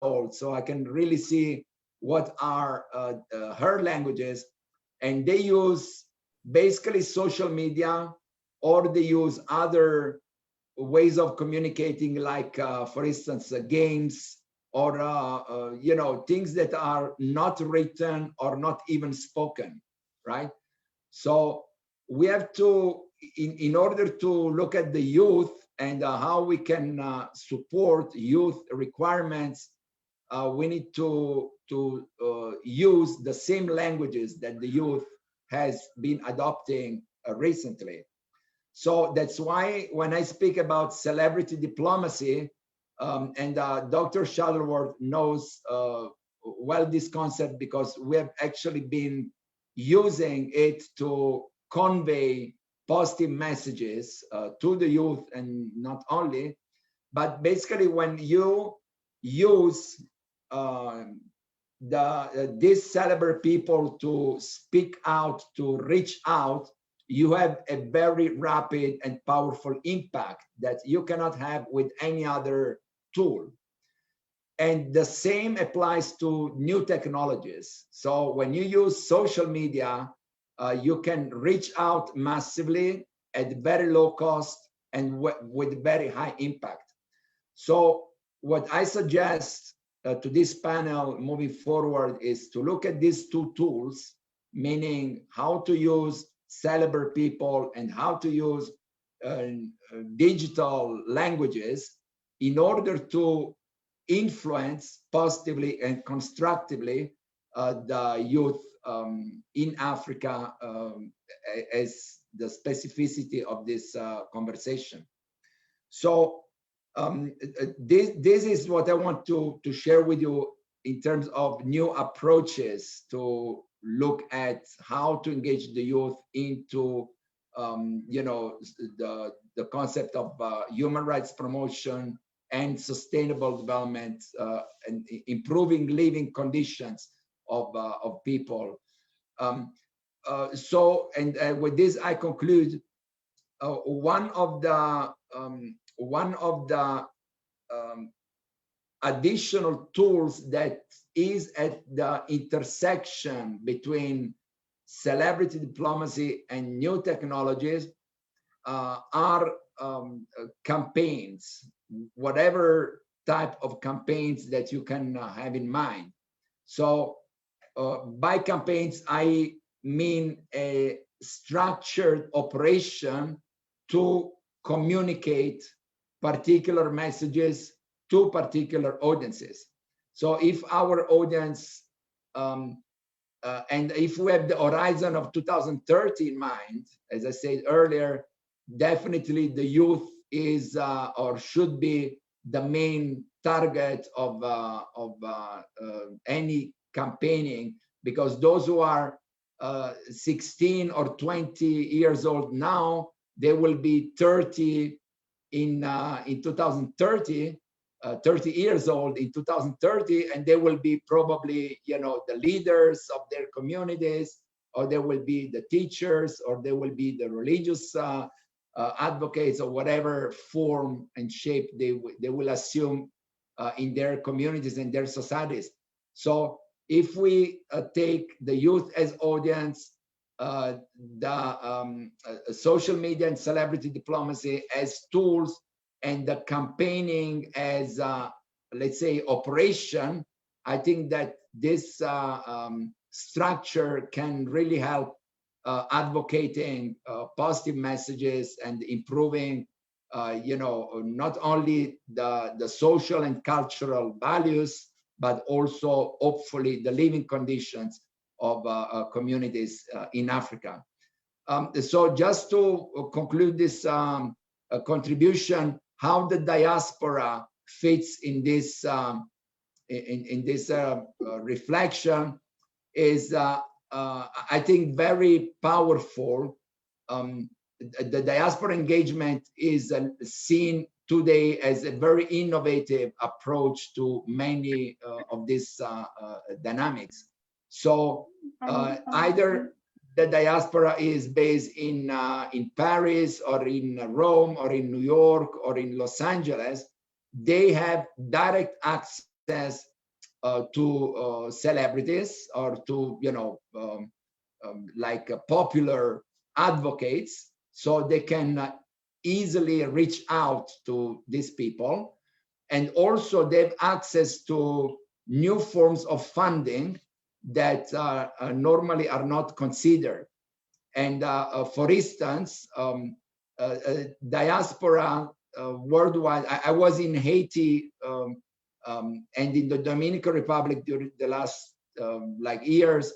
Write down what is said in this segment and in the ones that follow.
old, so I can really see what are her languages. And they use basically social media, or they use other ways of communicating, like, for instance, games, or you know, things that are not written or not even spoken, right? So we have to, in order to look at the youth and how we can support youth requirements, we need to use the same languages that the youth has been adopting recently. So that's why when I speak about celebrity diplomacy, and Dr. Shuttleworth knows well this concept, because we have actually been using it to convey positive messages to the youth, and not only, but basically when you use these celebrity people to speak out, to reach out, you have a very rapid and powerful impact that you cannot have with any other tool. And the same applies to new technologies. So when you use social media, you can reach out massively at very low cost and with very high impact. So what I suggest to this panel moving forward is to look at these two tools, meaning how to use celebrate people and how to use digital languages in order to influence positively and constructively the youth in Africa, as the specificity of this conversation. So this is what I want to share with you in terms of new approaches to look at how to engage the youth into you know, the concept of human rights promotion and sustainable development, and improving living conditions of people. So, and with this I conclude. One of the additional tools that is at the intersection between celebrity diplomacy and new technologies are campaigns, whatever type of campaigns that you can have in mind. So by campaigns, I mean a structured operation to communicate particular messages to particular audiences. So if our audience, and if we have the horizon of 2030 in mind, as I said earlier, definitely the youth is or should be the main target of any campaigning, because those who are 16 or 20 years old now, they will be 30 in 2030. 30 years old in 2030, and they will be probably, you know, the leaders of their communities, or they will be the teachers, or they will be the religious advocates, or whatever form and shape they will assume in their communities and their societies. So if we take the youth as audience, the social media and celebrity diplomacy as tools, and the campaigning as, let's say, operation, I think that this structure can really help advocating positive messages and improving, you know, not only the social and cultural values, but also hopefully the living conditions of communities in Africa. So just to conclude this contribution, how the diaspora fits in this reflection is, I think, very powerful. The diaspora engagement is seen today as a very innovative approach to many of these dynamics. So either the diaspora is based in Paris, or in Rome, or in New York, or in Los Angeles, they have direct access access to celebrities or to, like popular advocates, so they can easily reach out to these people. And also they have access to new forms of funding that normally are not considered. And for instance, diaspora worldwide, I was in Haiti and in the Dominican Republic during the last like years,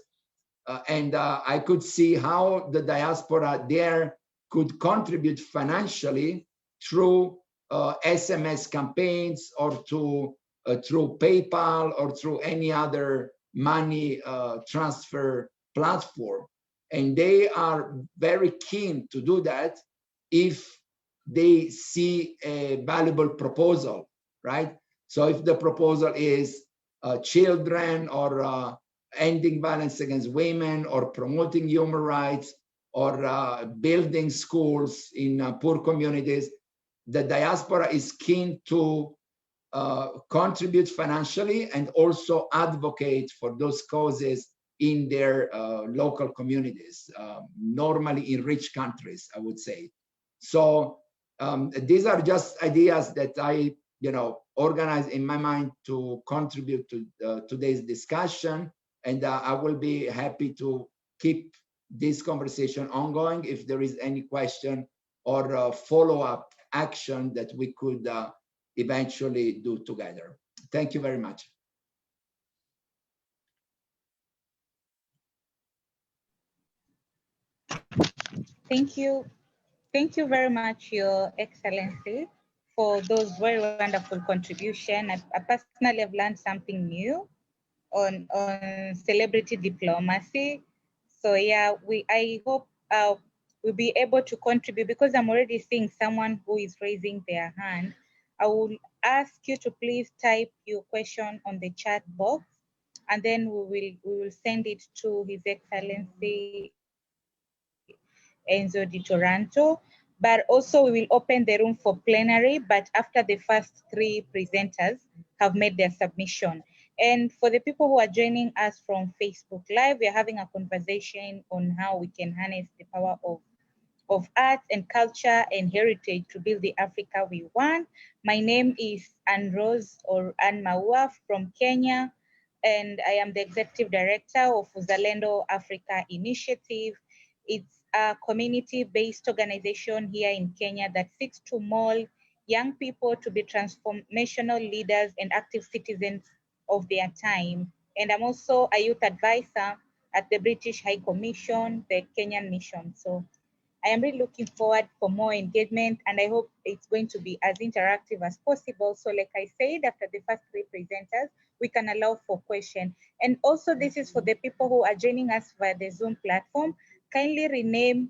and I could see how the diaspora there could contribute financially through SMS campaigns or through PayPal or through any other money transfer platform. And they are very keen to do that if they see a valuable proposal, right? So if the proposal is children or ending violence against women or promoting human rights or building schools in poor communities, the diaspora is keen to contribute financially and also advocate for those causes in their local communities, normally in rich countries, I would say. So these are just ideas that I, organize in my mind to contribute to today's discussion. And I will be happy to keep this conversation ongoing if there is any question or follow-up action that we could eventually do together. Thank you very much. Thank you. Thank you very much, Your Excellency, for those very wonderful contributions. I personally have learned something new on celebrity diplomacy. So yeah, I hope we'll be able to contribute, because I'm already seeing someone who is raising their hand. I will ask you to please type your question on the chat box, and then we will send it to His Excellency Enzo Di Toronto. But also we will open the room for plenary, but after the first three presenters have made their submission. And for the people who are joining us from Facebook Live, we are having a conversation on how we can harness the power of arts and culture and heritage to build the Africa we want. My name is Ann Rose or Ann Maua from Kenya, and I am the Executive Director of Uzalendo Africa Initiative. It's a community-based organization here in Kenya that seeks to mold young people to be transformational leaders and active citizens of their time. And I'm also a youth advisor at the British High Commission, the Kenyan mission. So I am really looking forward for more engagement, and I hope it's going to be as interactive as possible. So like I said, after the first three presenters, we can allow for questions. And also this is for the people who are joining us via the Zoom platform. Kindly rename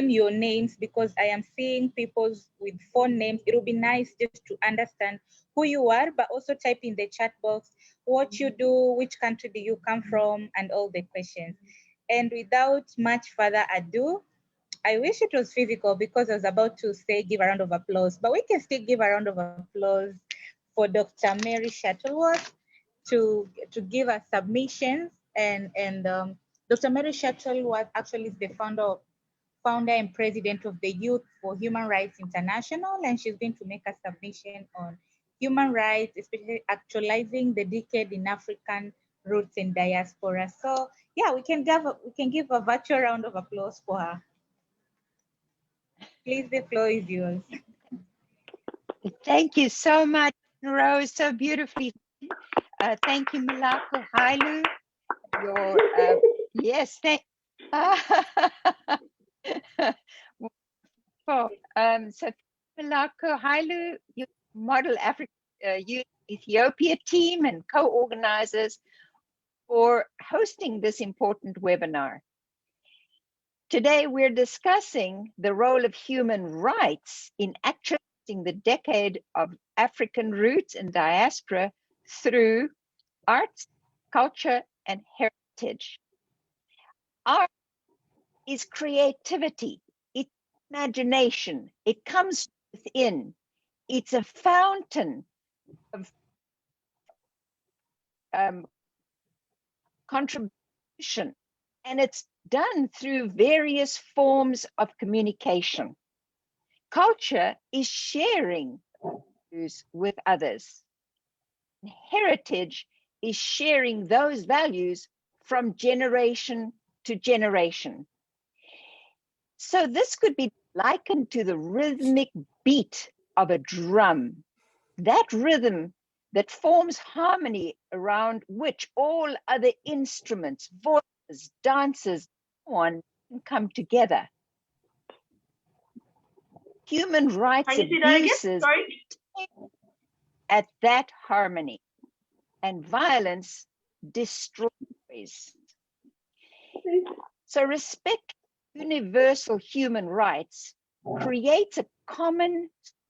your names, because I am seeing people with phone names. It will be nice just to understand who you are, but also type in the chat box what you do, which country do you come from, and all the questions. And without much further ado, I wish it was physical, because I was about to say give a round of applause, but we can still give a round of applause for Dr. Mary Shuttleworth to give us submissions. And Dr. Mary Shuttleworth actually is the founder and president of the Youth for Human Rights International, and she's going to make a submission on human rights, especially actualizing the decade in African roots and diaspora. So yeah, we can give a virtual round of applause for her. Please, the floor is yours. Thank you so much, Rose. So beautifully. Thank you, Malako Hailu. Yes, thank. So Malako Hailu, your Model Africa Youth Ethiopia team and co-organizers for hosting this important webinar. Today, we're discussing the role of human rights in actualizing the decade of African roots and diaspora through arts, culture, and heritage. Art is creativity, it's imagination, it comes within. It's a fountain of contribution, and it's done through various forms of communication. Culture is sharing with others. Heritage is sharing those values from generation to generation. So this could be likened to the rhythmic beat of a drum. That rhythm that forms harmony around which all other instruments, voices, dances, so on can come together. Human rights abuses at that harmony, and violence destroys. So respect universal human rights creates a common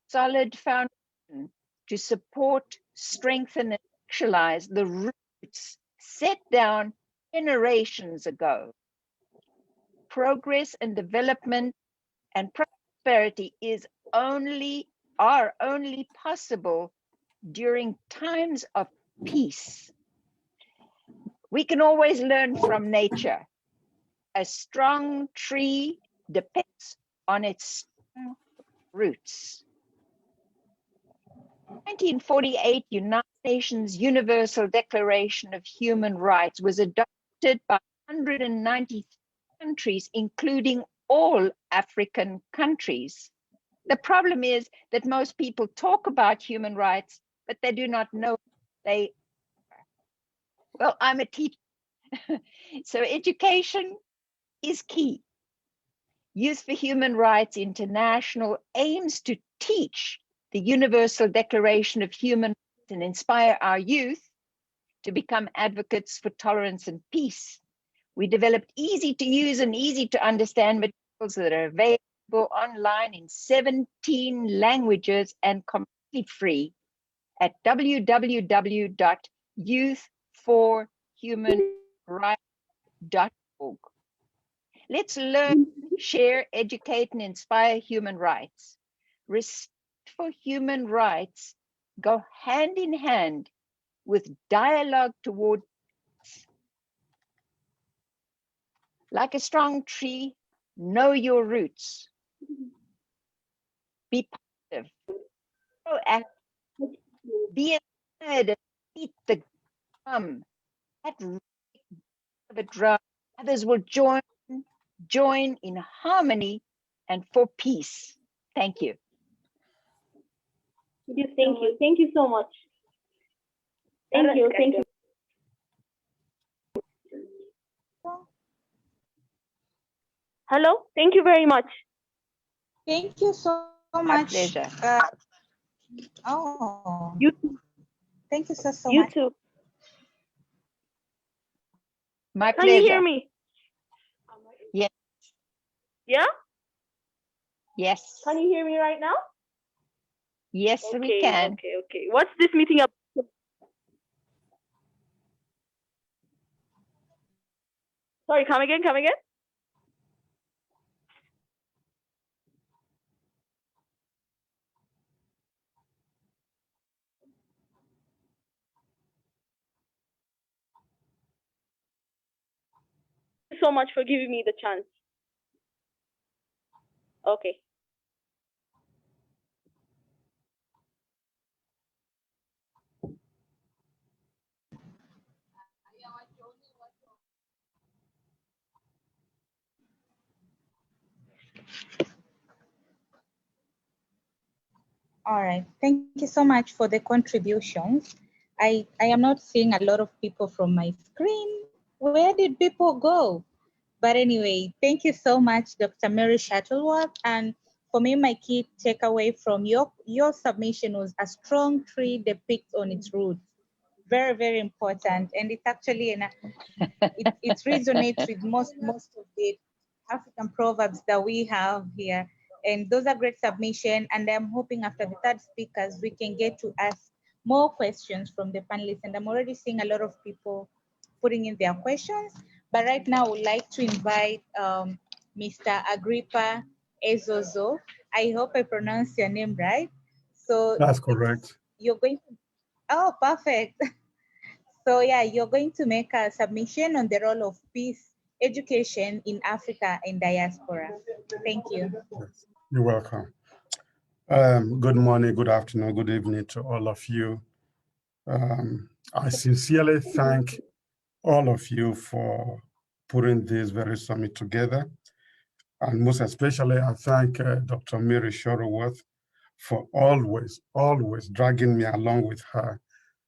solid foundation to support, strengthen, and actualize the roots set down generations ago. Progress and development and prosperity are only possible during times of peace. We can always learn from nature. A strong tree depends on its strong roots. 1948 United Nations Universal Declaration of Human Rights was adopted by 190 countries, including all African countries. The problem is that most people talk about human rights, but they do not know they are. Well, I'm a teacher, so education is key. Youth for Human Rights International aims to teach the Universal Declaration of Human Rights and inspire our youth to become advocates for tolerance and peace. We developed easy to use and easy to understand materials that are available online in 17 languages and completely free at www.youthforhumanrights.org. Let's learn, share, educate, and inspire human rights. Respect for human rights go hand in hand with dialogue toward peace. Like a strong tree, know your roots. Be positive, proactive, be inspired, and beat the drum. That rhythm of a drum, others will join in harmony and for peace. Thank you. Thank you. Thank you so much. Thank you. Thank you. Hello. Thank you very much. Thank you so My much. pleasure. You too. Thank you so You much. too. My Can pleasure. you hear me? Yes. Yeah? Yes. Can you hear me right now? Yes, Okay, we can. Okay. What's this meeting about? Sorry, come again. Thank you so much for giving me the chance. Okay. All right. Thank you so much for the contributions. I am not seeing a lot of people from my screen. Where did people go? But anyway, thank you so much, Dr. Mary Shuttleworth. And for me, my key takeaway from your submission was a strong tree depicts on its roots. Very, very important. And it's actually, it resonates with most of the African proverbs that we have here. And those are great submission. And I'm hoping after the third speakers, we can get to ask more questions from the panelists. And I'm already seeing a lot of people putting in their questions. But right now, I would like to invite Mr. Agrippa Ezozo. I hope I pronounced your name right. So that's correct. You're going to, oh, perfect. So yeah, you're going to make a submission on the role of peace education in Africa and diaspora. Thank you. Yes. You're welcome. Good morning, good afternoon, good evening to all of you. I sincerely thank all of you for putting this very summit together. And most especially, I thank Dr. Mary Shuttleworth for always dragging me along with her.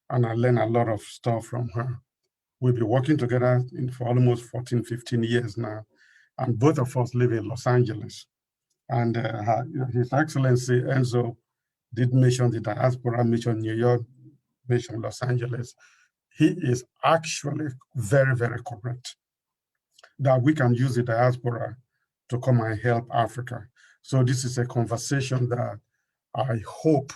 And I learn a lot of stuff from her. We've been working together for almost 14, 15 years now. And both of us live in Los Angeles. And His Excellency Enzo did mention the diaspora, mention New York, mention Los Angeles. He is actually very, very correct that we can use the diaspora to come and help Africa. So this is a conversation that I hope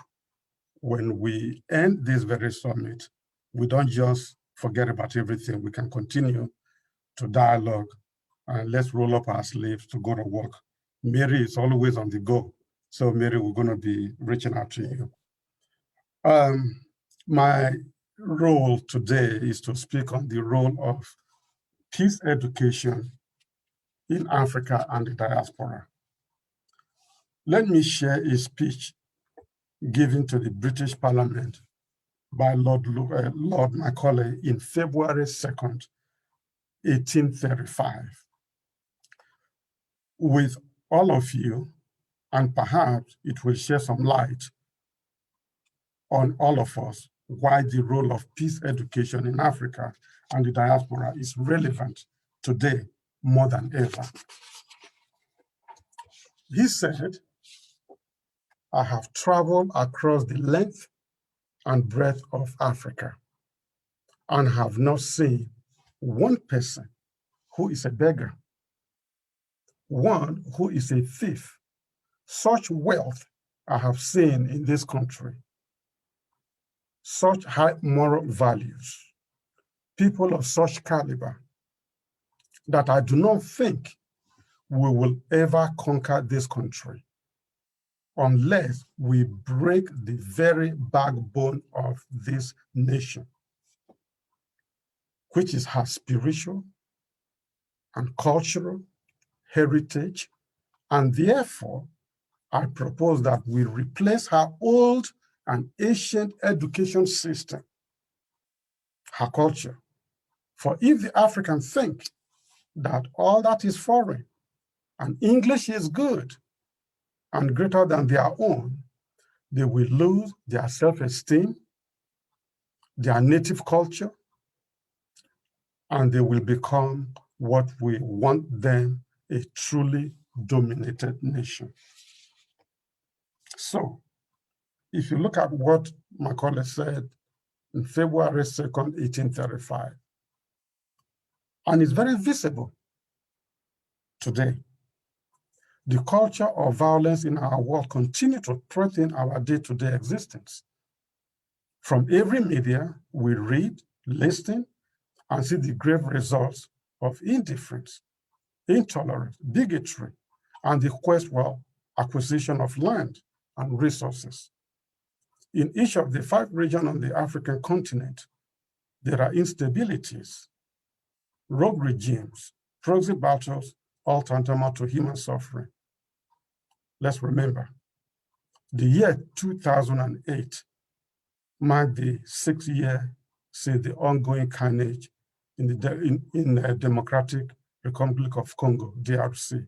when we end this very summit, we don't just forget about everything. We can continue to dialogue and let's roll up our sleeves to go to work. Mary is always on the go. So Mary, we're gonna be reaching out to you. My role today is to speak on the role of peace education in Africa and the diaspora. Let me share a speech given to the British Parliament by Lord Macaulay in February 2nd, 1835. With all of you, and perhaps it will shed some light on all of us why the role of peace education in Africa and the diaspora is relevant today more than ever. He said, I have traveled across the length and breadth of Africa and have not seen one person who is a beggar, one who is a thief. Such wealth I have seen in this country, such high moral values, people of such caliber, that I do not think we will ever conquer this country unless we break the very backbone of this nation, which is her spiritual and cultural heritage. And therefore, I propose that we replace her old and ancient education system, her culture. For if the Africans think that all that is foreign and English is good and greater than their own, they will lose their self-esteem, their native culture, and they will become what we want them, a truly dominated nation. So, if you look at what Macaulay said in February 2nd, 1835, and it's very visible today, the culture of violence in our world continues to threaten our day-to-day existence. From every media, we read, listen, and see the grave results of indifference, intolerance, bigotry, and the quest for acquisition of land and resources. In each of the 5 regions on the African continent, there are instabilities, rogue regimes, proxy battles, all tantamount to human suffering. Let's remember, the year 2008 marked the 6th year since the ongoing carnage in the Democratic Republic of Congo, DRC.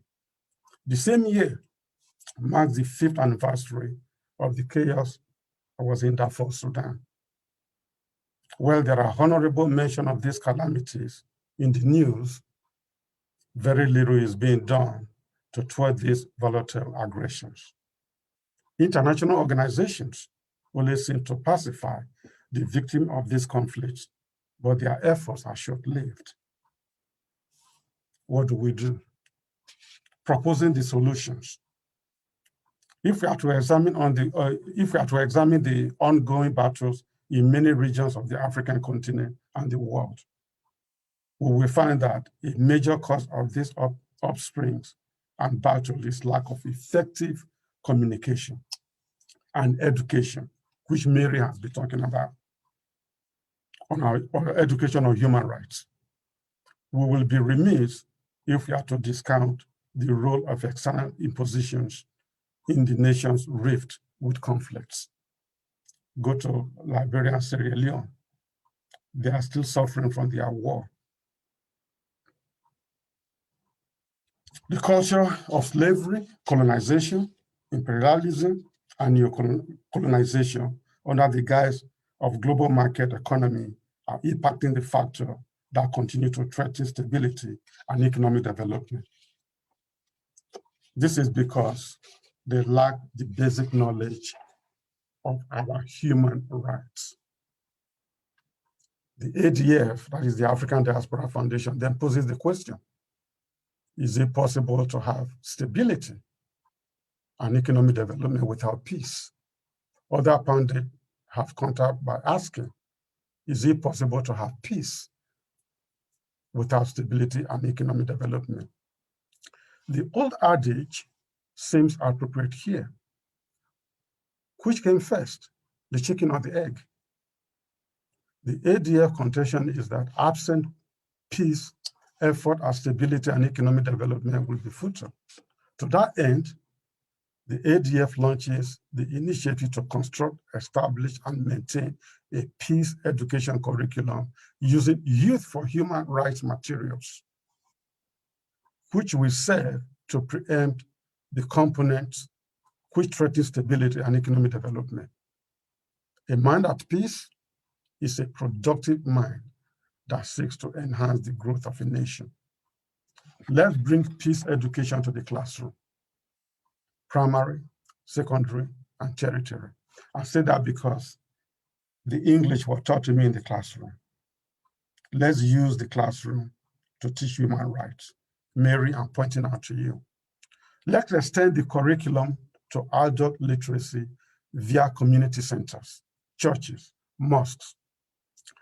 The same year marks the 5th anniversary of the chaos that was in Darfur, Sudan. While there are honorable mention of these calamities in the news, very little is being done to thwart these volatile aggressions. International organizations only seem to pacify the victim of these conflicts, but their efforts are short-lived. What do? Proposing the solutions. If we are to examine the ongoing battles in many regions of the African continent and the world, we will find that a major cause of these upsprings and battle is lack of effective communication and education, which Mary has been talking about. on our education on human rights. We will be remiss if we are to discount the role of external impositions in the nations rift with conflicts. Go to Liberia and Sierra Leone. They are still suffering from their war. The culture of slavery, colonization, imperialism, and neo-colonization under the guise of global market economy are impacting the factor that continue to threaten stability and economic development. This is because they lack the basic knowledge of our human rights. The ADF, that is the African Diaspora Foundation, then poses the question, is it possible to have stability and economic development without peace? Other pundits have countered by asking, is it possible to have peace without stability and economic development? The old adage seems appropriate here. Which came first, the chicken or the egg? The ADF contention is that absent peace, effort at stability and economic development will be futile. To that end, the ADF launches the initiative to construct, establish, and maintain a peace education curriculum using Youth for Human Rights materials, which will serve to preempt the components which threaten stability and economic development. A mind at peace is a productive mind that seeks to enhance the growth of a nation. Let's bring peace education to the classroom, primary, secondary, and tertiary. I say that because the English was taught to me in the classroom. Let's use the classroom to teach human rights. Mary, I'm pointing out to you. Let's extend the curriculum to adult literacy via community centers, churches, mosques,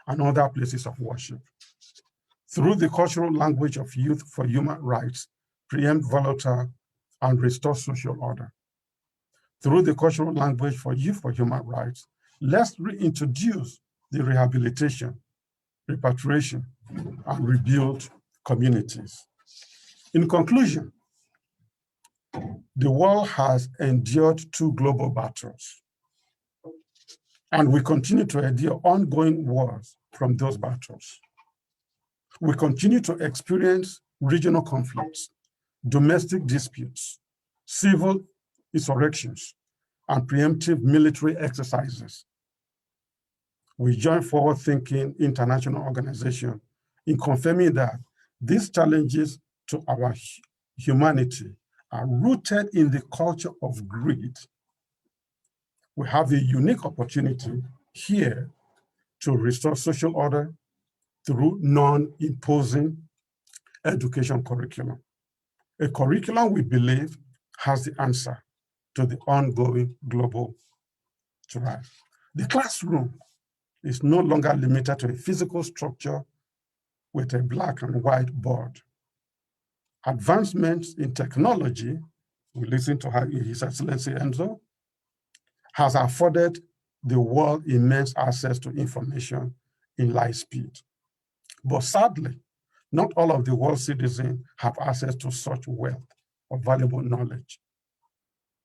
and other places of worship. Through the cultural language of Youth for Human Rights, preempt volatile and restore social order. Through the cultural language for Youth for Human Rights, let's reintroduce the rehabilitation, repatriation, and rebuild communities. In conclusion, the world has endured 2 global battles, and we continue to endure ongoing wars from those battles. We continue to experience regional conflicts, domestic disputes, civil insurrections, and preemptive military exercises. We join forward-thinking international organizations in confirming that these challenges to our humanity are rooted in the culture of greed. We have a unique opportunity here to restore social order through non-imposing education curriculum. A curriculum we believe has the answer to the ongoing global threat. The classroom is no longer limited to a physical structure with a black and white board. Advancements in technology, we listen to His Excellency Enzo, has afforded the world immense access to information in light speed. But sadly, not all of the world's citizens have access to such wealth of valuable knowledge.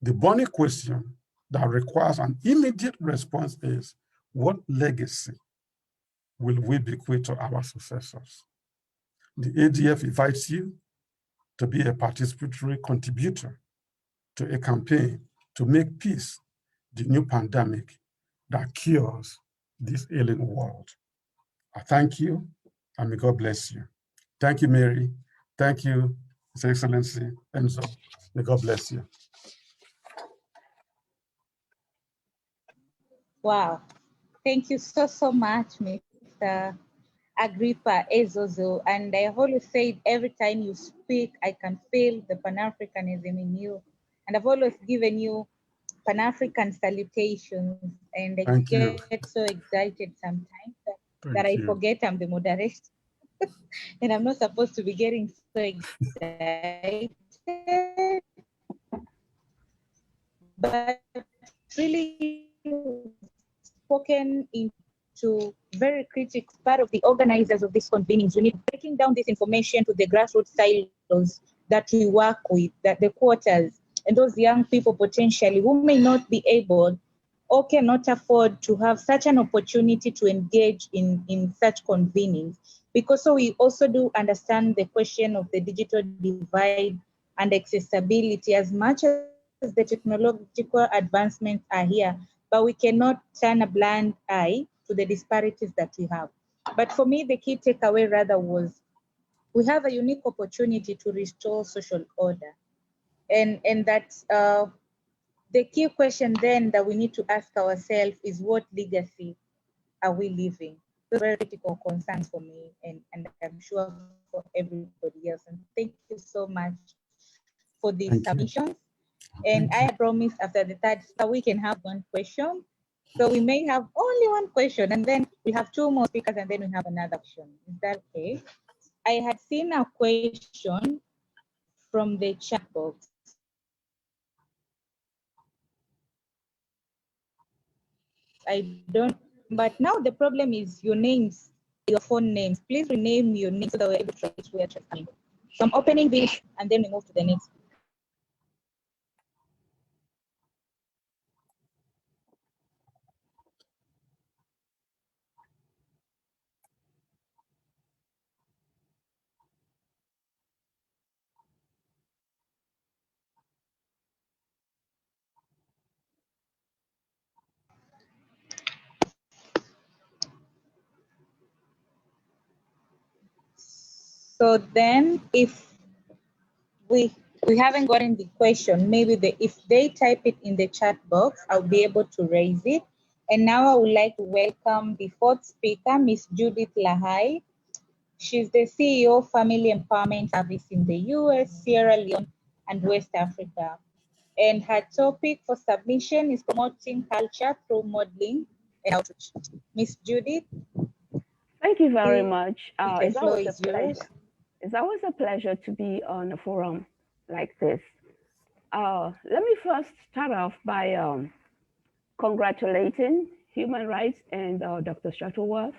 The burning question that requires an immediate response is, what legacy will we bequeath to our successors? The ADF invites you to be a participatory contributor to a campaign to make peace the new pandemic that cures this ailing world. I thank you, and may God bless you. Thank you, Mary. Thank you, His Excellency Enzo. May God bless you. Wow. Thank you so much, Mr. Agrippa Ezozo. And I have always said every time you speak, I can feel the Pan-Africanism in you. And I've always given you Pan-African salutations. And I get so excited sometimes that I forget I'm the moderator. And I'm not supposed to be getting so excited. But really spoken into very critical part of the organizers of these convenings. We need breaking down this information to the grassroots silos that we work with, that the quarters, and those young people potentially who may not be able or cannot afford to have such an opportunity to engage in such convenings. Because so we also do understand the question of the digital divide and accessibility. As much as the technological advancements are here, but we cannot turn a blind eye to the disparities that we have. But for me, the key takeaway rather was we have a unique opportunity to restore social order. And that's the key question then that we need to ask ourselves is, what legacy are we leaving? Those are very critical concerns for me, and I'm sure for everybody else. And thank you so much for these submissions. And I promise after the third we can have one question. So we may have only one question, and then we have two more speakers, and then we have another question. Is that okay? I had seen a question from the chat box. I don't, but now the problem is your names, your phone names. Please rename your name so that we're able to trace where you're coming. So I'm opening this, and then we move to the next. So then if we haven't gotten the question, maybe if they type it in the chat box, I'll be able to raise it. And now I would like to welcome the fourth speaker, Miss Judith Lahai. She's the CEO of Family Empowerment Service in the US, Sierra Leone, and West Africa. And her topic for submission is promoting culture through modeling and outreach. Miss Judith. Thank you very much. The floor is yours. It's always a pleasure to be on a forum like this. Let me first start off by congratulating Human Rights and Dr. Shuttleworth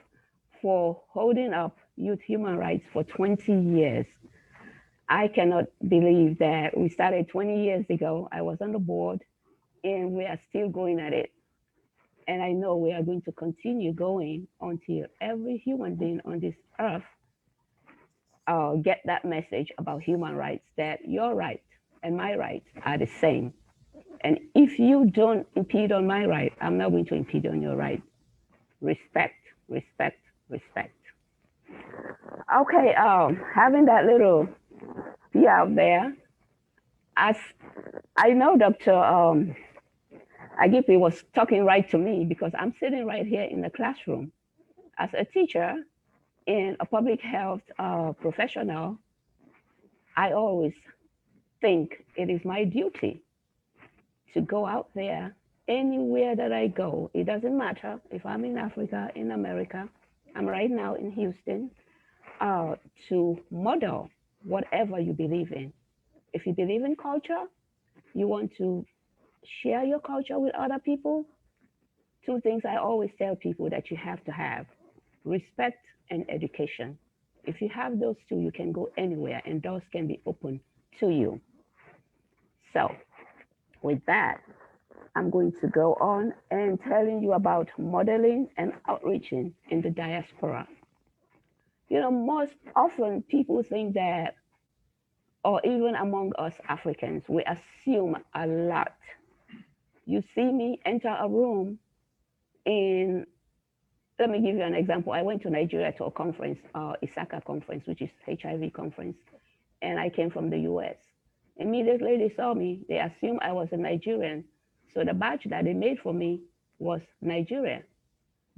for holding up youth human rights for 20 years. I cannot believe that we started 20 years ago. I was on the board and we are still going at it. And I know we are going to continue going until every human being on this earth get that message about human rights, that your right and my rights are the same. And if you don't impede on my right, I'm not going to impede on your right. Respect, respect, respect. Okay, having that little out there, as I know Dr. Agipi was talking right to me because I'm sitting right here in the classroom. As a teacher and a public health professional, I always think it is my duty to go out there anywhere that I go. It doesn't matter if I'm in Africa, in America, I'm right now in Houston, to model whatever you believe in. If you believe in culture, you want to share your culture with other people, two things I always tell people that you have to have: respect and education. If you have those two, you can go anywhere and doors can be open to you. So with that, I'm going to go on and telling you about modeling and outreaching in the diaspora. You know, most often people think that, or even among us Africans, we assume a lot. You see me enter a room in, let me give you an example. I went to Nigeria to a conference, ISACA conference, which is HIV conference, and I came from the US. Immediately they saw me, they assumed I was a Nigerian. So the badge that they made for me was Nigeria.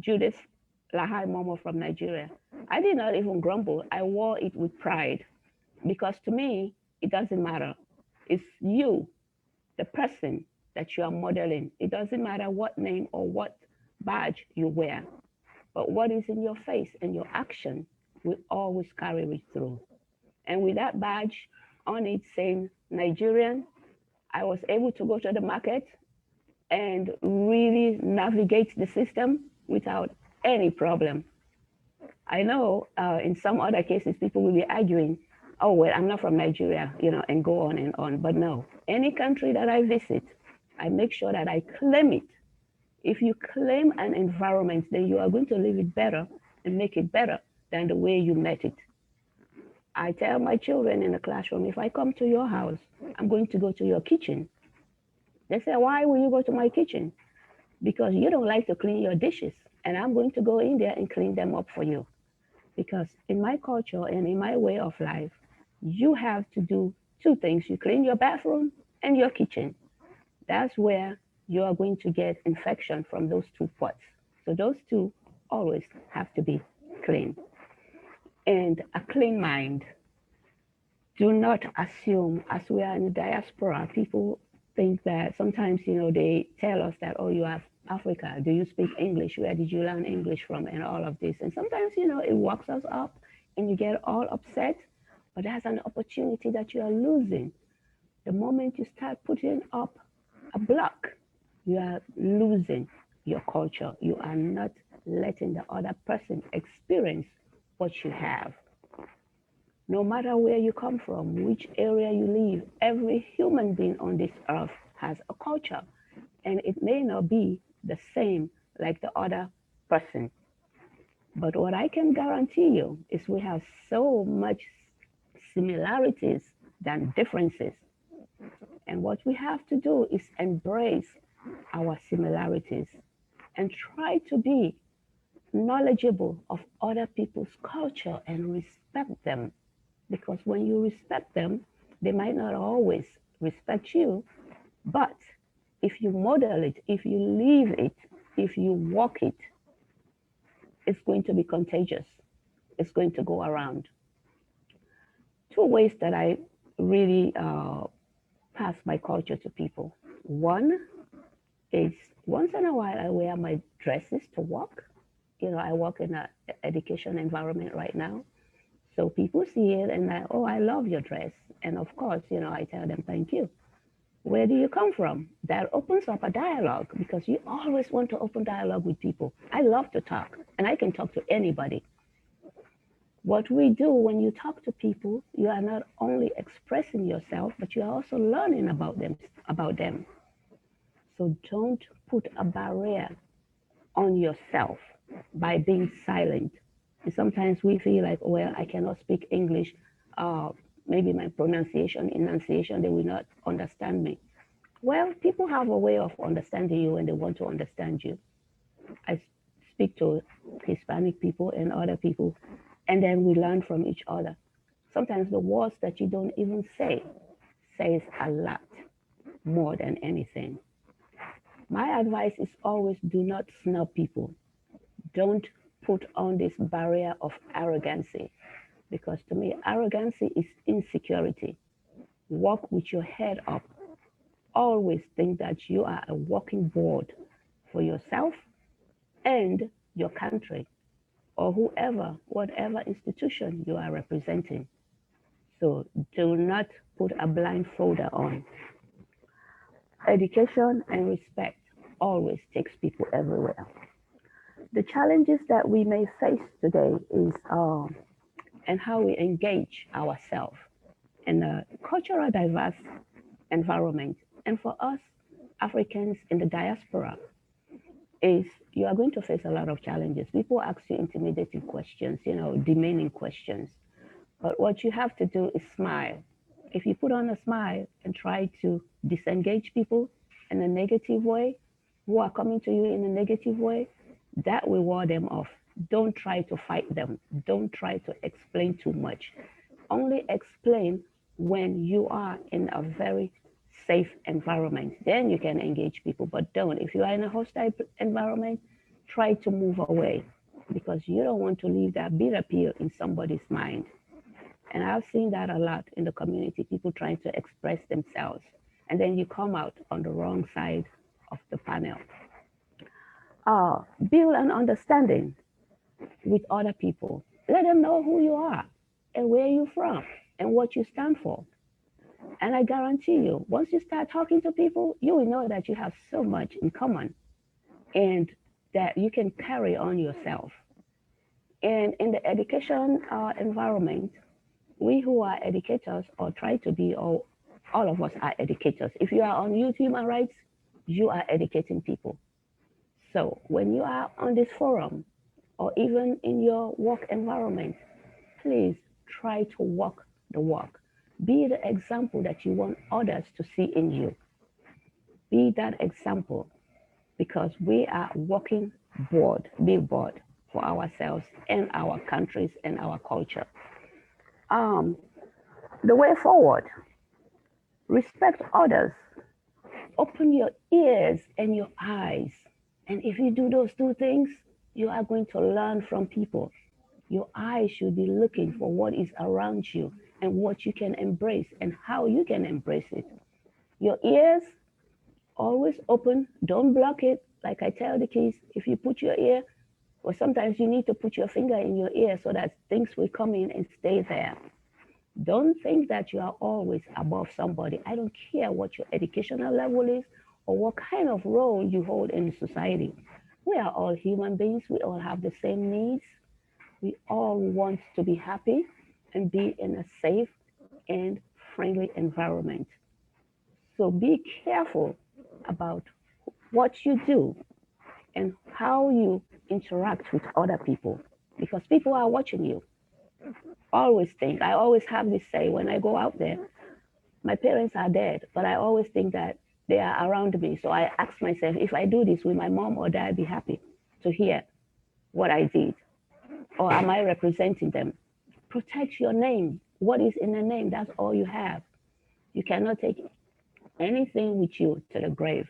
Judith Lahai Momo from Nigeria. I did not even grumble. I wore it with pride because to me, it doesn't matter. It's you, the person that you are modeling. It doesn't matter what name or what badge you wear, but what is in your face and your action will always carry it through. And with that badge on it saying Nigerian, I was able to go to the market and really navigate the system without any problem. I know in some other cases, people will be arguing, oh, well, I'm not from Nigeria, you know, and go on and on. But no, any country that I visit, I make sure that I claim it. If you claim an environment, then you are going to live it better and make it better than the way you met it. I tell my children in the classroom, if I come to your house, I'm going to go to your kitchen. They say, why will you go to my kitchen? Because you don't like to clean your dishes. And I'm going to go in there and clean them up for you. Because in my culture and in my way of life, you have to do two things. You clean your bathroom and your kitchen. That's where you are going to get infection from those two pots. So those two always have to be clean. And a clean mind. Do not assume, as we are in the diaspora, people think that sometimes, you know, they tell us that, oh, you are Africa. Do you speak English? Where did you learn English from? And all of this. And sometimes, you know, it walks us up and you get all upset, but that's an opportunity that you are losing. The moment you start putting up a block, you are losing your culture. You are not letting the other person experience what you have. No matter where you come from, which area you live, every human being on this earth has a culture, and it may not be the same like the other person. But what I can guarantee you is we have so much similarities than differences. And what we have to do is embrace our similarities and try to be knowledgeable of other people's culture and respect them. Because when you respect them, they might not always respect you, but if you model it, if you live it, if you walk it, it's going to be contagious. It's going to go around. Two ways that I really pass my culture to people. One is once in a while I wear my dresses to work. You know, I work in an education environment right now. So people see it and like, oh, I love your dress. And of course, you know, I tell them, thank you. Where do you come from? That opens up a dialogue because you always want to open dialogue with people. I love to talk and I can talk to anybody. What we do when you talk to people, you are not only expressing yourself, but you are also learning about them. So don't put a barrier on yourself by being silent. And sometimes we feel like, well, I cannot speak English. Maybe my enunciation, they will not understand me. Well, people have a way of understanding you when they want to understand you. I speak to Hispanic people and other people, and then we learn from each other. Sometimes the words that you don't even say says a lot more than anything. My advice is always do not snub people. Don't put on this barrier of arrogancy, because to me, arrogancy is insecurity. Walk with your head up. Always think that you are a walking board for yourself and your country or whoever, whatever institution you are representing. So do not put a blindfolder on. Education and respect always takes people everywhere. The challenges that we may face today is and how we engage ourselves in a cultural diverse environment. And for us, Africans in the diaspora, is you are going to face a lot of challenges. People ask you intimidating questions, you know, demeaning questions. But what you have to do is smile. If you put on a smile and try to disengage people in a negative way, who are coming to you in a negative way, that will ward them off. Don't try to fight them. Don't try to explain too much. Only explain when you are in a very safe environment. Then you can engage people, but don't. If you are in a hostile environment, try to move away because you don't want to leave that bitter pill in somebody's mind. And I've seen that a lot in the community, people trying to express themselves. And then you come out on the wrong side of the panel. Build an understanding with other people. Let them know who you are and where you're from and what you stand for. And I guarantee you, once you start talking to people, you will know that you have so much in common. And that you can carry on yourself. And in the education environment, we who are educators or try to be, or all of us are educators. If you are on Youth Human Rights, you are educating people. So when you are on this forum or even in your work environment, please try to walk the walk. Be the example that you want others to see in you. Be that example, because we are walking billboard for ourselves and our countries and our culture. The way forward, respect others, open your ears and your eyes. And if you do those two things, you are going to learn from people. Your eyes should be looking for what is around you and what you can embrace and how you can embrace it. Your ears, always open, don't block it. Like I tell the kids, if you put your ear, or sometimes you need to put your finger in your ear so that things will come in and stay there. Don't think that you are always above somebody. I don't care what your educational level is or what kind of role you hold in society. We are all human beings. We all have the same needs. We all want to be happy and be in a safe and friendly environment. So be careful about what you do and how you interact with other people, because people are watching you. Always think, I always have this say when I go out there, my parents are dead, but I always think that they are around me. So I ask myself, if I do this, will my mom or dad be happy to hear what I did? Or am I representing them? Protect your name. What is in the name? That's all you have. You cannot take anything with you to the grave,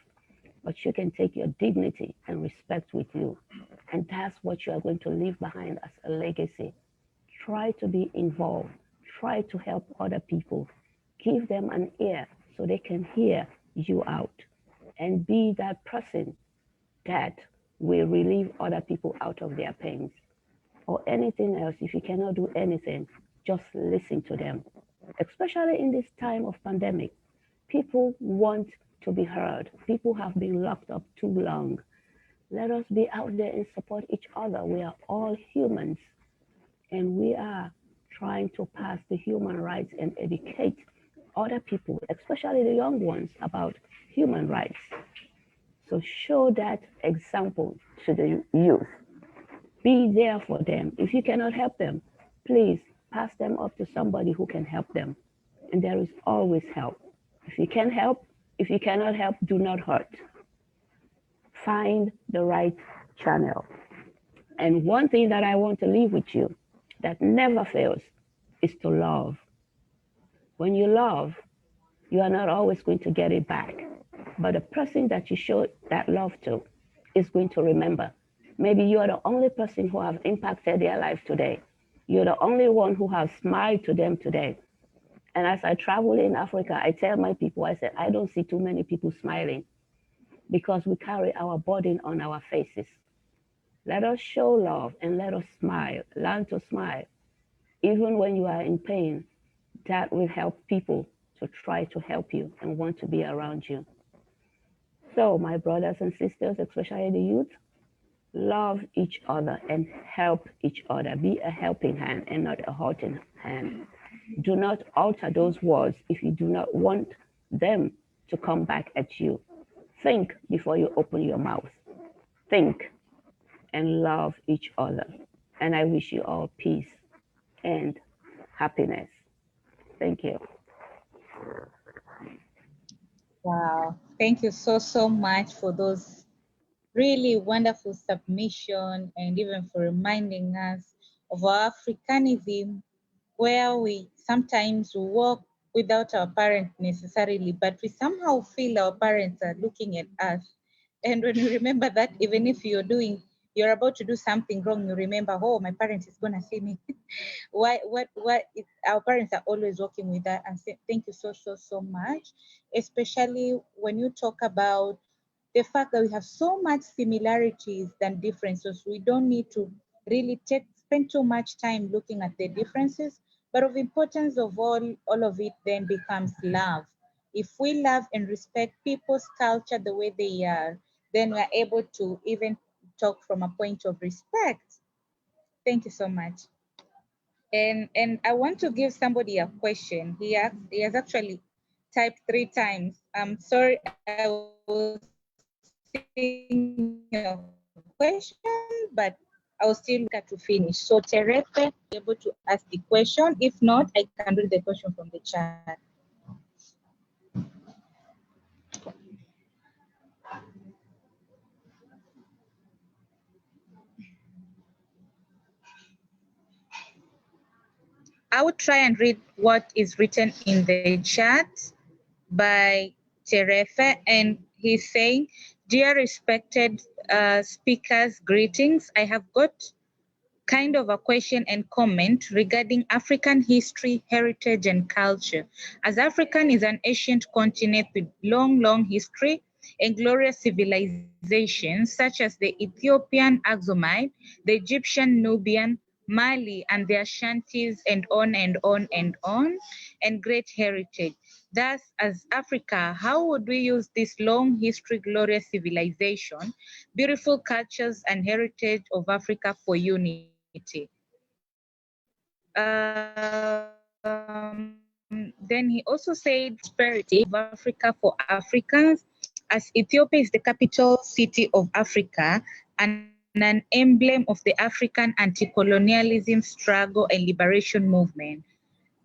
but you can take your dignity and respect with you. And that's what you are going to leave behind as a legacy. Try to be involved. Try to help other people. Give them an ear so they can hear you out. And be that person that will relieve other people out of their pains. Or anything else, if you cannot do anything, just listen to them. Especially in this time of pandemic, people want to be heard. People have been locked up too long. Let us be out there and support each other. We are all humans, and we are trying to pass the human rights and educate other people, especially the young ones, about human rights. So show that example to the youth. Be there for them. If you cannot help them, please pass them up to somebody who can help them. And there is always help. If you can help, if you cannot help, do not hurt. Find the right channel. And one thing that I want to leave with you that never fails is to love. When you love, you are not always going to get it back. But the person that you show that love to is going to remember. Maybe you are the only person who has impacted their life today. You're the only one who has smiled to them today. And as I travel in Africa, I tell my people, I said, I don't see too many people smiling because we carry our burden on our faces. Let us show love and let us smile, learn to smile. Even when you are in pain, that will help people to try to help you and want to be around you. So my brothers and sisters, especially the youth, love each other and help each other. Be a helping hand and not a hurting hand. Do not alter those words if you do not want them to come back at you. Think before you open your mouth. Think and love each other. And I wish you all peace and happiness. Thank you. Wow. Thank you so much for those really wonderful submission and even for reminding us of our Africanism, where we sometimes walk without our parents necessarily, but we somehow feel our parents are looking at us. And when you remember that, even if you're about to do something wrong, you remember, oh, my parents is gonna see me. Our parents are always walking with us, and say, thank you so much, especially when you talk about the fact that we have so much similarities than differences. We don't need to really spend too much time looking at the differences, but of importance of all of it then becomes love. If we love and respect people's culture the way they are, then we're able to even talk from a point of respect. Thank you so much. And I want to give somebody a question. He has actually typed 3 times. I'm sorry, I was seeing your question, but I will still look at to finish. So Terefe, able to ask the question. If not, I can read the question from the chat. I will try and read what is written in the chat by Terefe, and he's saying, dear respected speakers, greetings. I have got kind of a question and comment regarding African history, heritage, and culture. As African is an ancient continent with long history and glorious civilizations such as the Ethiopian Axumite, the Egyptian Nubian, Mali and the Ashantis, and on and on and on, and great heritage. Thus, as Africa, how would we use this long history, glorious civilization, beautiful cultures and heritage of Africa for unity? Then he also said prosperity of Africa for Africans, as Ethiopia is the capital city of Africa and an emblem of the African anti-colonialism struggle and liberation movement.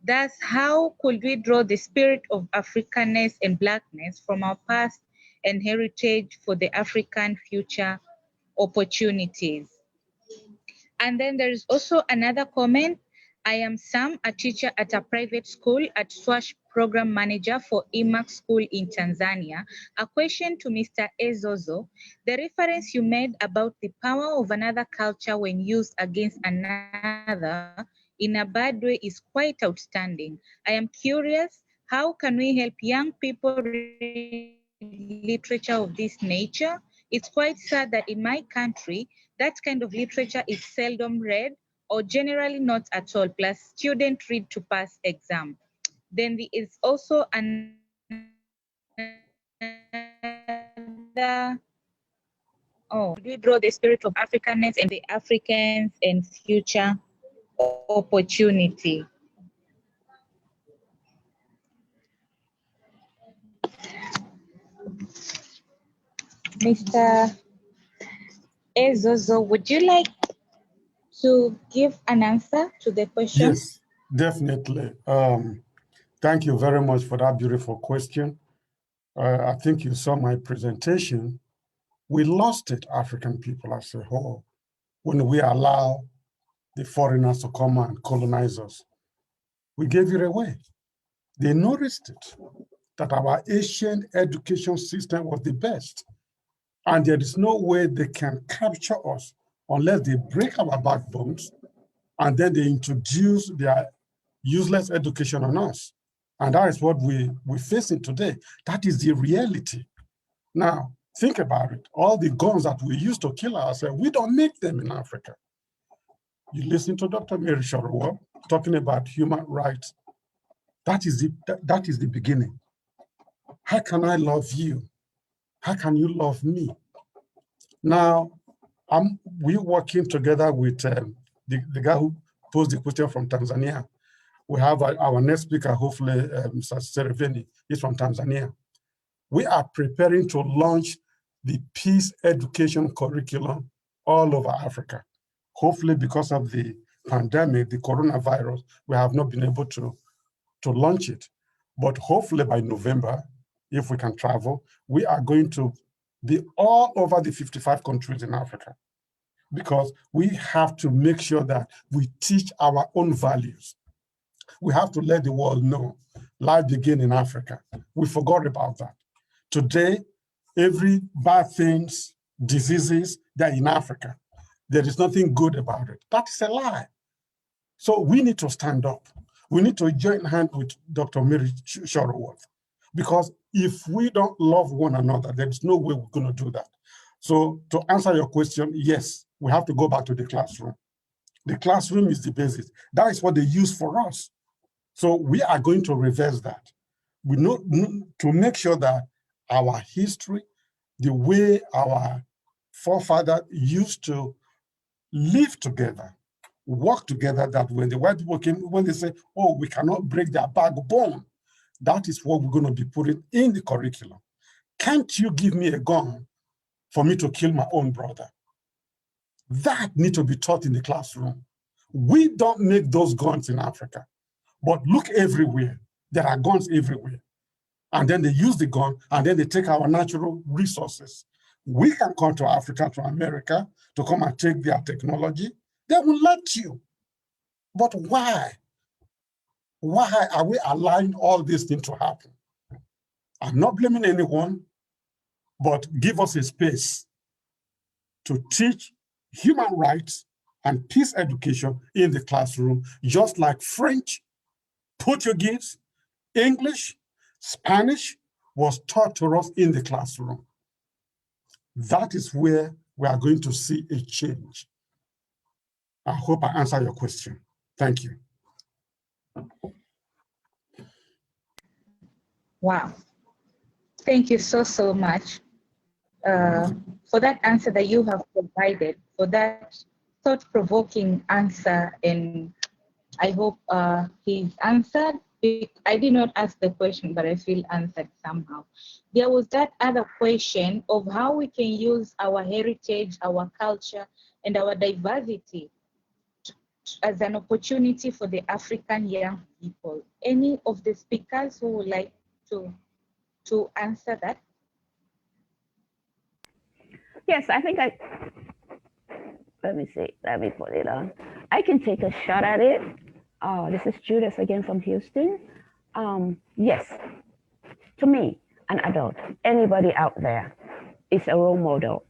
Thus, how could we draw the spirit of Africanness and Blackness from our past and heritage for the African future opportunities? And then there is also another comment. I am Sam, a teacher at a private school at SWASH program manager for EMAC school in Tanzania. A question to Mr. Ezozo. The reference you made about the power of another culture when used against another in a bad way is quite outstanding. I am curious, how can we help young people read literature of this nature? It's quite sad that in my country, that kind of literature is seldom read or generally not at all, plus students read to pass exam. Then there is also another, we draw the spirit of Africanness and the Africans and future opportunity. Mr. Ezozo, would you like to give an answer to the question? Yes, definitely. Thank you very much for that beautiful question. I think you saw my presentation. We lost it, African people as a whole, when we allow the foreigners to come and colonize us. We gave it away. They noticed it, that our Asian education system was the best. And there is no way they can capture us unless they break our backbones and then they introduce their useless education on us. And that is what we're facing today. That is the reality. Now, think about it. All the guns that we used to kill ourselves, we don't make them in Africa. You listen to Dr. Mary Shorowo talking about human rights. That is the beginning. How can I love you? How can you love me? Now, we're working together with the guy who posed the question from Tanzania. We have our next speaker, hopefully, Mr. Sereveni, he's from Tanzania. We are preparing to launch the peace education curriculum all over Africa. Hopefully, because of the pandemic, the coronavirus, we have not been able to launch it. But hopefully by November, if we can travel, we are going to be all over the 55 countries in Africa, because we have to make sure that we teach our own values. We have to let the world know life begins in Africa. We forgot about that. Today, every bad things, diseases, they're in Africa. There is nothing good about it. That's a lie. So we need to stand up. We need to join hands with Dr. Mary Shorowo, because if we don't love one another, there's no way we're going to do that. So to answer your question, yes, we have to go back to the classroom. The classroom is the basis. That is what they use for us. So we are going to reverse that. We know to make sure that our history, the way our forefathers used to live together, work together, that when the white people came, when they say, oh, we cannot break their backbone, that is what we're going to be putting in the curriculum. Can't you give me a gun for me to kill my own brother? That needs to be taught in the classroom. We don't make those guns in Africa, but look everywhere. There are guns everywhere. And then they use the gun, and then they take our natural resources. We can come to Africa, to America, to come and take their technology. They will let you. But why? Why are we allowing all these things to happen? I'm not blaming anyone, but give us a space to teach human rights and peace education in the classroom, just like French, Portuguese, English, Spanish was taught to us in the classroom. That is where we are going to see a change. I hope I answer your question. Thank you. Wow. Thank you so much for that answer that you have provided, for that thought-provoking answer. And I hope he's answered. I did not ask the question, but I feel answered somehow. There was that other question of how we can use our heritage, our culture, and our diversity as an opportunity for the African young people. Any of the speakers who would like to answer that? Yes, I think let me see, let me put it on. I can take a shot at it. This is Judith again from Houston. Yes, to me, an adult, anybody out there is a role model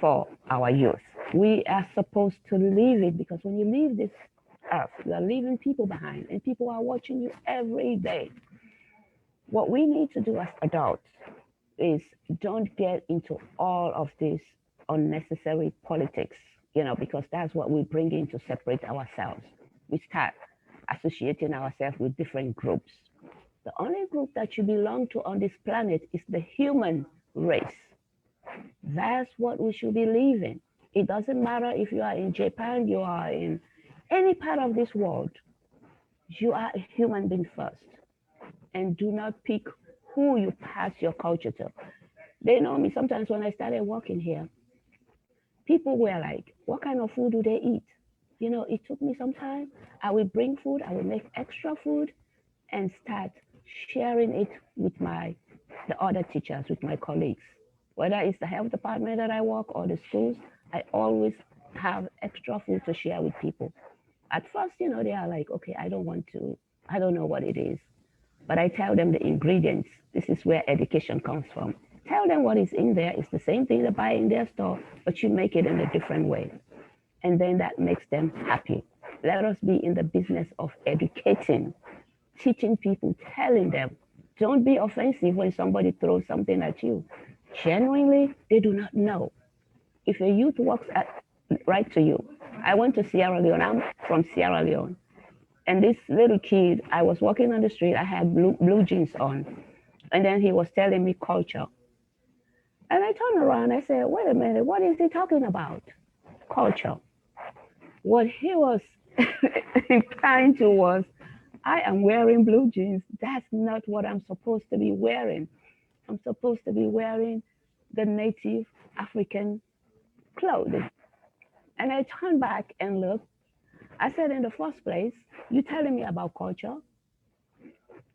for our youth. We are supposed to leave it, because when you leave this earth, you are leaving people behind, and people are watching you every day. What we need to do as adults is don't get into all of this unnecessary politics, because that's what we bring in to separate ourselves. We start associating ourselves with different groups. The only group that you belong to on this planet is the human race. That's what we should be living. It doesn't matter if you are in Japan, you are in any part of this world. You are a human being first. And do not pick who you pass your culture to. They know me. Sometimes when I started working here, people were like, what kind of food do they eat? It took me some time. I would bring food, I would make extra food and start sharing it with the other teachers, with my colleagues. Whether it's the health department that I work or the schools, I always have extra food to share with people. At first, they are like, okay, I don't know what it is. But I tell them the ingredients. This is where education comes from. Tell them what is in there. It's the same thing they buy in their store, but you make it in a different way. And then that makes them happy. Let us be in the business of educating, teaching people, telling them. Don't be offensive when somebody throws something at you. Genuinely, they do not know. If a youth walks right to you, I went to Sierra Leone. I'm from Sierra Leone. And this little kid, I was walking on the street, I had blue jeans on. And then he was telling me culture. And I turned around, I said, wait a minute, what is he talking about? Culture. What he was inclined to was, I am wearing blue jeans. That's not what I'm supposed to be wearing. I'm supposed to be wearing the native African clothing. And I turned back and looked. I said, in the first place, you telling me about culture?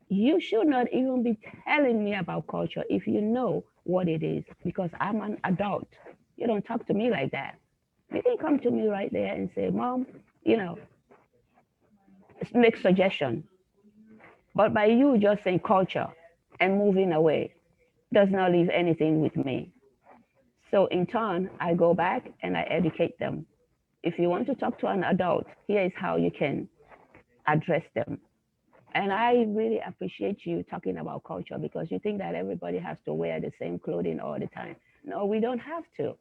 You should not even be telling me about culture if you know what it is, because I'm an adult. You don't talk to me like that. You can come to me right there and say, Mom, make suggestion. But by you just saying culture and moving away does not leave anything with me. So in turn, I go back and I educate them. If you want to talk to an adult, here is how you can address them. And I really appreciate you talking about culture, because you think that everybody has to wear the same clothing all the time. No, we don't have to,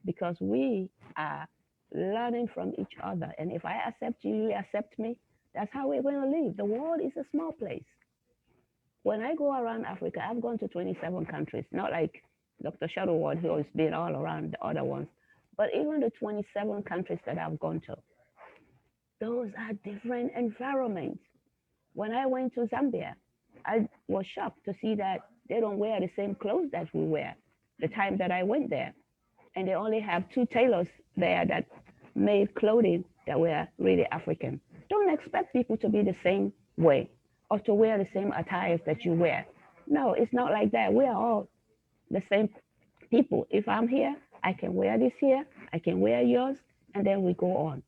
because we are learning from each other. And if I accept you, you accept me, that's how we're going to live. The world is a small place. When I go around Africa, I've gone to 27 countries, not like Dr. Shuttleworth, who has been all around the other ones. But even the 27 countries that I've gone to, those are different environments. When I went to Zambia, I was shocked to see that they don't wear the same clothes that we wear the time that I went there. And they only have 2 tailors there that made clothing that were really African. Don't expect people to be the same way or to wear the same attires that you wear. No, it's not like that. We are all the same people. If I'm here, I can wear this here, I can wear yours, and then we go on.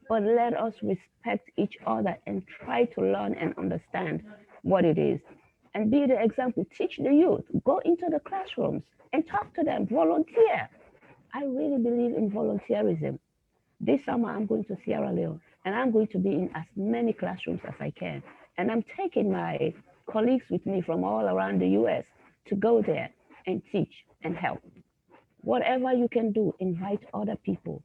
But let us respect each other and try to learn and understand what it is. And be the example, teach the youth, go into the classrooms and talk to them, volunteer. I really believe in volunteerism. This summer, I'm going to Sierra Leone, and I'm going to be in as many classrooms as I can. And I'm taking my colleagues with me from all around the US to go there and teach and help. Whatever you can do, invite other people.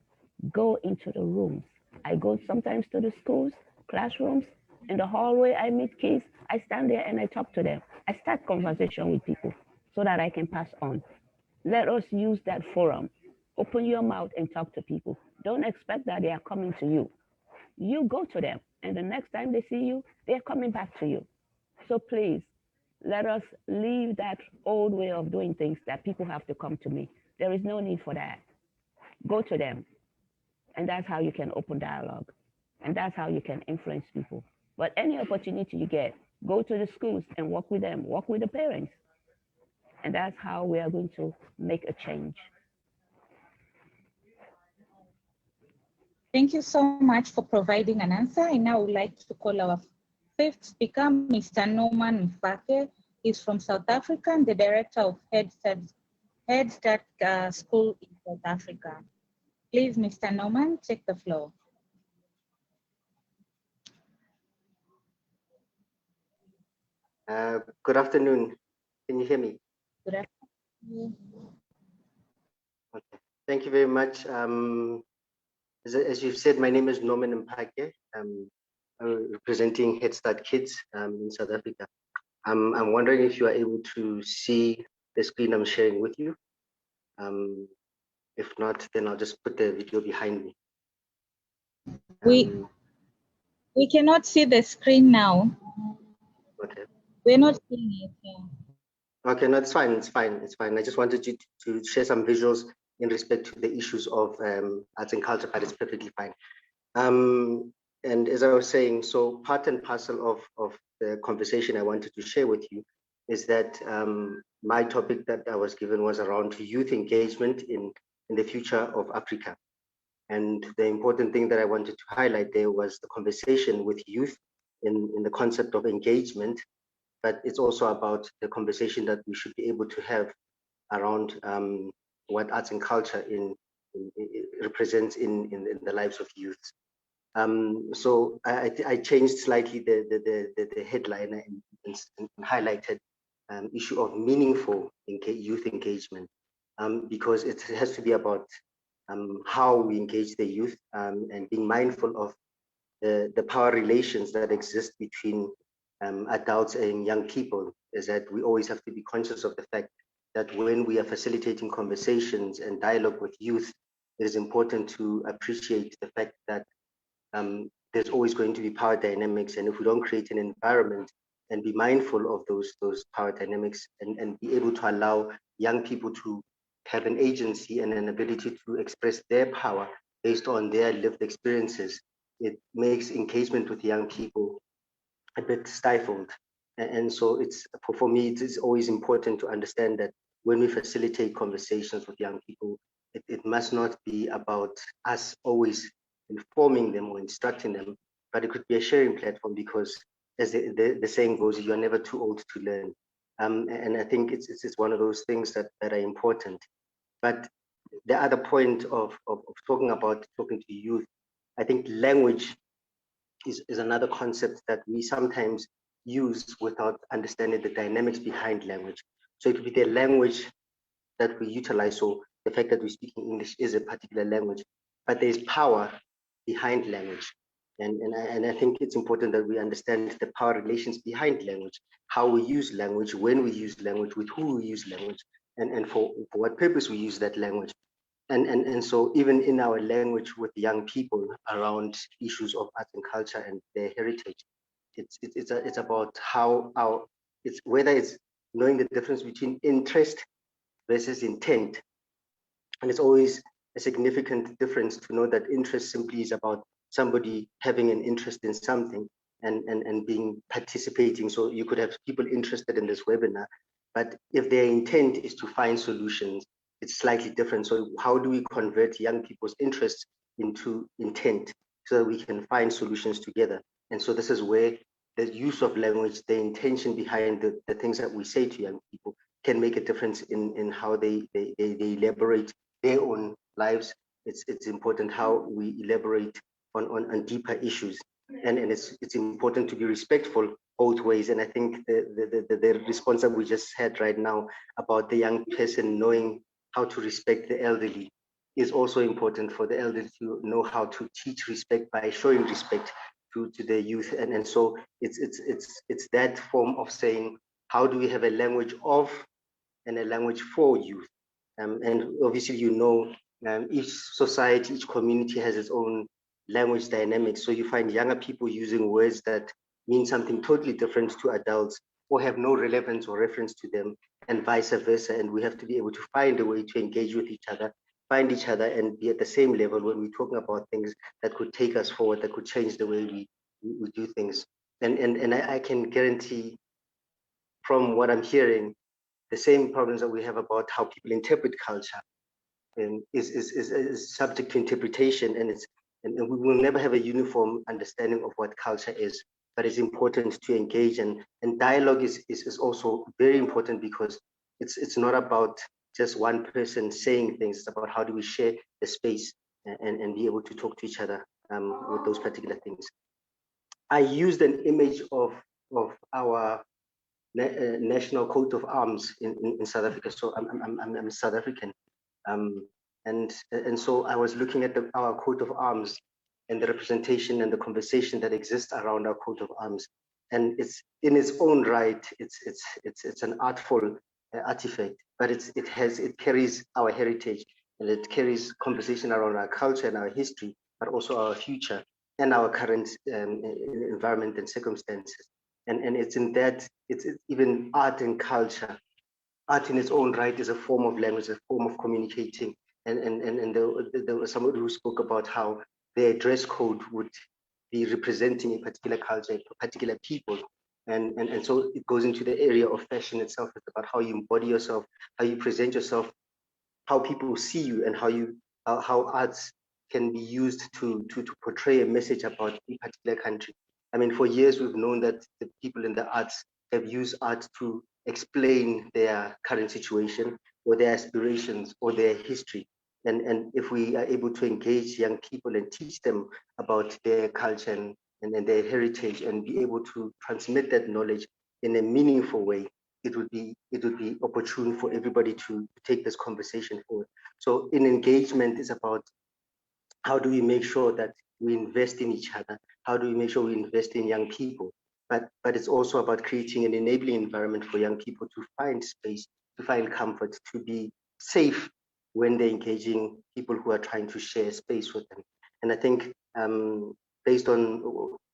Go into the rooms. I go sometimes to the schools, classrooms, in the hallway, I meet kids. I stand there and I talk to them. I start conversation with people so that I can pass on. Let us use that forum. Open your mouth and talk to people. Don't expect that they are coming to you. You go to them, and the next time they see you, they're coming back to you. So please, let us leave that old way of doing things that people have to come to me. There is no need for that. Go to them. And that's how you can open dialogue. And that's how you can influence people. But any opportunity you get, go to the schools and work with them, work with the parents. And that's how we are going to make a change. Thank you so much for providing an answer. I now would like to call our 5th speaker, Mr. Norman Mfake. He's from South Africa and the director of Head Start School in South Africa. Please, Mr. Norman, take the floor. Good afternoon. Can you hear me? Good afternoon. Okay. Thank you very much. As you've said, my name is Norman Mphake. I'm representing Head Start Kids in South Africa. I'm wondering if you are able to see the screen I'm sharing with you. If not, then I'll just put the video behind me. We cannot see the screen now. Okay. We're not seeing it. Yeah. Okay, no, it's fine. It's fine. It's fine. I just wanted you to share some visuals in respect to the issues of arts and culture, but it's perfectly fine. And as I was saying, so part and parcel of the conversation I wanted to share with you is that my topic that I was given was around youth engagement in the future of Africa. And the important thing that I wanted to highlight there was the conversation with youth in the concept of engagement, but it's also about the conversation that we should be able to have around what arts and culture represents in the lives of youth. So I changed slightly the headline and highlighted issue of meaningful youth engagement, because it has to be about how we engage the youth and being mindful of the power relations that exist between adults and young people. Is that we always have to be conscious of the fact that when we are facilitating conversations and dialogue with youth, it is important to appreciate the fact that there's always going to be power dynamics, and if we don't create an environment and be mindful of those power dynamics and be able to allow young people to have an agency and an ability to express their power based on their lived experiences, it makes engagement with young people a bit stifled. And so it's, for me, it is always important to understand that when we facilitate conversations with young people, it must not be about us always informing them or instructing them, but it could be a sharing platform, because as the saying goes, you're never too old to learn. And I think it's one of those things that are important. But the other point of talking to youth, I think language is another concept that we sometimes use without understanding the dynamics behind language. So it could be the language that we utilize. So the fact that we're speaking English is a particular language, but there's power behind language. And I think it's important that we understand the power relations behind language, how we use language, when we use language, with who we use language, and for what purpose we use that language. And so even in our language with young people around issues of art and culture and their heritage, it's about how it's whether it's knowing the difference between interest versus intent. And it's always a significant difference to know that interest simply is about somebody having an interest in something and being participating. So you could have people interested in this webinar, but if their intent is to find solutions, it's slightly different. So how do we convert young people's interests into intent so that we can find solutions together? And so this is where the use of language, the intention behind the things that we say to young people can make a difference in how they elaborate their own lives. It's important how we elaborate on deeper issues. And it's important to be respectful both ways. And I think the response that we just had right now about the young person knowing how to respect the elderly is also important for the elderly to know how to teach respect by showing respect to the youth. And so it's that form of saying, how do we have a language of and a language for youth? And obviously, each society, each community has its own language dynamics. So you find younger people using words that mean something totally different to adults or have no relevance or reference to them, and vice versa. And we have to be able to find a way to engage with each other, find each other, and be at the same level when we're talking about things that could take us forward, that could change the way we do things. And I can guarantee from what I'm hearing, the same problems that we have about how people interpret culture is subject to interpretation, and we will never have a uniform understanding of what culture is. But it's important to engage, and dialogue is also very important, because it's not about just one person saying things. It's about how do we share the space and be able to talk to each other with those particular things. I used an image of our national coat of arms in South Africa. So I'm South African, and so I was looking at our coat of arms and the representation and the conversation that exists around our coat of arms, and it's in its own right. It's an artful artifact, but it carries our heritage, and it carries conversation around our culture and our history, but also our future and our current environment and circumstances. And it's in that, it's even art and culture. Art in its own right is a form of language, a form of communicating. And there was somebody who spoke about how their dress code would be representing a particular culture, a particular people. And so it goes into the area of fashion itself. It's about how you embody yourself, how you present yourself, how people see you, and how arts can be used to portray a message about a particular country. I mean, for years we've known that the people in the arts have used art to explain their current situation or their aspirations or their history. And if we are able to engage young people and teach them about their culture and their heritage, and be able to transmit that knowledge in a meaningful way, it would be opportune for everybody to take this conversation forward. So in engagement is about how do we make sure that we invest in each other? How do we make sure we invest in young people? But it's also about creating an enabling environment for young people to find space, to find comfort, to be safe when they're engaging people who are trying to share space with them. And I think based on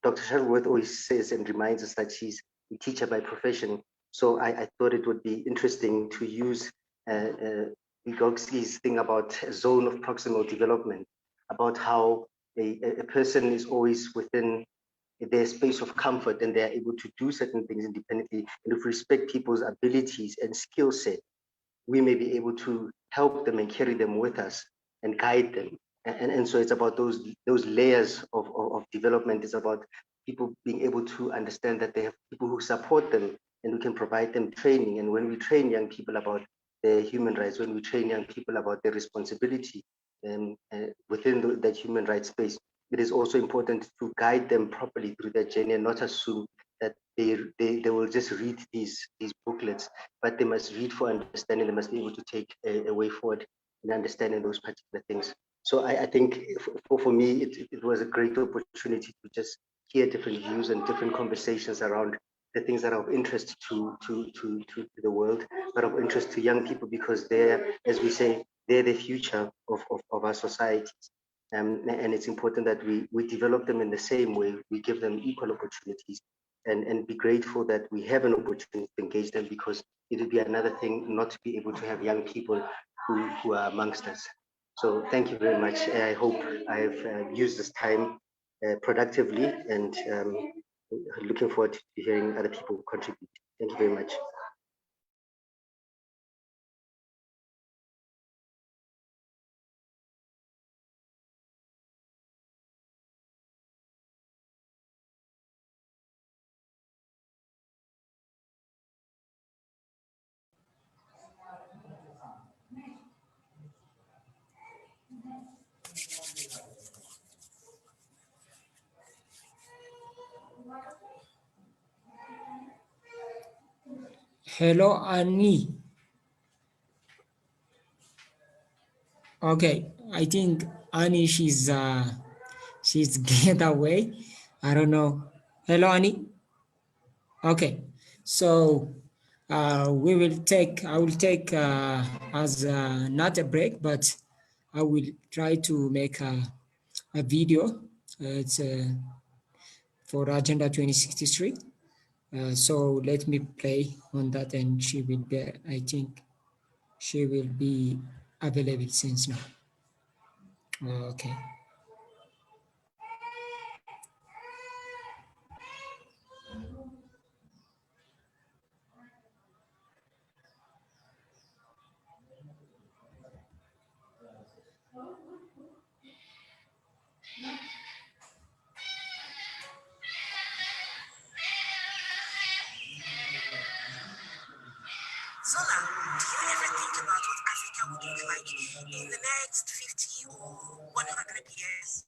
Dr. Shuttleworth always says and reminds us that she's a teacher by profession. So I thought it would be interesting to use Vygotsky's thing about a zone of proximal development, about how a person is always within their space of comfort and they're able to do certain things independently. And if we respect people's abilities and skill set, we may be able to help them and carry them with us and guide them. And so it's about those layers of development. It's about people being able to understand that they have people who support them, and we can provide them training. And when we train young people about their human rights, when we train young people about their responsibility within that human rights space, it is also important to guide them properly through that journey and not assume that they will just read these booklets, but they must read for understanding. They must be able to take a way forward in understanding those particular things. So I think for me, it was a great opportunity to just hear different views and different conversations around the things that are of interest to the world, but of interest to young people, because they're, as we say, they're the future of our societies. And it's important that we develop them in the same way, we give them equal opportunities, and be grateful that we have an opportunity to engage them, because it would be another thing not to be able to have young people who are amongst us. So thank you very much. I hope I've used this time productively, and looking forward to hearing other people contribute. Thank you very much. Hello, Annie. Okay, I think Annie, she's get away. I don't know. Hello, Annie. Okay, so I will take as not a break, but I will try to make a video. It's for Agenda 2063. So let me play on that, and she will be, I think she will be available since now. Okay. Zola, do you ever think about what Africa would look like in the next 50 or 100 years?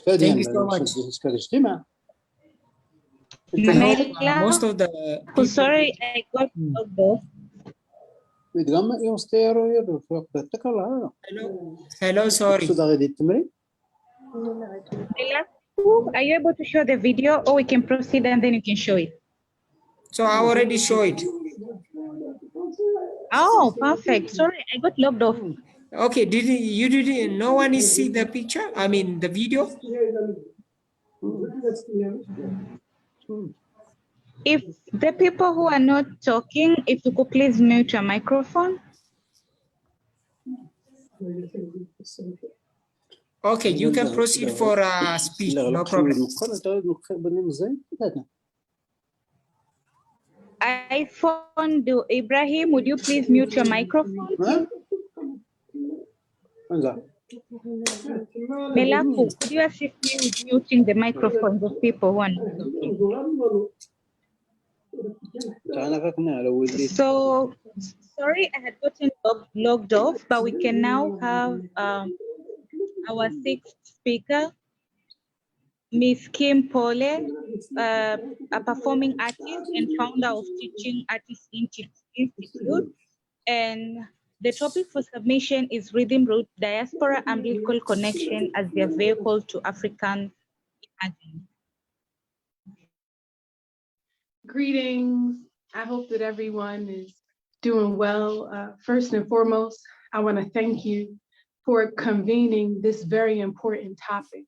Thank you so much. Most of the people, sorry, I got logged off. Hello, sorry. Are you able to show the video, or we can proceed and then you can show it? So I already show it. Oh, perfect. Sorry, I got logged off. Okay, didn't no one is see the picture? I mean the video? If the people who are not talking, if you could please mute your microphone. Okay, you can proceed for speech, no problem. iPhone, do Ibrahim, would you please mute your microphone? Melaku, could you assist me with muting the microphones of people who are not talking? So, sorry, I had gotten logged off, but we can now have our sixth speaker, Miss Kim Pole, a performing artist and founder of Teaching Artists Institute. And the topic for submission is Rhythm Root, Diaspora Umbilical Connection as their vehicle to African imagining. Greetings. I hope that everyone is doing well. First and foremost, I want to thank you for convening this very important topic.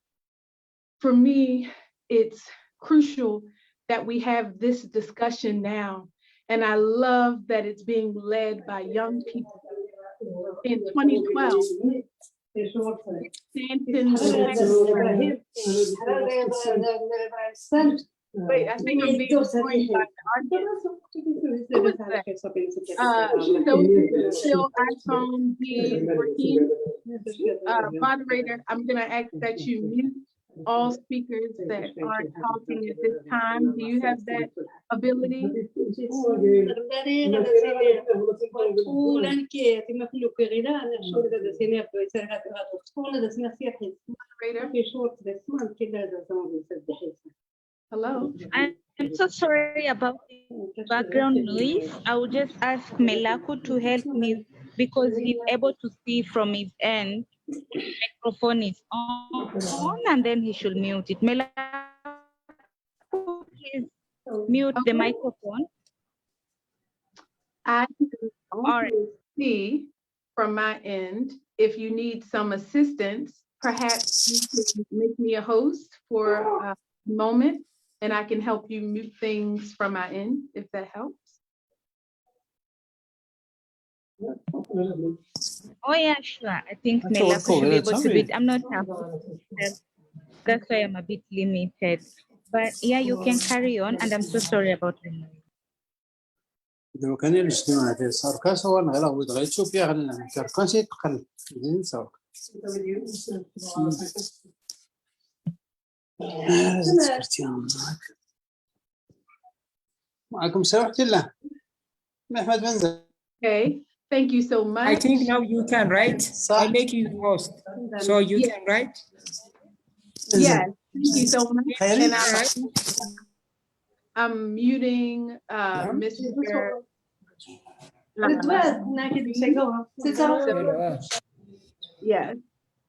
For me, it's crucial that we have this discussion now, and I love that it's being led by young people. In 2012, wait, I think I'm being joined by the audience. Who is that? So still iPhone B14. Moderator, I'm gonna ask that you mute all speakers that are talking at this time. Do you have that ability? Hello? I'm so sorry about the background noise. I will just ask Melaku to help me because he's able to see from his end. Microphone is on and then he should mute it. Melaku, please mute the microphone. I can see from my end, if you need some assistance, perhaps you can make me a host for a moment and I can help you mute things from my end, if that helps. Oh yeah, sure. I think Melaku should be able to do it. I'm not that's why I'm a bit limited. But yeah, you can carry on, and I'm so sorry about the noise. لو كان الاجتماع في صار كاس هو أنا لا بغيت تشوف فيها غير كان شيء تقل زين صار معكم سرحت الله محمد بنزل. Okay, thank you so much. I think now you can write. I make you host, so you can write. Yes, thank you so much. And I'm muting Mr. Yes.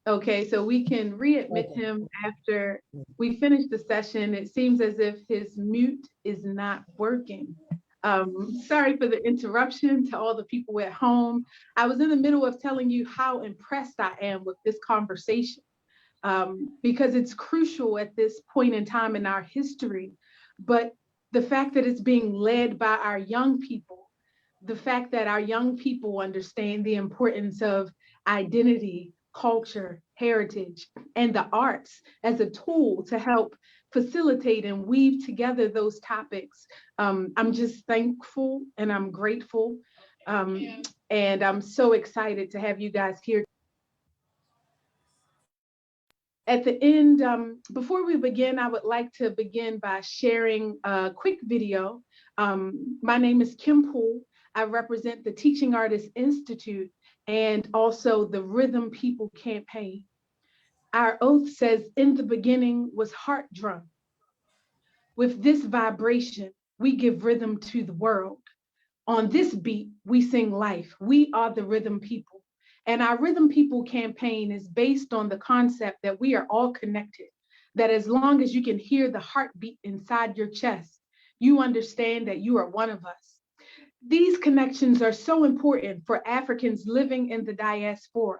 Okay, so we can readmit him after we finish the session. It seems as if his mute is not working. Sorry for the interruption to all the people at home. I was in the middle of telling you how impressed I am with this conversation because it's crucial at this point in time in our history. But the fact that it's being led by our young people, the fact that our young people understand the importance of identity, culture, heritage, and the arts as a tool to help facilitate and weave together those topics. I'm just thankful and I'm grateful. And I'm so excited to have you guys here. At the end, before we begin, I would like to begin by sharing a quick video. My name is Kim Poole. I represent the Teaching Artists Institute, and also the Rhythm People campaign. Our oath says, in the beginning was heart drum. With this vibration, we give rhythm to the world. On this beat, we sing life. We are the Rhythm People. And our Rhythm People campaign is based on the concept that we are all connected, that as long as you can hear the heartbeat inside your chest, you understand that you are one of us. These connections are so important for Africans living in the diaspora,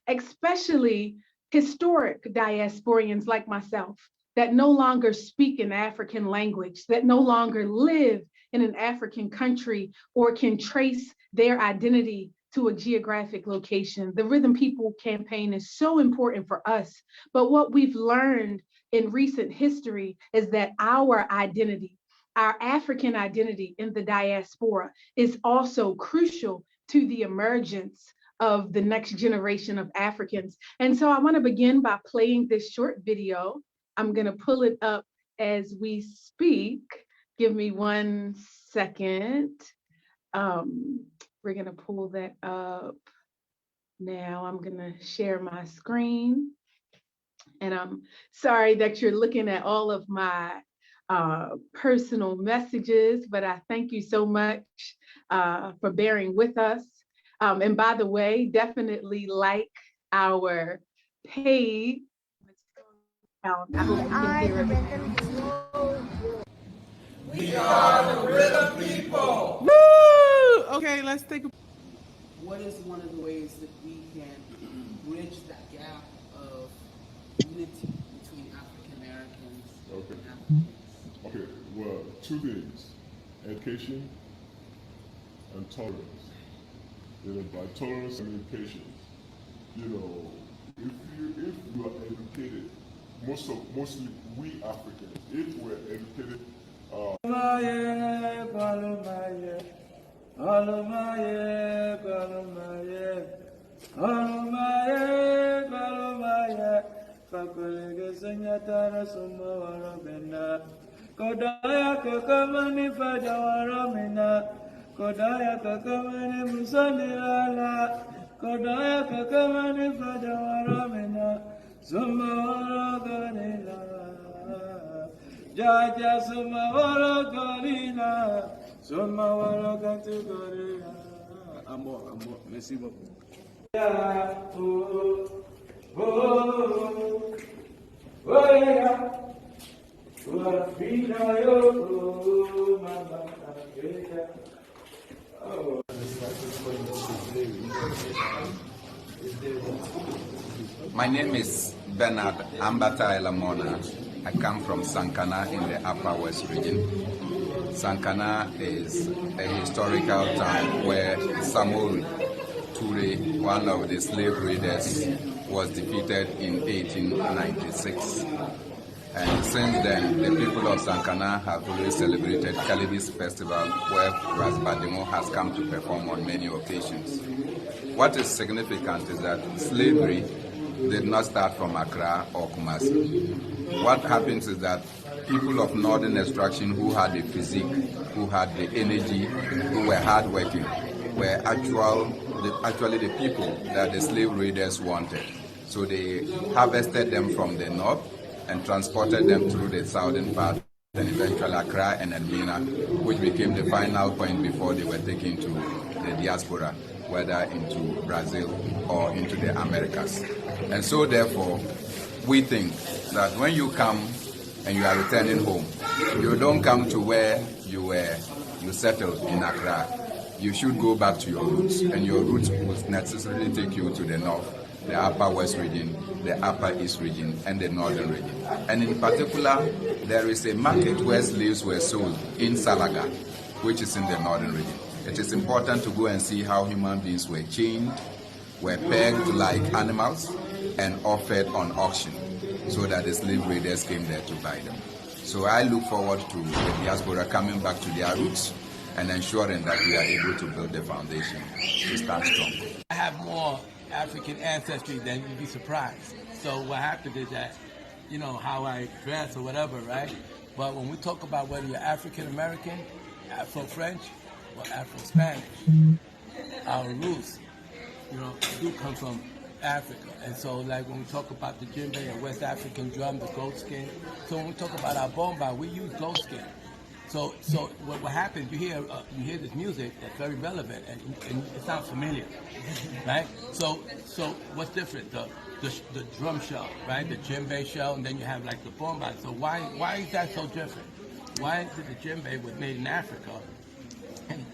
especially historic diasporians like myself that no longer speak an African language, that no longer live in an African country or can trace their identity to a geographic location. The Rhythm People campaign is so important for us, but what we've learned in recent history is that our identity, our African identity in the diaspora is also crucial to the emergence of the next generation of Africans. And so I want to begin by playing this short video. I'm going to pull it up as we speak. Give me 1 second. We're going to pull that up now. I'm going to share my screen. And I'm sorry that you're looking at all of my personal messages, but I thank you so much for bearing with us. And by the way, definitely like our page. I hope you can hear everything. We are the Rhythm People. Woo! Okay, let's take a. What is one of the ways that we can bridge that gap of unity between African Americans and Africans? Okay, well, two things: education and tolerance. By tolerance and patience, if you are educated, mostly we Africans, if we're educated. Kodaya kakamani musanilala, kodaya kakamani fajawaramina, sumawara ganila, jaja sumawara ganila, sumawara gantugarila. Amor, merci beaucoup. Yeah, oh, oh, oh, yeah. My name is Bernard Ambata Elamona. I come from Sankana in the Upper West region. Sankana is a historical town where Samori Ture, one of the slave raiders, was defeated in 1896. And since then, the people of Sankana have always celebrated Kalidis Festival, where Ras Badimo has come to perform on many occasions. What is significant is that slavery did not start from Accra or Kumasi. What happens is that people of northern extraction who had the physique, who had the energy, who were hardworking, were actually the people that the slave raiders wanted. So they harvested them from the north and transported them through the southern part, and eventually Accra and Elmina, which became the final point before they were taken to the diaspora, whether into Brazil or into the Americas. And so therefore, we think that when you come and you are returning home, you don't come to where you settled in Accra. You should go back to your roots, and your roots will necessarily take you to the north, the Upper West region, the Upper East region, and the Northern region. And in particular, there is a market where slaves were sold in Salaga, which is in the Northern region. It is important to go and see how human beings were chained, were pegged like animals, and offered on auction, so that the slave raiders came there to buy them. So I look forward to the diaspora coming back to their roots and ensuring that we are able to build the foundation to stand strong. I have more African ancestry than you'd be surprised. So what happened is that, how I dress or whatever, right? But when we talk about whether you're African American, Afro-French, or Afro-Spanish, our roots do come from Africa. And so, like when we talk about the djembe and West African drum, the goat skin. So when we talk about our bomba, we use goat skin. So what happens? You hear this music that's very relevant, and it sounds familiar, right? So what's different? The drum shell, right? The djembe shell, and then you have like the bomba. So why is that so different? Why is it the djembe was made in Africa,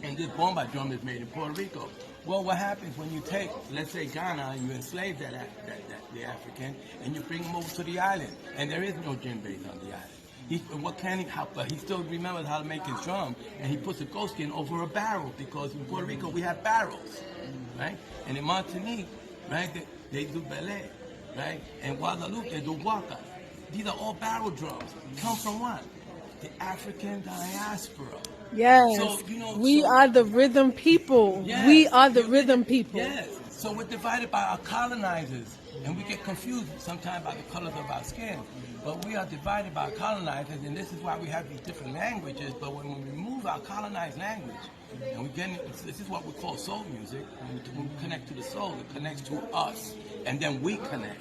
and this bomba drum is made in Puerto Rico? Well, what happens when you take, let's say, Ghana, and you enslave the African, and you bring him over to the island, and there is no djembes on the island. What can he help? He still remembers how to make his drum, and he puts a goat skin over a barrel, because in Puerto Rico we have barrels, right? And in Martinique, right, they do belay, right? And Guadeloupe, they do guaca. These are all barrel drums. Come from what? The African diaspora. Yes, so, we are the rhythm people. Yes, we are the rhythm people. Yes, so we're divided by our colonizers, and we get confused sometimes by the colors of our skin. But we are divided by our colonizers, and this is why we have these different languages. But when we remove our colonized language, and we get this is what we call soul music. When we connect to the soul, it connects to us, and then we connect.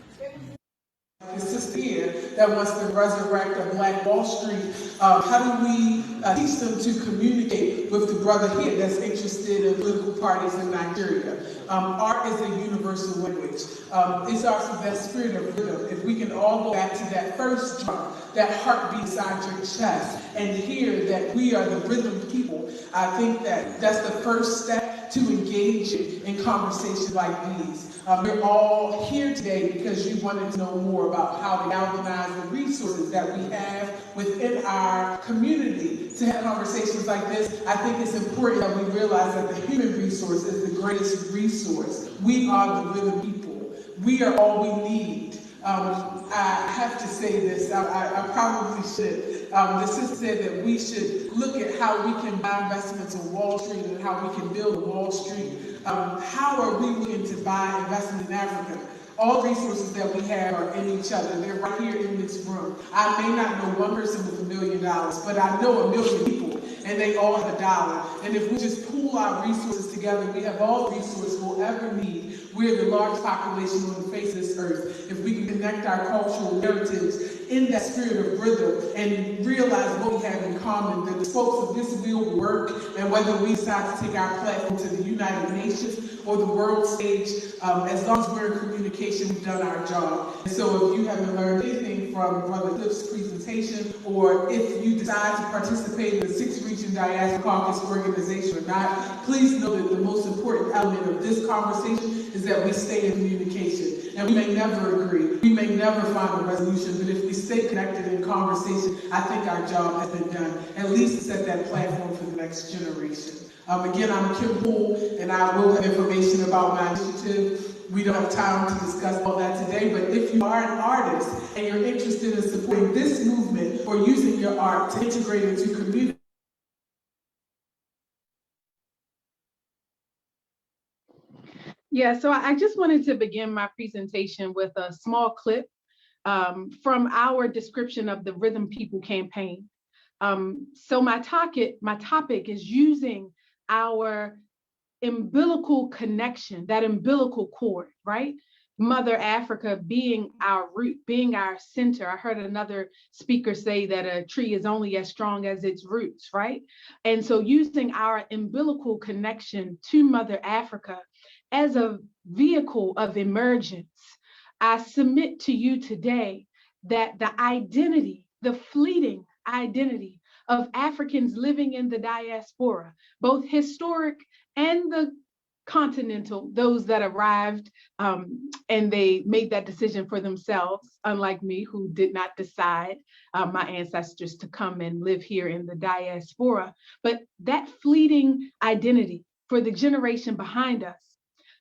The sister here that wants to resurrect a Black Wall Street. How do we teach them to communicate with the brother here that's interested in political parties in Nigeria? Art is a universal language. It's that spirit of rhythm. If we can all go back to that first drum, that heartbeat inside your chest, and hear that we are the rhythm people, I think that's the first step to engage in conversations like these. We're all here today because you wanted to know more about how to galvanize the resources that we have within our community to have conversations like this. I think it's important that we realize that the human resource is the greatest resource. We are the rhythm people. We are all we need. I have to say this, I probably should. The sister said that we should look at how we can buy investments on Wall Street and how we can build Wall Street. How are we looking to buy investment in Africa? All resources that we have are in each other. They're right here in this room. I may not know one person with $1 million, but I know 1 million people, and they all have $1. And if we just pool our resources together, we have all the resources we'll ever need. We're the largest population on the face of this earth. If we can connect our cultural heritage in that spirit of rhythm and realize what we have in common, that the spokes of this wheel work, and whether we decide to take our platform to the United Nations or the world stage, as long as we're in communication, we've done our job. And so if you haven't learned anything from Brother Cliff's presentation, or if you decide to participate in the 6th Region Diaspora Caucus organization or not, please know that the most important element of this conversation is that we stay in communication. And we may never agree, we may never find a resolution, but if we stay connected in conversation, I think our job has been done, at least to set that platform for the next generation. Again, I'm Kim Poole, and I will have information about my initiative. We don't have time to discuss all that today, but if you are an artist and you're interested in supporting this movement or using your art to integrate into community, Yeah, so I just wanted to begin my presentation with a small clip from our description of the Rhythm People campaign. So my topic is using our umbilical connection, that umbilical cord, right? Mother Africa being our root, being our center. I heard another speaker say that a tree is only as strong as its roots, right? And so using our umbilical connection to Mother Africa as a vehicle of emergence, I submit to you today that the identity, the fleeting identity of Africans living in the diaspora, both historic and the continental, those that arrived and they made that decision for themselves, unlike me, who did not decide, my ancestors, to come and live here in the diaspora. But that fleeting identity for the generation behind us,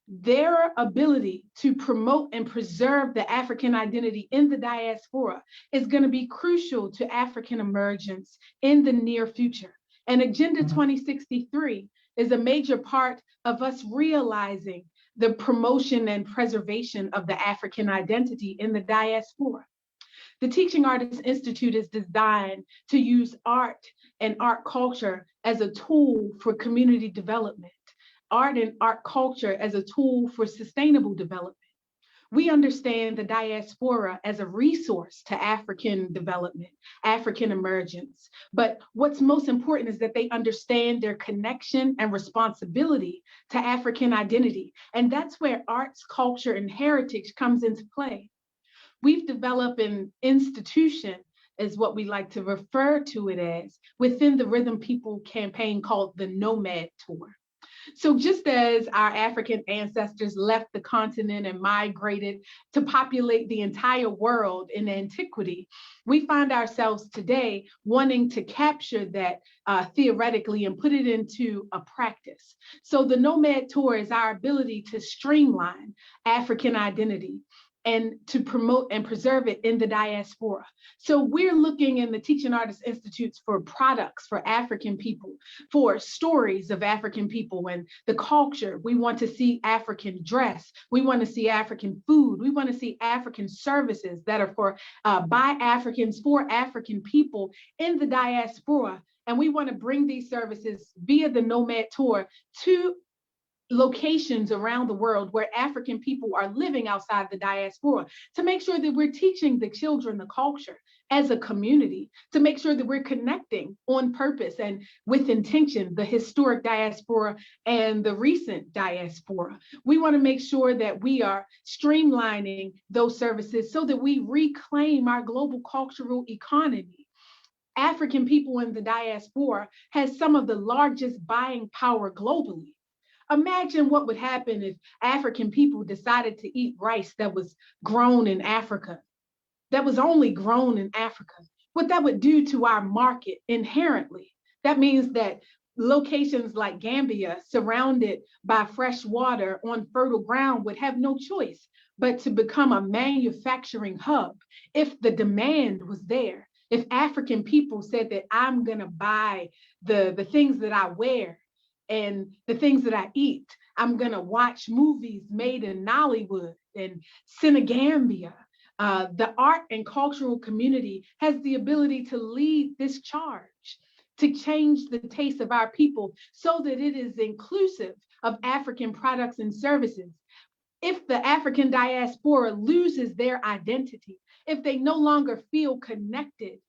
their ability to promote and preserve the African identity in the diaspora is going to be crucial to African emergence in the near future. And Agenda 2063 is a major part of us realizing the promotion and preservation of the African identity in the diaspora. The Teaching Artists Institute is designed to use art and art culture as a tool for community development. art and art culture as a tool for sustainable development. We understand the diaspora as a resource to African development, African emergence. But what's most important is that they understand their connection and responsibility to African identity. And that's where arts, culture, and heritage comes into play. We've developed an institution, is what we like to refer to it as, within the Rhythm People campaign called the Nomad Tour. So just as our African ancestors left the continent and migrated to populate the entire world in antiquity, we find ourselves today wanting to capture that theoretically and put it into a practice. So the Nomad Tour is our ability to streamline African identity and to promote and preserve it in the diaspora. So we're looking in the Teaching Artists Institutes for products for African people, for stories of African people and the culture. We want to see African dress. We want to see African food. We want to see African services that are for by Africans, for African people in the diaspora. And we want to bring these services via the Nomad Tour to locations around the world where African people are living outside the diaspora, to make sure that we're teaching the children the culture as a community, to make sure that we're connecting on purpose and with intention the historic diaspora and the recent diaspora. We want to make sure that we are streamlining those services so that we reclaim our global cultural economy. African people in the diaspora has some of the largest buying power globally. Imagine what would happen if African people decided to eat rice that was grown in Africa, that was only grown in Africa. What that would do to our market inherently. That means that locations like Gambia, surrounded by fresh water on fertile ground, would have no choice but to become a manufacturing hub if the demand was there. If African people said that I'm gonna buy the things that I wear, and the things that I eat, I'm gonna watch movies made in Nollywood and Senegambia. The art and cultural community has the ability to lead this charge, to change the taste of our people so that it is inclusive of African products and services. If the African diaspora loses their identity, if they no longer feel connected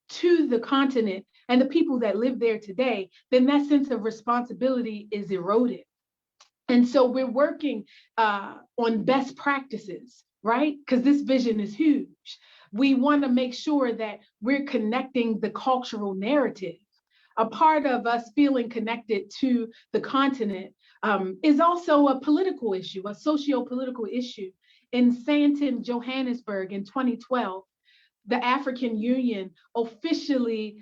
to the continent and the people that live there today, then that sense of responsibility is eroded. And so we're working on best practices, right? Because this vision is huge. We want to make sure that we're connecting the cultural narrative. A part of us feeling connected to the continent is also a political issue, a socio-political issue. In Sandton, Johannesburg in 2012, the African Union officially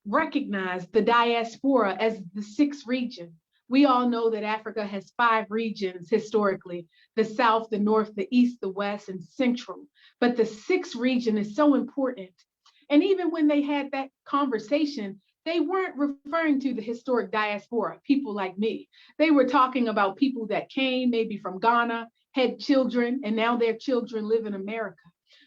recognized the diaspora as the sixth region. We all know that Africa has 5 regions historically: the South, the North, the East, the West, and Central. But the 6th region is so important. And even when they had that conversation, they weren't referring to the historic diaspora, people like me. They were talking about people that came maybe from Ghana, had children, and now their children live in America.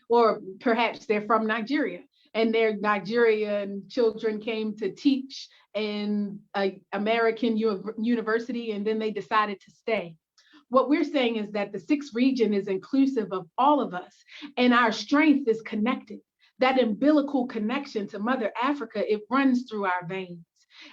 Or perhaps they're from Nigeria and their Nigerian children came to teach in an American university and then they decided to stay. What we're saying is that the 6th region is inclusive of all of us and our strength is connected. That umbilical connection to Mother Africa, it runs through our veins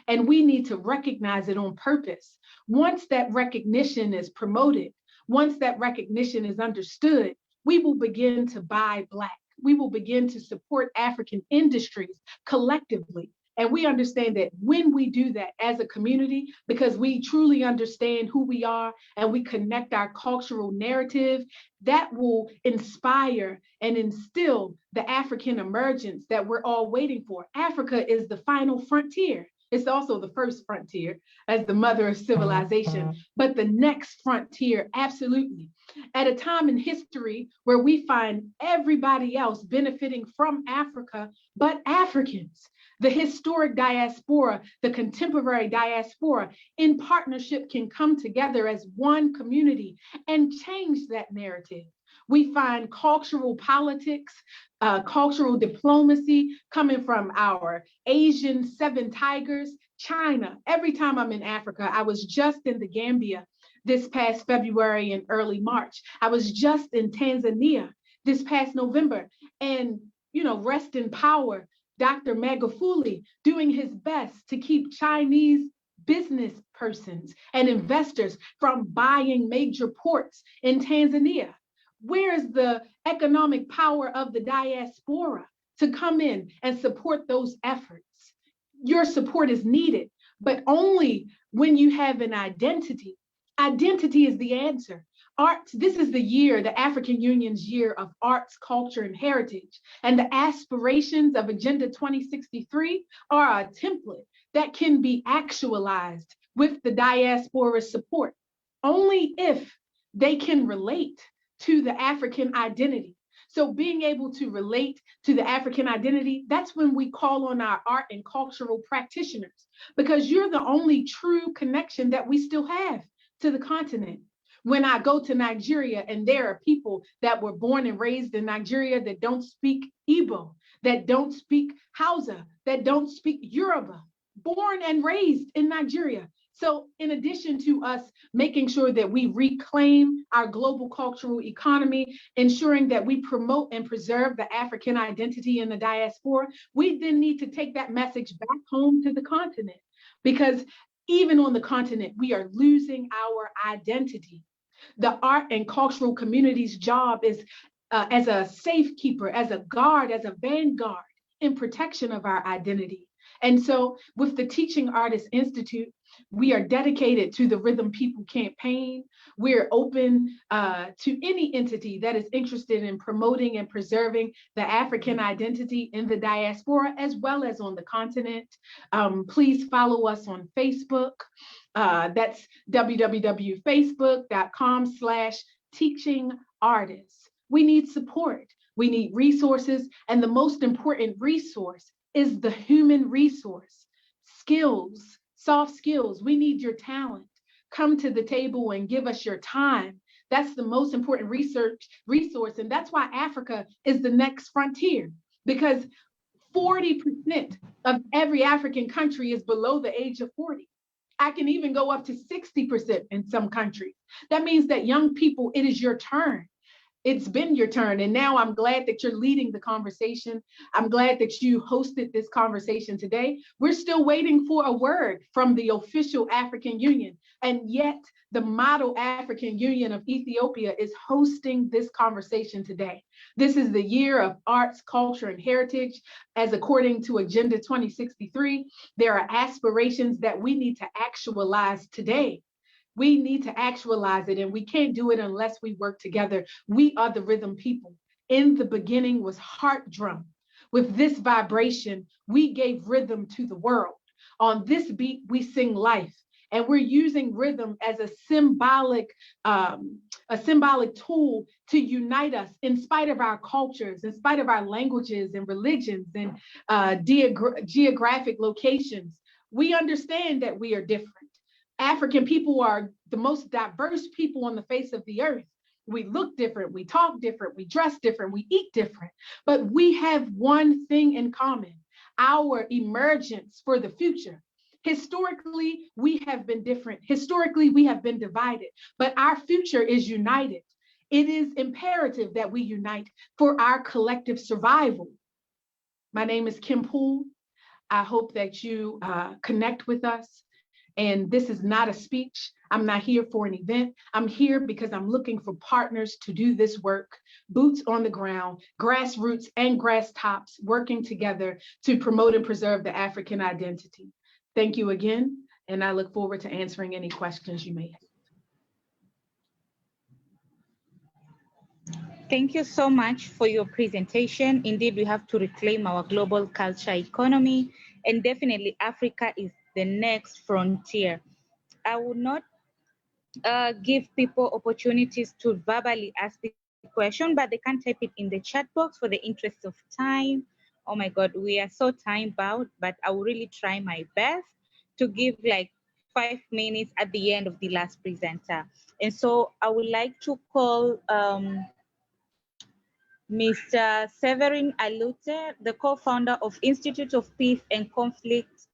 and we need to recognize it on purpose. Once that recognition is promoted, once that recognition is understood, we will begin to buy Black. We will begin to support African industries collectively. And we understand that when we do that as a community, because we truly understand who we are and we connect our cultural narrative, that will inspire and instill the African emergence that we're all waiting for. Africa is the final frontier. It's also the first frontier as the mother of civilization, but the next frontier, absolutely. At a time in history where we find everybody else benefiting from Africa, but Africans, the historic diaspora, the contemporary diaspora in partnership can come together as one community and change that narrative. We find cultural politics, cultural diplomacy coming from our Asian 7 tigers China. Every time I'm in Africa, I was just in the Gambia this past February and early March. I was just in Tanzania this past November. And, you know, rest in power, Dr. Magufuli doing his best to keep Chinese business persons and investors from buying major ports in Tanzania. Where's the economic power of the diaspora to come in and support those efforts? Your support is needed, but only when you have an identity. Identity is the answer. Arts, this is the year, the African Union's year of arts, culture, and heritage. And the aspirations of Agenda 2063 are a template that can be actualized with the diaspora's support, only if they can relate to the African identity. So being able to relate to the African identity, that's when we call on our art and cultural practitioners, because you're the only true connection that we still have to the continent. When I go to Nigeria and there are people that were born and raised in Nigeria that don't speak Igbo, that don't speak Hausa, that don't speak Yoruba, born and raised in Nigeria. So in addition to us making sure that we reclaim our global cultural economy, ensuring that we promote and preserve the African identity in the diaspora, we then need to take that message back home to the continent, because even on the continent, we are losing our identity. The art and cultural community's job is as a safekeeper, as a guard, as a vanguard in protection of our identity. And so with the Teaching Artists Institute, we are dedicated to the Rhythm People campaign. We're open to any entity that is interested in promoting and preserving the African identity in the diaspora, as well as on the continent. Please follow us on Facebook. That's www.facebook.com/teachingartists. We need support. We need resources. And the most important resource is the human resource, skills, soft skills. We need your talent. Come to the table and give us your time. That's the most important resource. And that's why Africa is the next frontier, because 40% of every African country is below the age of 40. I can even go up to 60% in some countries. That means that young people, it is your turn. It's been your turn. And now I'm glad that you're leading the conversation. I'm glad that you hosted this conversation today. We're still waiting for a word from the official African Union. And yet the model African Union of Ethiopia is hosting this conversation today. This is the year of arts, culture, and heritage. As according to Agenda 2063, there are aspirations that we need to actualize today. We need to actualize it, and we can't do it unless we work together. We are the rhythm people. In the beginning was heart drum. With this vibration, we gave rhythm to the world. On this beat, we sing life. And we're using rhythm as a symbolic tool to unite us in spite of our cultures, in spite of our languages and religions and geographic locations. We understand that we are different. African people are the most diverse people on the face of the earth. We look different, we talk different, we dress different, we eat different, but we have one thing in common: our emergence for the future. Historically, we have been different. Historically, we have been divided, but our future is united. It is imperative that we unite for our collective survival. My name is Kim Poole. I hope that you connect with us. And this is not a speech. I'm not here for an event. I'm here because I'm looking for partners to do this work, boots on the ground, grassroots and grass tops, working together to promote and preserve the African identity. Thank you again, and I look forward to answering any questions you may have. Thank you so much for your presentation. Indeed, we have to reclaim our global culture economy, and definitely Africa is the next frontier. I will not give people opportunities to verbally ask the question, but they can type it in the chat box for the interest of time. Oh my God, we are so time bound, but I will really try my best to give like 5 minutes at the end of the last presenter. And so I would like to call Mr. Severin Alute, the co-founder of Institute of Peace and Conflict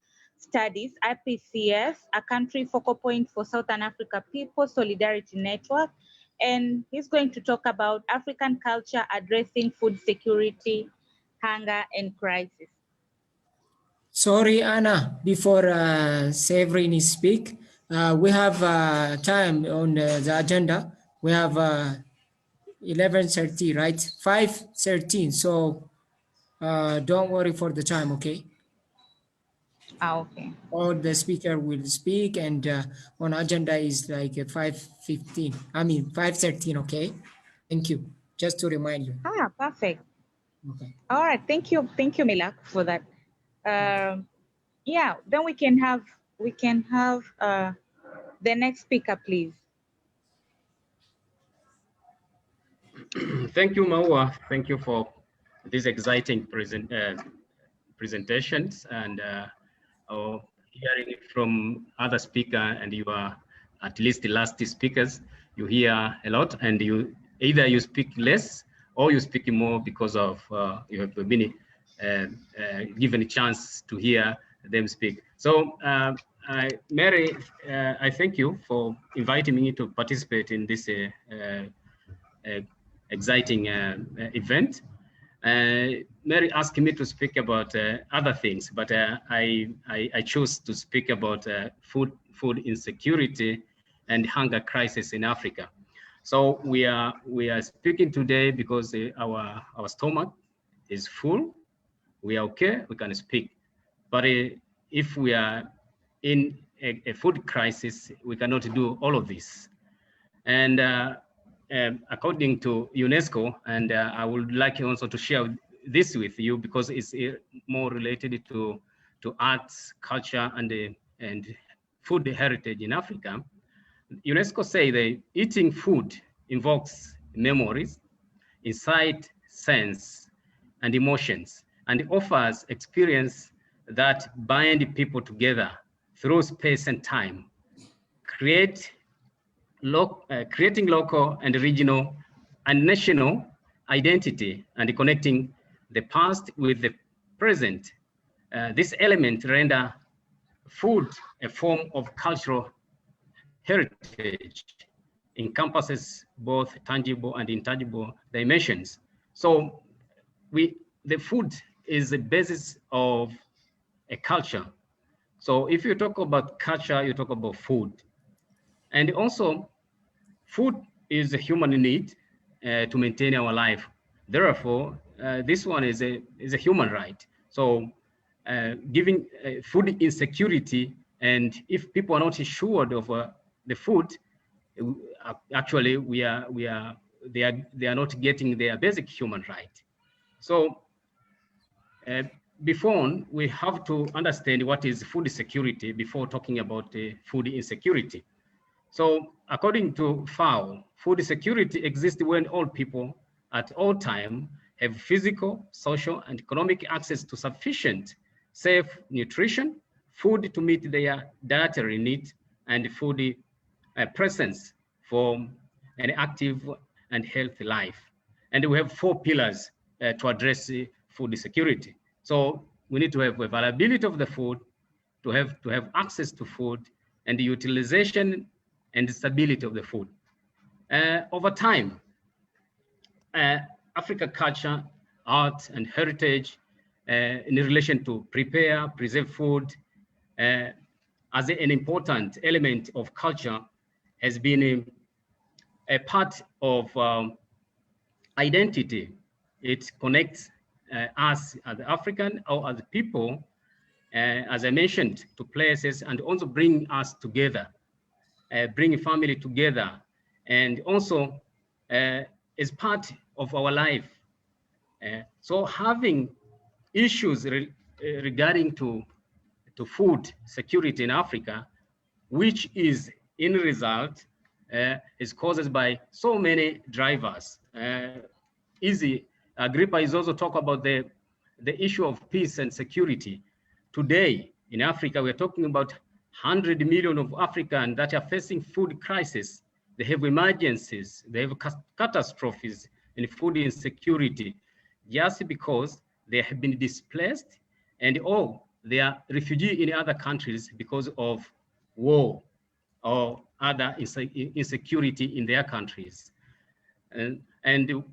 Studies, IPCS, a country focal point for Southern Africa People Solidarity Network. And he's going to talk about African culture addressing food security, hunger, and crisis. Sorry, Anna, before Severin speak, we have time on the agenda. We have 11:30, right? 5:13. So don't worry for the time, okay? Okay. All the speaker will speak, and on agenda is like 5:15. I mean 5:13, okay? Thank you. Just to remind you. Ah, perfect. Okay. All right. Thank you, Milak, for that. Yeah. Then we can have the next speaker, please. Thank you, Maua. Thank you for these exciting presentations and hearing from other speaker, and you are at least the last speakers. You hear a lot, and you either you speak less or you speak more because of you have been given a chance to hear them speak. So, Mary, I thank you for inviting me to participate in this exciting event. Mary asked me to speak about other things, but I chose to speak about food insecurity and hunger crisis in Africa. So we are speaking today because our stomach is full. We are okay. We can speak, but if we are in a food crisis, we cannot do all of this. And according to UNESCO, and I would like also to share this with you because it's more related to arts, culture, and food heritage in Africa. UNESCO say that eating food invokes memories, insight, sense, and emotions, and offers experience that bind people together through space and time, creating local and regional and national identity and connecting the past with the present. This element render food a form of cultural heritage, encompasses both tangible and intangible dimensions. So the food is the basis of a culture. So if you talk about culture, you talk about food. And also, food is a human need to maintain our life. Therefore, this one is a human right. So, giving food insecurity, and if people are not assured of the food, actually they are not getting their basic human right. So, before we have to understand what is food security before talking about food insecurity. So according to FAO, food security exists when all people at all time have physical, social, and economic access to sufficient, safe nutrition, food to meet their dietary needs, and food presence for an active and healthy life. And we have 4 pillars to address food security. So we need to have availability of the food, to have access to food, and the utilization and the stability of the food. Over time, Africa culture, art, and heritage in relation to prepare, preserve food as an important element of culture has been a part of identity. It connects us as African or as people, as I mentioned, to places, and also bring us together, bring family together, and also is part of our life. So having issues regarding to food security in Africa, which is in result is caused by so many drivers. Agrippa is also talk about the issue of peace and security. Today in Africa, we're talking about 100 million of Africans that are facing food crisis. They have emergencies, they have catastrophes in food insecurity, just because they have been displaced and they are refugees in other countries because of war or other insecurity in their countries. And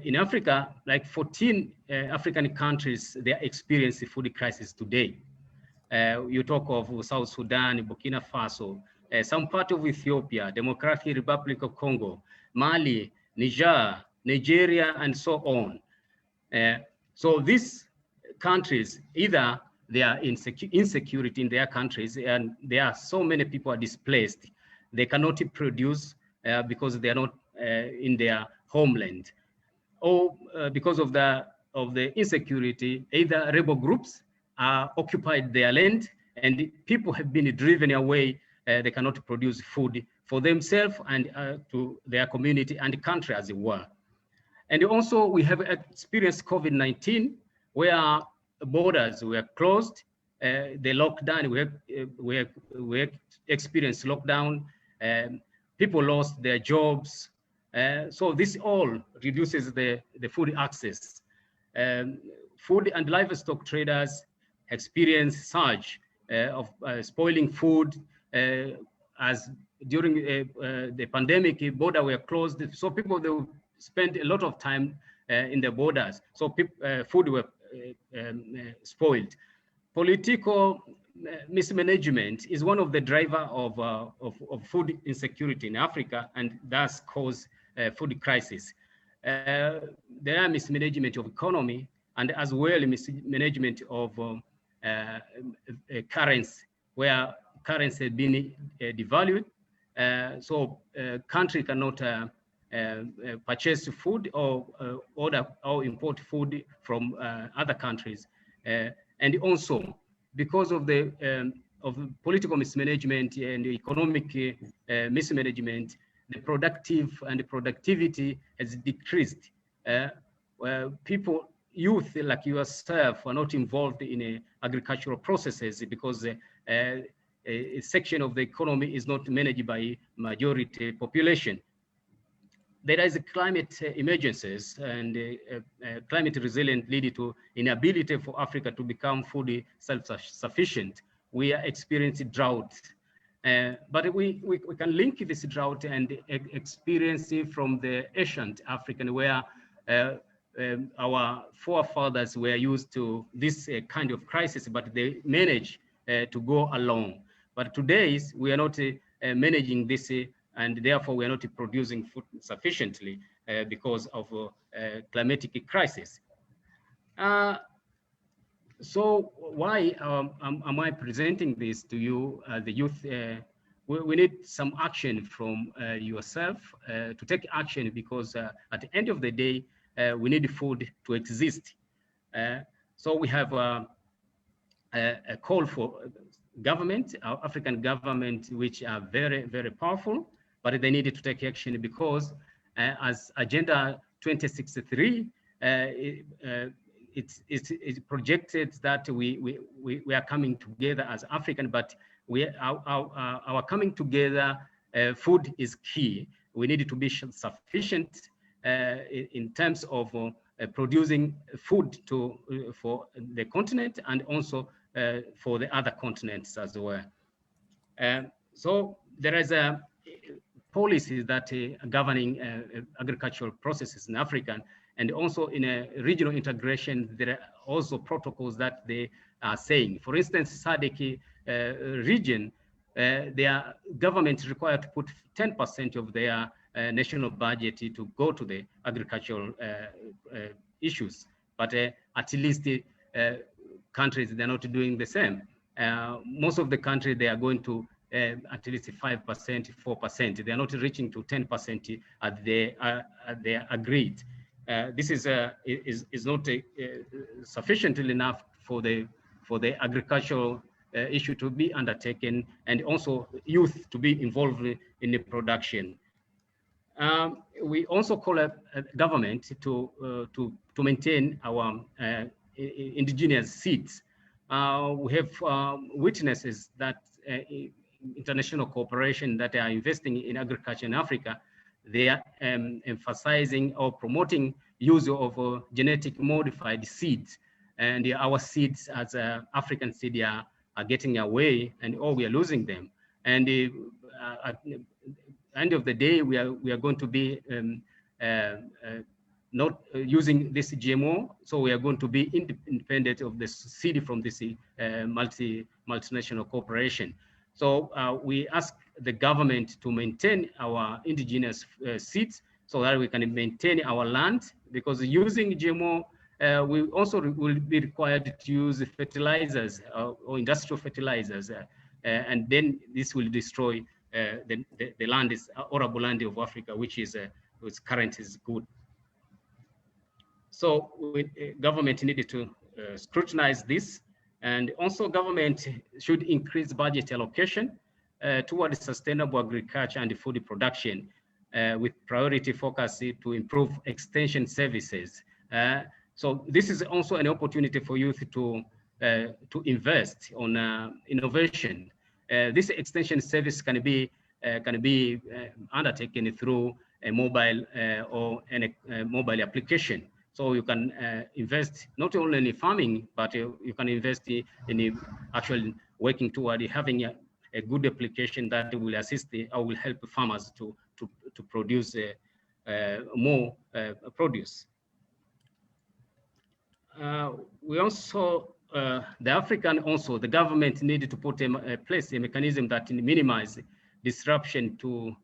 in Africa, like 14 African countries, they are experiencing food crisis today. You talk of South Sudan, Burkina Faso, some part of Ethiopia, Democratic Republic of Congo, Mali, Niger, Nigeria, and so on. So these countries, either they are insecurity in their countries, and there are so many people are displaced. They cannot produce because they are not in their homeland, or because of the insecurity, either rebel groups occupied their land, and people have been driven away. They cannot produce food for themselves and to their community and country as it were. And also we have experienced COVID-19, where borders were closed, the lockdown, we experienced lockdown, people lost their jobs. So this all reduces the food access. Food and livestock traders experience surge of spoiling food, as during the pandemic, border were closed. So people, they would spend a lot of time in the borders. So food were spoiled. Political mismanagement is one of the driver of food insecurity in Africa, and thus cause food crisis. There are mismanagement of economy, and as well mismanagement of currency, where currency has been devalued. So country cannot purchase food or order or import food from other countries. And also because of the political mismanagement and economic mismanagement, the productivity has decreased. People, youth like yourself, are not involved in agricultural processes because a section of the economy is not managed by majority population. There is a climate emergencies, and climate resilient leading to inability for Africa to become fully self-sufficient. We are experiencing drought. But we can link this drought and experience it from the ancient African, where our forefathers were used to this kind of crisis, but they managed to go along. But today, we are not managing this, and therefore we are not producing food sufficiently because of climatic crisis. So why am I presenting this to you, the youth? We need some action from yourself to take action, because at the end of the day, we need food to exist. So we have a call for government, our African government, which are very, very powerful, but they need to take action, because as Agenda 2063, it's projected that we are coming together as African, but our coming together, food is key. We need to be sufficient in terms of producing food for the continent, and also for the other continents as well. So there is a policy that governing agricultural processes in Africa, and also in a regional integration, there are also protocols that they are saying. For instance, SADC region, their government is required to put 10% of their national budget to go to the agricultural issues, but at least countries, they're not doing the same. Most of the countries, they are going to at least 5%, 4%. They are not reaching to 10% as they agreed. This is not sufficiently enough for the agricultural issue to be undertaken, and also youth to be involved in the production. We also call a government to maintain our indigenous seeds. We have witnesses that international cooperation that are investing in agriculture in Africa, they are emphasizing or promoting use of genetic modified seeds and our seeds as African seed are getting away, and we are losing them. And at the end of the day, we are going to be not using this GMO, so we are going to be independent of the seed from this multinational corporation. So we ask the government to maintain our indigenous seeds so that we can maintain our land, because using GMO, we also will be required to use fertilizers or industrial fertilizers, and then this will destroy the land, arable land of Africa, which current is good. So government needed to scrutinize this, and also government should increase budget allocation towards sustainable agriculture and food production, with priority focus to improve extension services. So this is also an opportunity for youth to invest on innovation. This extension service can be undertaken through a mobile or a mobile application. So you can invest not only in farming, but you can invest in actually working toward having a good application that will assist or will help farmers to produce more produce. We also, the government needed to put in place a mechanism that minimize disruption to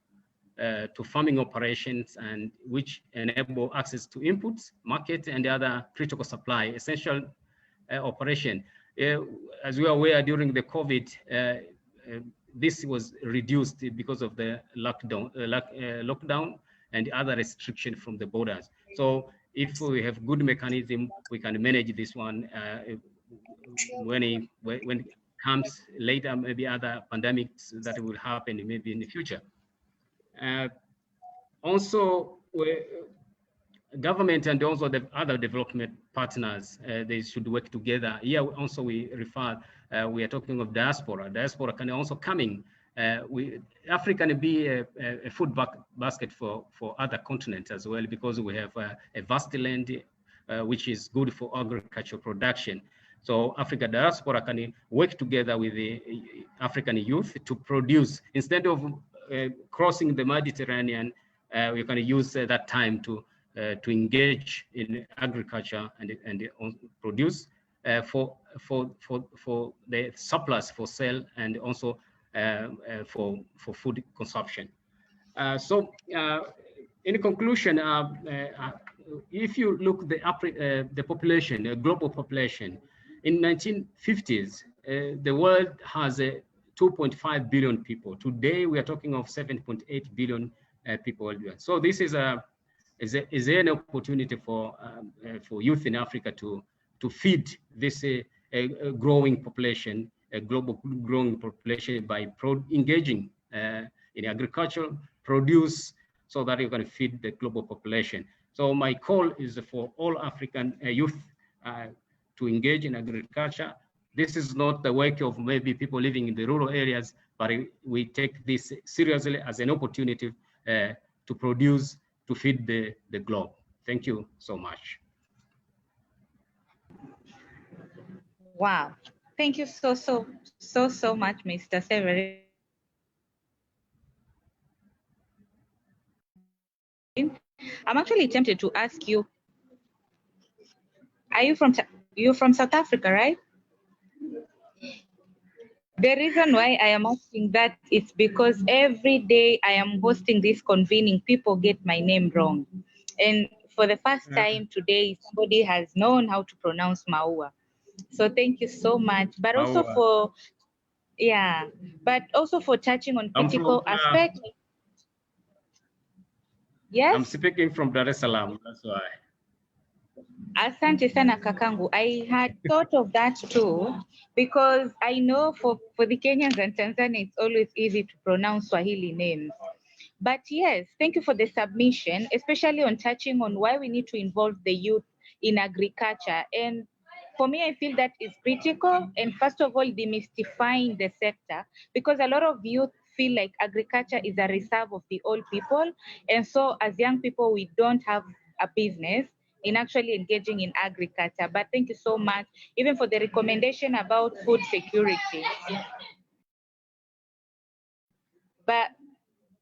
farming operations, and which enable access to inputs, market, and other critical supply, essential operation. As we are aware, during the COVID, this was reduced because of the lockdown and other restrictions from the borders. So if we have good mechanism, we can manage this one when it comes later, maybe other pandemics that will happen maybe in the future. Also, government and also the other development partners, they should work together. Here also we are talking of diaspora. Diaspora can also come in. Africa can be a food basket for other continents as well, because we have a vast land which is good for agricultural production. So Africa diaspora can work together with the African youth to produce, instead of crossing the Mediterranean. We can use that time to engage in agriculture and produce for the surplus for sale, and also for food consumption. So in conclusion, if you look the population, the global population, in 1950s, the world has 2.5 billion people. Today, we are talking of 7.8 billion people. So this is an opportunity for youth in Africa to feed this growing population, a global growing population, by engaging in agriculture, produce, so that you can feed the global population. So my call is for all African youth to engage in agriculture. This is not the work of maybe people living in the rural areas, but we take this seriously as an opportunity to produce, to feed the globe. Thank you so much. Wow. Thank you so much, Mr. Severin. I'm actually tempted to ask you, you're from South Africa, right? The reason why I am asking that is because every day I am hosting this convening, people get my name wrong. And for the first time today, somebody has known how to pronounce Maua. So thank you so much. But also for touching on critical aspects. Yes? I'm speaking from Dar es Salaam, that's why. Asante sana kakangu. I had thought of that too, because I know for the Kenyans and Tanzania, it's always easy to pronounce Swahili names. But yes, thank you for the submission, especially on touching on why we need to involve the youth in agriculture. And for me, I feel that is critical. And first of all, demystifying the sector, because a lot of youth feel like agriculture is a reserve of the old people. And so as young people, we don't have a business. in actually engaging in agriculture. But thank you so much, even for the recommendation about food security. But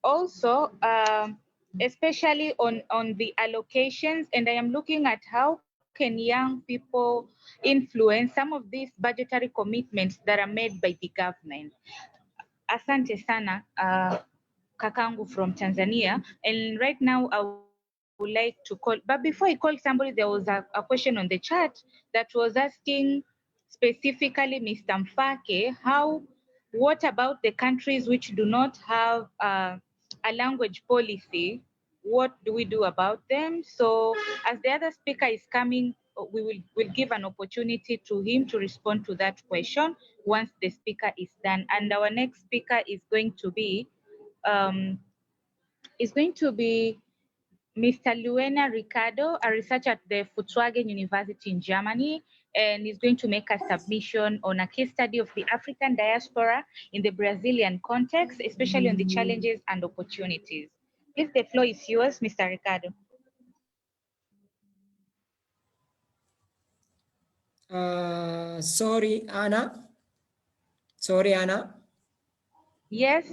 also, especially on the allocations, and I am looking at how can young people influence some of these budgetary commitments that are made by the government. Asante sana, kakangu from Tanzania. And right now I would like to call, but before I call somebody, there was a question on the chat that was asking specifically Mr. Mfake, what about the countries which do not have a language policy? What do we do about them? So as the other speaker is coming, we'll give an opportunity to him to respond to that question once the speaker is done. And our next speaker is going to be Mr. Luena Ricardo, a researcher at the Volkswagen University in Germany, and is going to make a submission on a case study of the African diaspora in the Brazilian context, especially on the challenges and opportunities. Please, the floor is yours, Mr. Ricardo. Sorry, Anna. Sorry, Anna. Yes.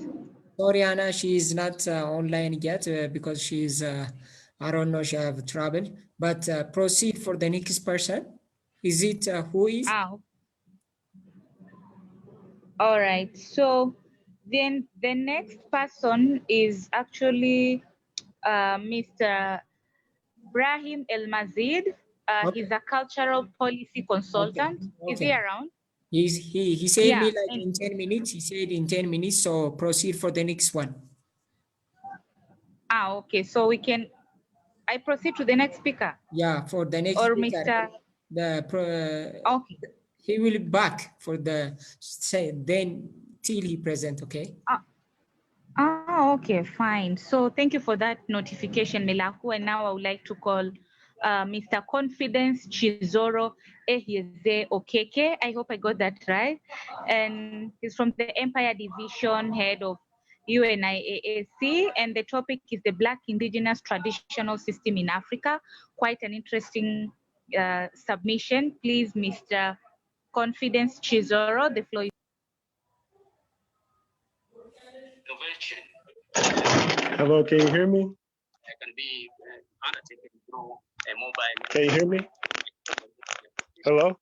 Sorry, Anna, she is not online yet because she's, I don't know, she have trouble. But proceed for the next person. Is it who is? All right. So then the next person is actually Mr. Brahim El Mazid. He's a cultural policy consultant. Okay. Is he around? He said me like in 10 minutes. He said in 10 minutes. So proceed for the next one. Okay. So I proceed to the next speaker. Yeah, for the next or speaker. Mr. Okay. He will be back for then till he present, okay? Okay, fine. So thank you for that notification, Melaku. And now I would like to call Mr. Confidence Chizoro Okeke. I hope I got that right. And he's from the Empire Division, head of UNIAACL, and the topic is the Black Indigenous Traditional System in Africa. Quite an interesting submission. Please, Mr. Confidence Chizoro, the floor is Hello, can you hear me? Can you hear me? Hello?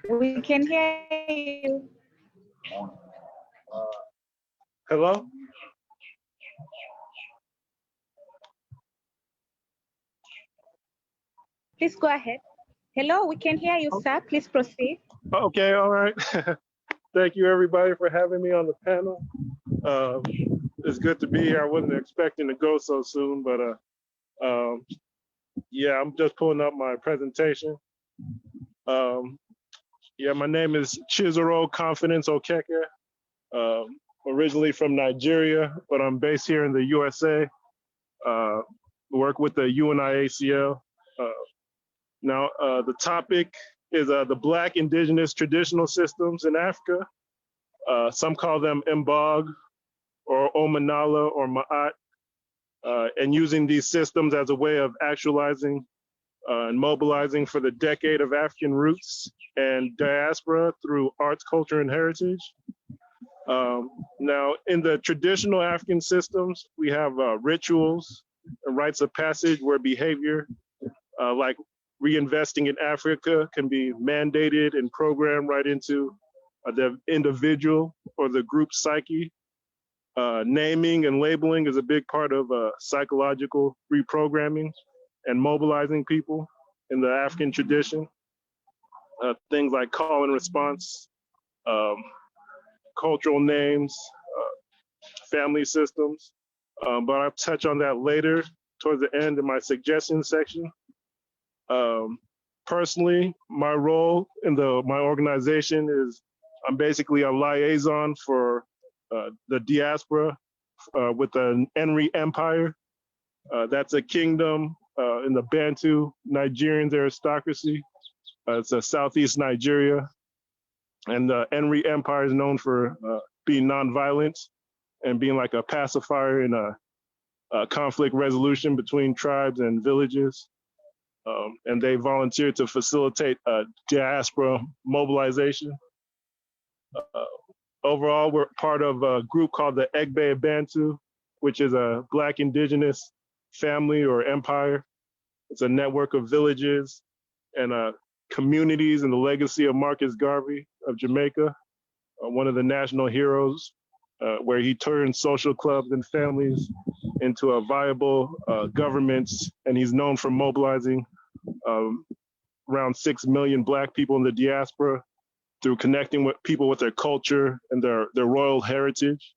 We can hear you. Hello? Please go ahead. Hello, we can hear you, sir. Please proceed. Okay, all right. Thank you, everybody, for having me on the panel. It's good to be here. I wasn't expecting to go so soon, but yeah, I'm just pulling up my presentation. Yeah, my name is Chizoro Confidence Okeke. Originally from Nigeria, but I'm based here in the USA. Work with the UNIAACL. Now, the topic is the Black Indigenous Traditional Systems in Africa. Some call them Mbog or Omanala or Ma'at, and using these systems as a way of actualizing and mobilizing for the decade of African roots and diaspora through arts, culture, and heritage. Now, in the traditional African systems, we have rituals and rites of passage where behavior like reinvesting in Africa can be mandated and programmed right into the individual or the group psyche. Naming and labeling is a big part of psychological reprogramming and mobilizing people in the African tradition. Things like call and response, cultural names, family systems. But I'll touch on that later towards the end in my suggestion section. Personally, my role in my organization is I'm basically a liaison for the diaspora with the Enri Empire. That's a kingdom in the Bantu Nigerian aristocracy. It's a Southeast Nigeria. And the Enri Empire is known for being nonviolent and being like a pacifier in conflict resolution between tribes and villages. And they volunteered to facilitate diaspora mobilization. Overall, we're part of a group called the Egbe Abantu, which is a Black indigenous family or empire. It's a network of villages and communities in the legacy of Marcus Garvey of Jamaica, one of the national heroes, where he turned social clubs and families into a viable governments, and he's known for mobilizing around 6 million Black people in the diaspora through connecting with people with their culture and their royal heritage.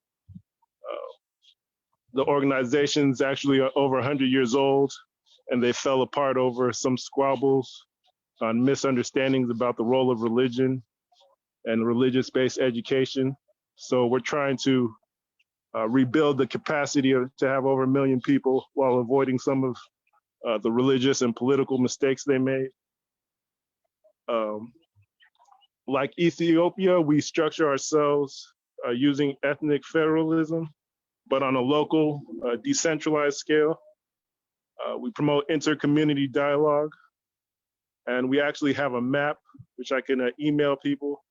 The organization's actually over 100 years old, and they fell apart over some squabbles on misunderstandings about the role of religion and religious-based education. So we're trying to rebuild the capacity to have over 1 million people while avoiding some of the religious and political mistakes they made. Like Ethiopia, we structure ourselves using ethnic federalism, but on a local, decentralized scale. We promote inter-community dialogue, and we actually have a map, which I can email people,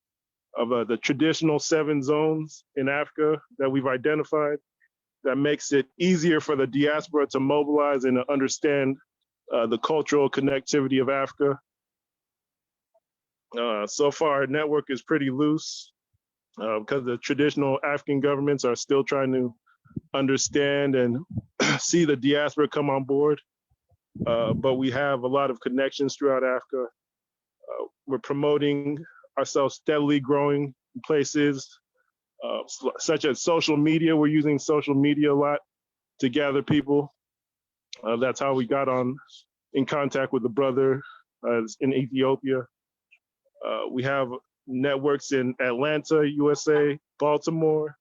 of the traditional 7 zones in Africa that we've identified that makes it easier for the diaspora to mobilize and to understand the cultural connectivity of Africa. So far, our network is pretty loose because the traditional African governments are still trying to understand and see the diaspora come on board. But we have a lot of connections throughout Africa. We're promoting ourselves steadily growing places such as social media. We're using social media a lot to gather people. That's how we got in contact with the brother in Ethiopia. We have networks in Atlanta, USA, Baltimore,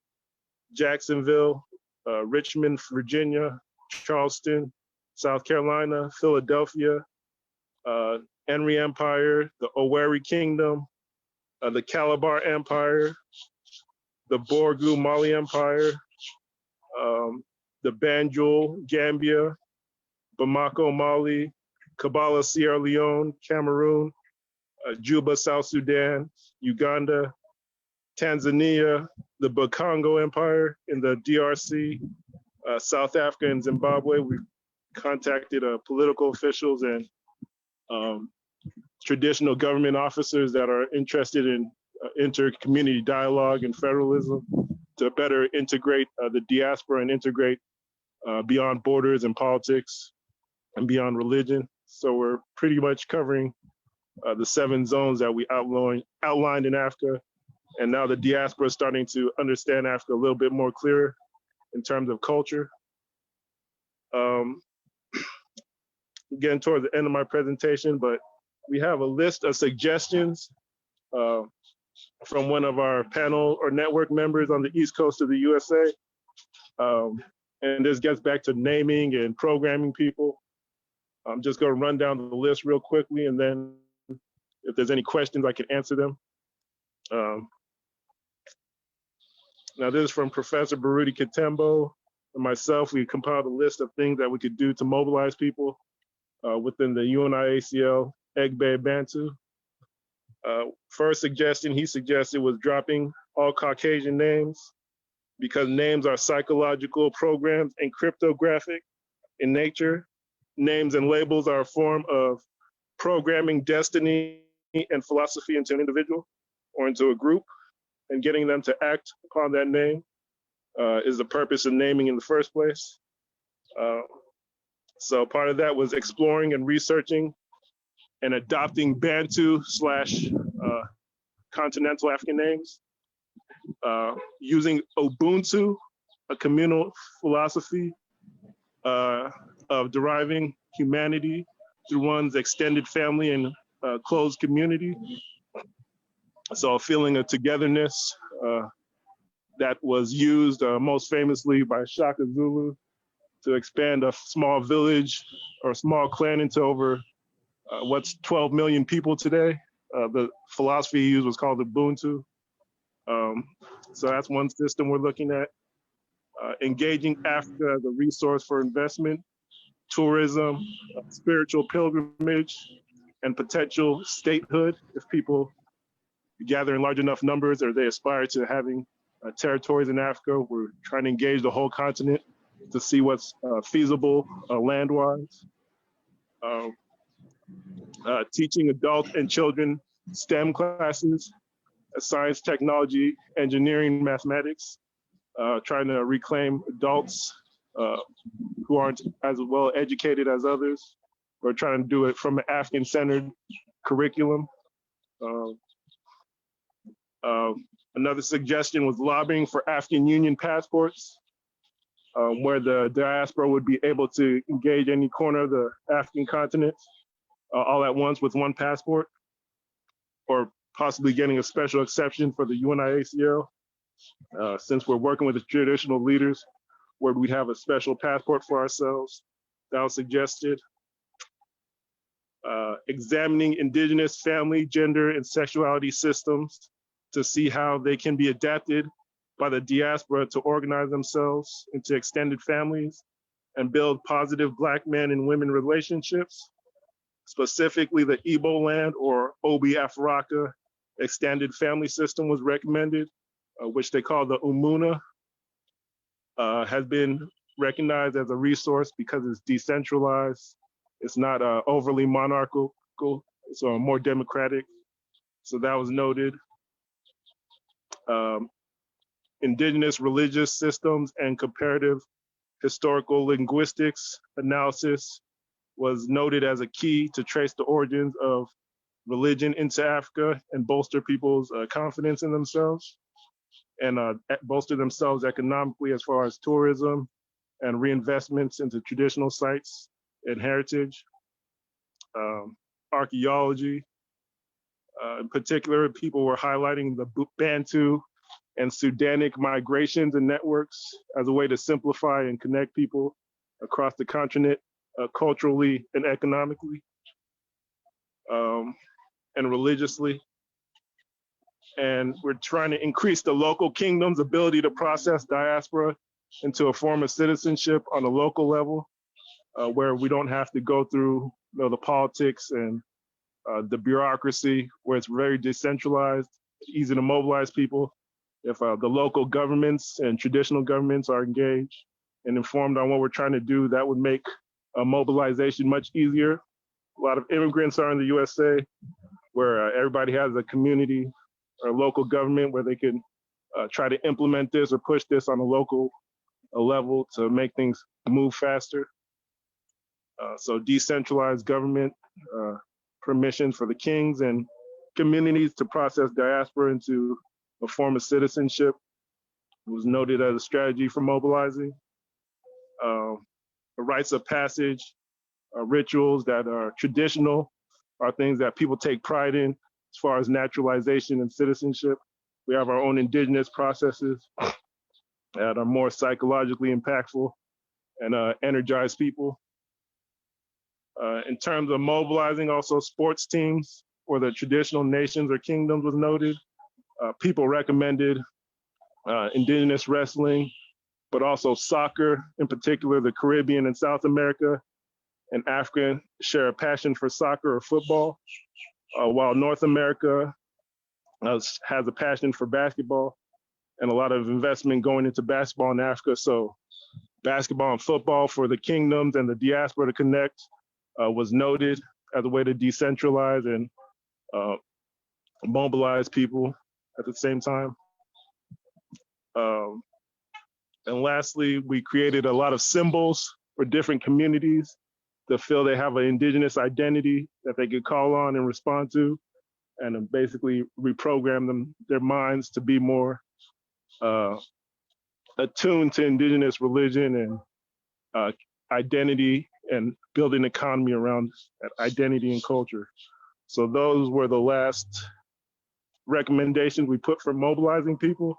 Jacksonville, Richmond, Virginia, Charleston, South Carolina, Philadelphia, Henry Empire, the Owerri Kingdom, the Calabar Empire, the Borgu Mali Empire, the Banjul, Gambia, Bamako, Mali, Kabbalah, Sierra Leone, Cameroon, Juba, South Sudan, Uganda, Tanzania, the Bakongo Empire in the DRC, South Africa and Zimbabwe. We've contacted political officials and traditional government officers that are interested in inter-community dialogue and federalism to better integrate the diaspora and integrate beyond borders and politics and beyond religion. So we're pretty much covering the 7 zones that we outlined in Africa. And now the diaspora is starting to understand Africa a little bit more clear in terms of culture. Getting toward the end of my presentation, but we have a list of suggestions from one of our panel or network members on the East Coast of the USA. And this gets back to naming and programming people. I'm just going to run down the list real quickly, and then if there's any questions, I can answer them. Now, this is from Professor Baruti Katembo and myself. We compiled a list of things that we could do to mobilize people within the UNIAACL-Egbe Abantu. First suggestion he suggested was dropping all Caucasian names because names are psychological programs and cryptographic in nature. Names and labels are a form of programming destiny and philosophy into an individual or into a group, and getting them to act upon that name is the purpose of naming in the first place. So part of that was exploring and researching and adopting Bantu / continental African names, using Ubuntu, a communal philosophy of deriving humanity through one's extended family and closed community. So a feeling of togetherness that was used most famously by Shaka Zulu to expand a small village or a small clan into over what's 12 million people today. The philosophy he used was called Ubuntu. So that's one system we're looking at. engaging Africa as a resource for investment, tourism, spiritual pilgrimage, and potential statehood if people gather in large enough numbers or they aspire to having territories in Africa. We're trying to engage the whole continent to see what's feasible land-wise. Teaching adult and children STEM classes, science, technology, engineering, mathematics, trying to reclaim adults who aren't as well educated as others. We're trying to do it from an African-centered curriculum. Another suggestion was lobbying for African Union passports, where the diaspora would be able to engage any corner of the African continent all at once with one passport, or possibly getting a special exception for the UNIAACL, since we're working with the traditional leaders, where we'd have a special passport for ourselves. That was suggested. Examining indigenous family, gender, and sexuality systems to see how they can be adapted by the diaspora to organize themselves into extended families and build positive Black men and women relationships. Specifically, the Igbo land or Obi Afraka extended family system was recommended, which they call the Umuna, has been recognized as a resource because it's decentralized. It's not overly monarchical, it's more democratic. So that was noted. Indigenous religious systems and comparative historical linguistics analysis was noted as a key to trace the origins of religion into Africa and bolster people's confidence in themselves and bolster themselves economically as far as tourism and reinvestments into traditional sites and heritage. Archaeology, in particular, people were highlighting the Bantu and Sudanic migrations and networks as a way to simplify and connect people across the continent culturally and economically and religiously. And we're trying to increase the local kingdom's ability to process diaspora into a form of citizenship on a local level, where we don't have to go through the politics and the bureaucracy, where it's very decentralized, easy to mobilize people. If the local governments and traditional governments are engaged and informed on what we're trying to do, that would make mobilization much easier. A lot of immigrants are in the USA, where everybody has a community or local government where they can try to implement this or push this on a local level to make things move faster. So decentralized government, permissions for the kings and communities to process diaspora into a form of citizenship was noted as a strategy for mobilizing. The rites of passage, rituals that are traditional are things that people take pride in as far as naturalization and citizenship. We have our own indigenous processes that are more psychologically impactful and energize people. In terms of mobilizing, also sports teams for the traditional nations or kingdoms was noted. People recommended indigenous wrestling, but also soccer, in particular the Caribbean and South America and Africa share a passion for soccer or football, while North America has a passion for basketball and a lot of investment going into basketball in Africa. So basketball and football for the kingdoms and the diaspora to connect was noted as a way to decentralize and mobilize people at the same time. And lastly, we created a lot of symbols for different communities to feel they have an indigenous identity that they could call on and respond to, and basically reprogram their minds to be more attuned to indigenous religion and identity and build an economy around that identity and culture. So those were the last recommendations we put for mobilizing people.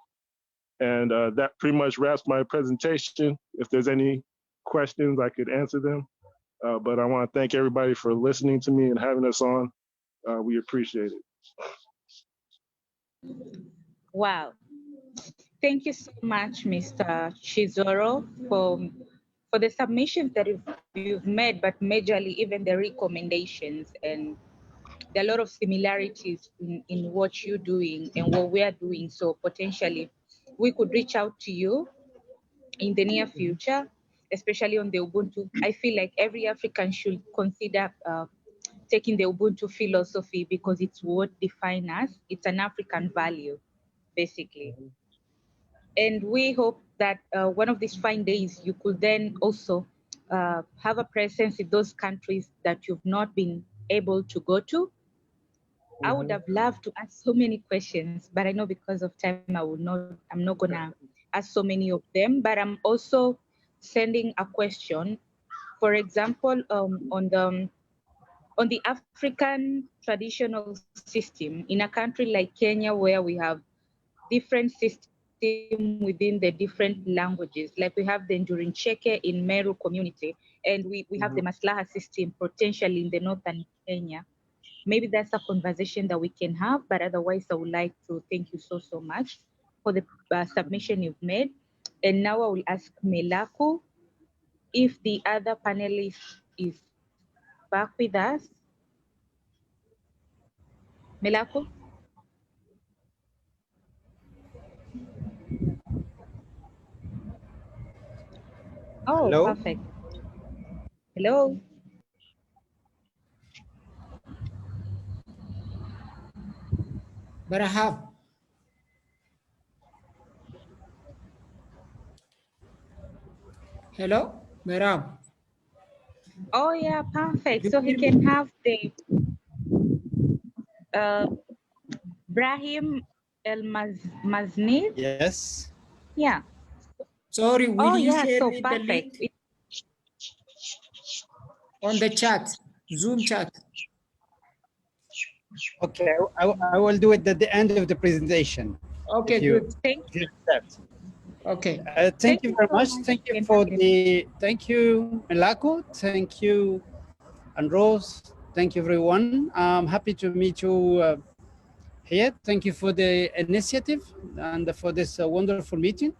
And that pretty much wraps my presentation. If there's any questions, I could answer them. But I want to thank everybody for listening to me and having us on. We appreciate it. Wow. Thank you so much, Mr. Chizoro, for the submissions that you've made, but majorly even the recommendations. And there are a lot of similarities in what you're doing and what we're doing. So potentially we could reach out to you in the near future, especially on the Ubuntu. I feel like every African should consider taking the Ubuntu philosophy because it's what defines us. It's an African value, basically. And we hope that one of these fine days you could then also have a presence in those countries that you've not been able to go to. I would have loved to ask so many questions, but I know because of time, I'm not gonna ask so many of them, but I'm also sending a question. For example, on the African traditional system in a country like Kenya, where we have different system within the different languages. Like we have the Ndurincheke in Meru community, and we have the Maslaha system potentially in the northern Kenya. Maybe that's a conversation that we can have, but otherwise I would like to thank you so much for the submission you've made. And now I will ask Melaku if the other panelist is back with us. Melaku? Oh, Hello? perfect. Hello? But I have. Hello, Meram. Oh yeah, perfect. So he can have the Brahim El-Maznid. Yes. Yeah. Sorry, will you yeah, share so me the perfect. link on the chat, Zoom chat? Okay, I will do it at the end of the presentation. Okay, good. Thank you. Okay. Thank you very so much. much. Thank you for thank you, Melaku. Thank you, and Rose. Thank you, everyone. I'm happy to meet you here. Thank you for the initiative and for this wonderful meeting.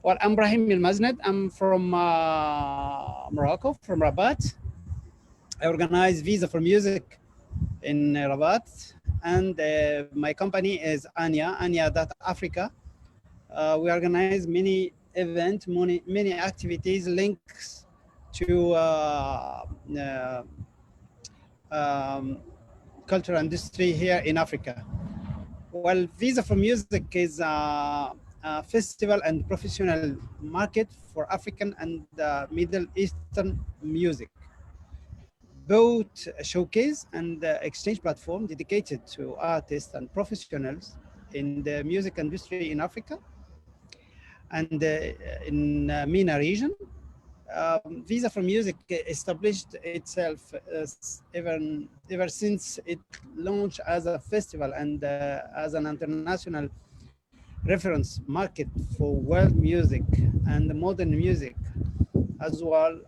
Well, I'm Brahim El-Maznid. I'm from Morocco, from Rabat. I organize Visa for Music in Rabat, and my company is Ania.Africa. We organize many events, many activities, links to cultural industry here in Africa. Well, Visa for Music is a festival and professional market for African and Middle Eastern music. Both a showcase and exchange platform dedicated to artists and professionals in the music industry in Africa and in MENA region. Visa for Music established itself ever since it launched as a festival and as an international reference market for world music and modern music, as well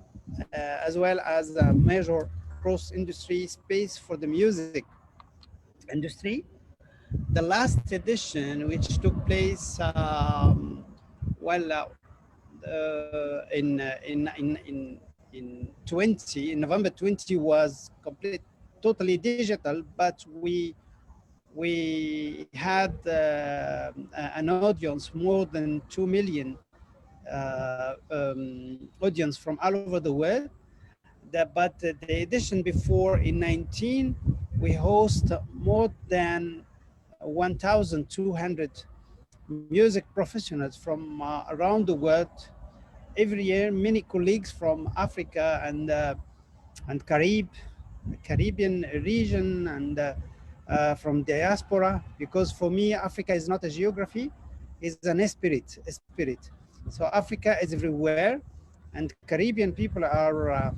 as a major cross-industry space for the music industry. The last edition, which took place in November 20, was totally digital, but we had an audience more than 2 million audience from all over the world. But the edition before in 19, we host more than 1,200 music professionals from around the world. Every year, many colleagues from Africa and Caribbean region and from diaspora, because for me, Africa is not a geography, it's an spirit. So Africa is everywhere, and Caribbean people are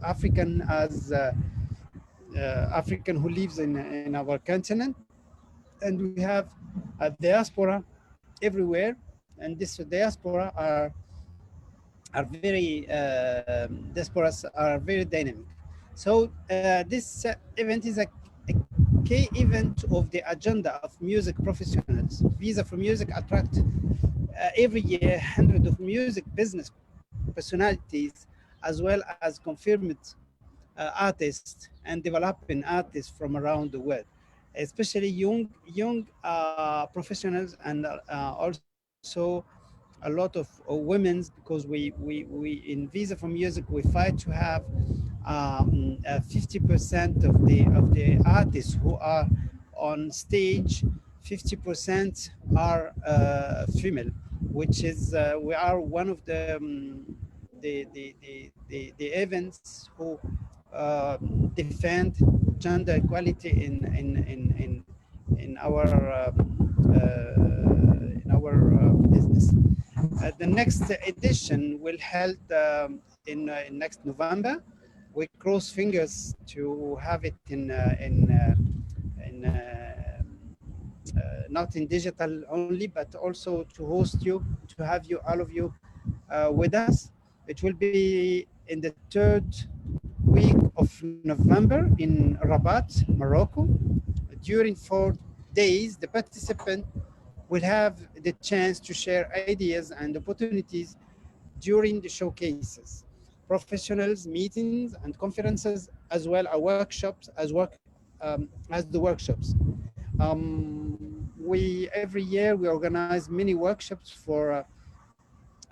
African as African who lives in our continent, and we have a diaspora everywhere, and this diaspora are very diasporas are very dynamic. So this event is a key event of the agenda of music professionals. Visa for Music attract every year hundreds of music business personalities as well as confirmed artists and developing artists from around the world, especially young professionals, and also a lot of women's, because we in Visa for Music we fight to have 50% of the artists who are on stage, 50% are female, which is we are one of the events who defend gender equality in our business. The next edition will held in next November. We cross fingers to have it not in digital only, but also to host you, to have you, all of you, with us. It will be in the third week of November in Rabat, Morocco. During 4 days, the participant will have the chance to share ideas and opportunities during the showcases, professionals, meetings, and conferences, as well as workshops, as the workshops. We every year we organize many workshops for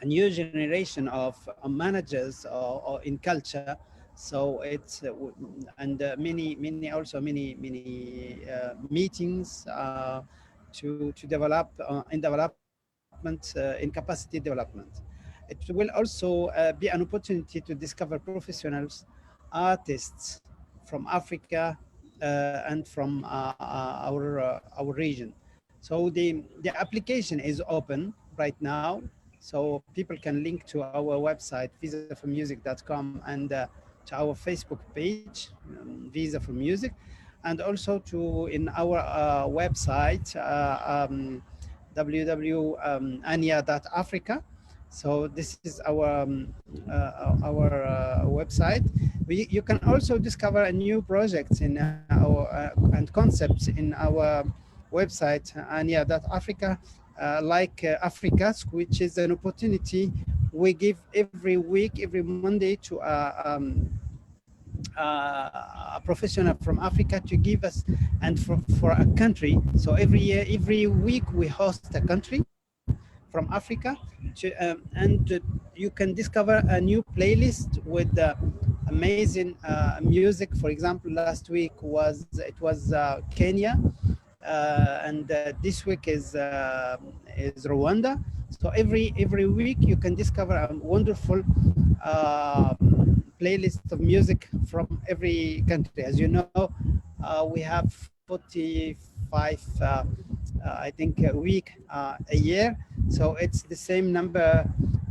a new generation of managers or in culture. So it's many meetings to develop in capacity development. It will also be an opportunity to discover professionals, artists from Africa and from our region. So the application is open right now, so people can link to our website visaformusic.com and to our Facebook page, Visa for Music, and also to in our website www.UNIAACL-Africa. So this is our website. You can also discover a new projects in our and concepts in our website UNIAACL-Africa, like Africa's, which is an opportunity we give every week, every Monday, to a professional from Africa to give us, and for a country. So every year, every week, we host a country from Africa, and you can discover a new playlist with amazing music. For example, last week was Kenya, and this week is Rwanda. So every week you can discover a wonderful playlist of music from every country. As you know, we have 45 I think a week a year, so it's the same number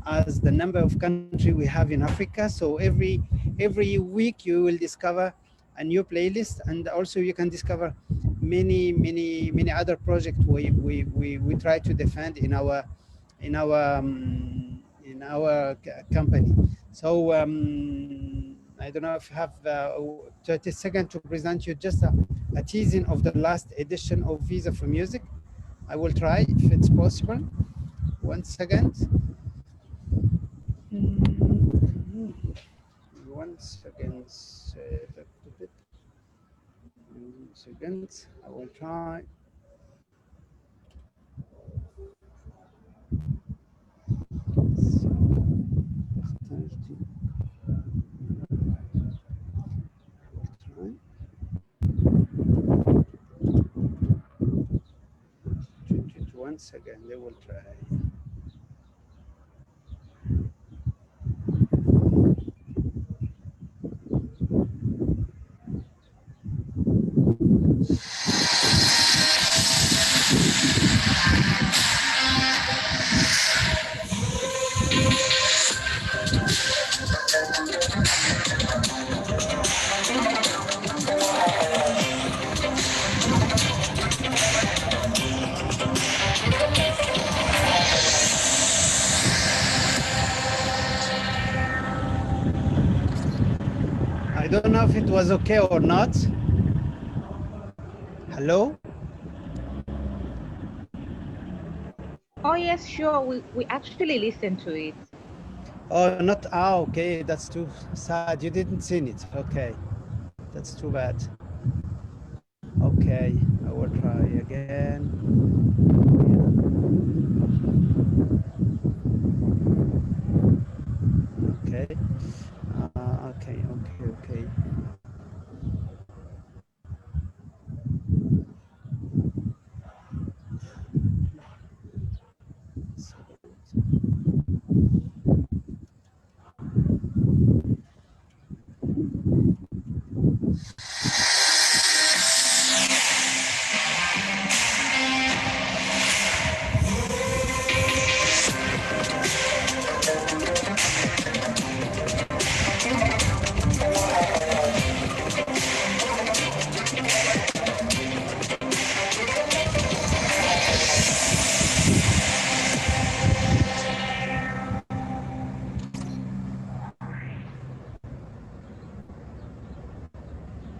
as the number of countries we have in Africa. So every week you will discover a new playlist, and also you can discover many other projects we try to defend in our company. So I don't know if you have 30 seconds to present you just a teasing of the last edition of Visa for Music. I will try if it's possible. 1 second. 1 second. 1 second. I will try. Once again, they will try. I don't know if it was okay or not. Hello? Oh yes, sure. We actually listened to it. Oh, not, okay, that's too sad. You didn't see it. Okay, that's too bad. Okay, I will try again. Okay, okay.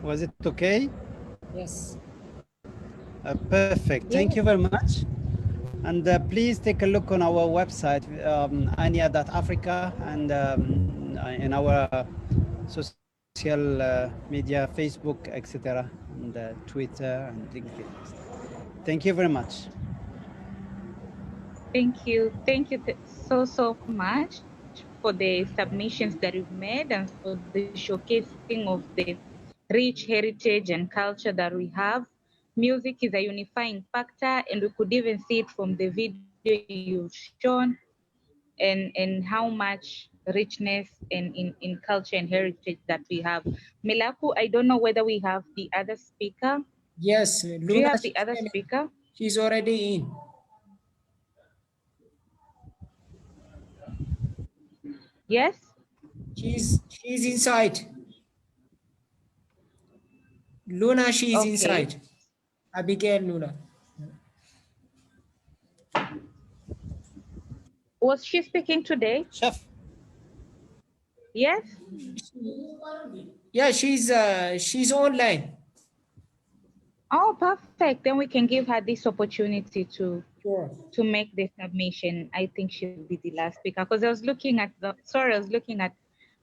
Was it okay? Yes. Perfect. Thank you very much. And please take a look on our website, UNIAACL.Africa, and in our social media, Facebook, etc., and Twitter and LinkedIn. Thank you very much. Thank you. Thank you so much for the submissions that you've made and for the showcasing of the rich heritage and culture that we have. Music is a unifying factor, and we could even see it from the video you've shown, and how much richness in culture and heritage that we have. Milaku, I don't know whether we have the other speaker. Yes, Do you Luna, have the other speaker? she's already in. Yes? She's inside. Luna, she's Okay. inside. Abigail Luna. Was she speaking today? Chef. Yes? Yeah, she's online. Oh, perfect. Then we can give her this opportunity to make the submission. I think she'll be the last speaker because I was looking at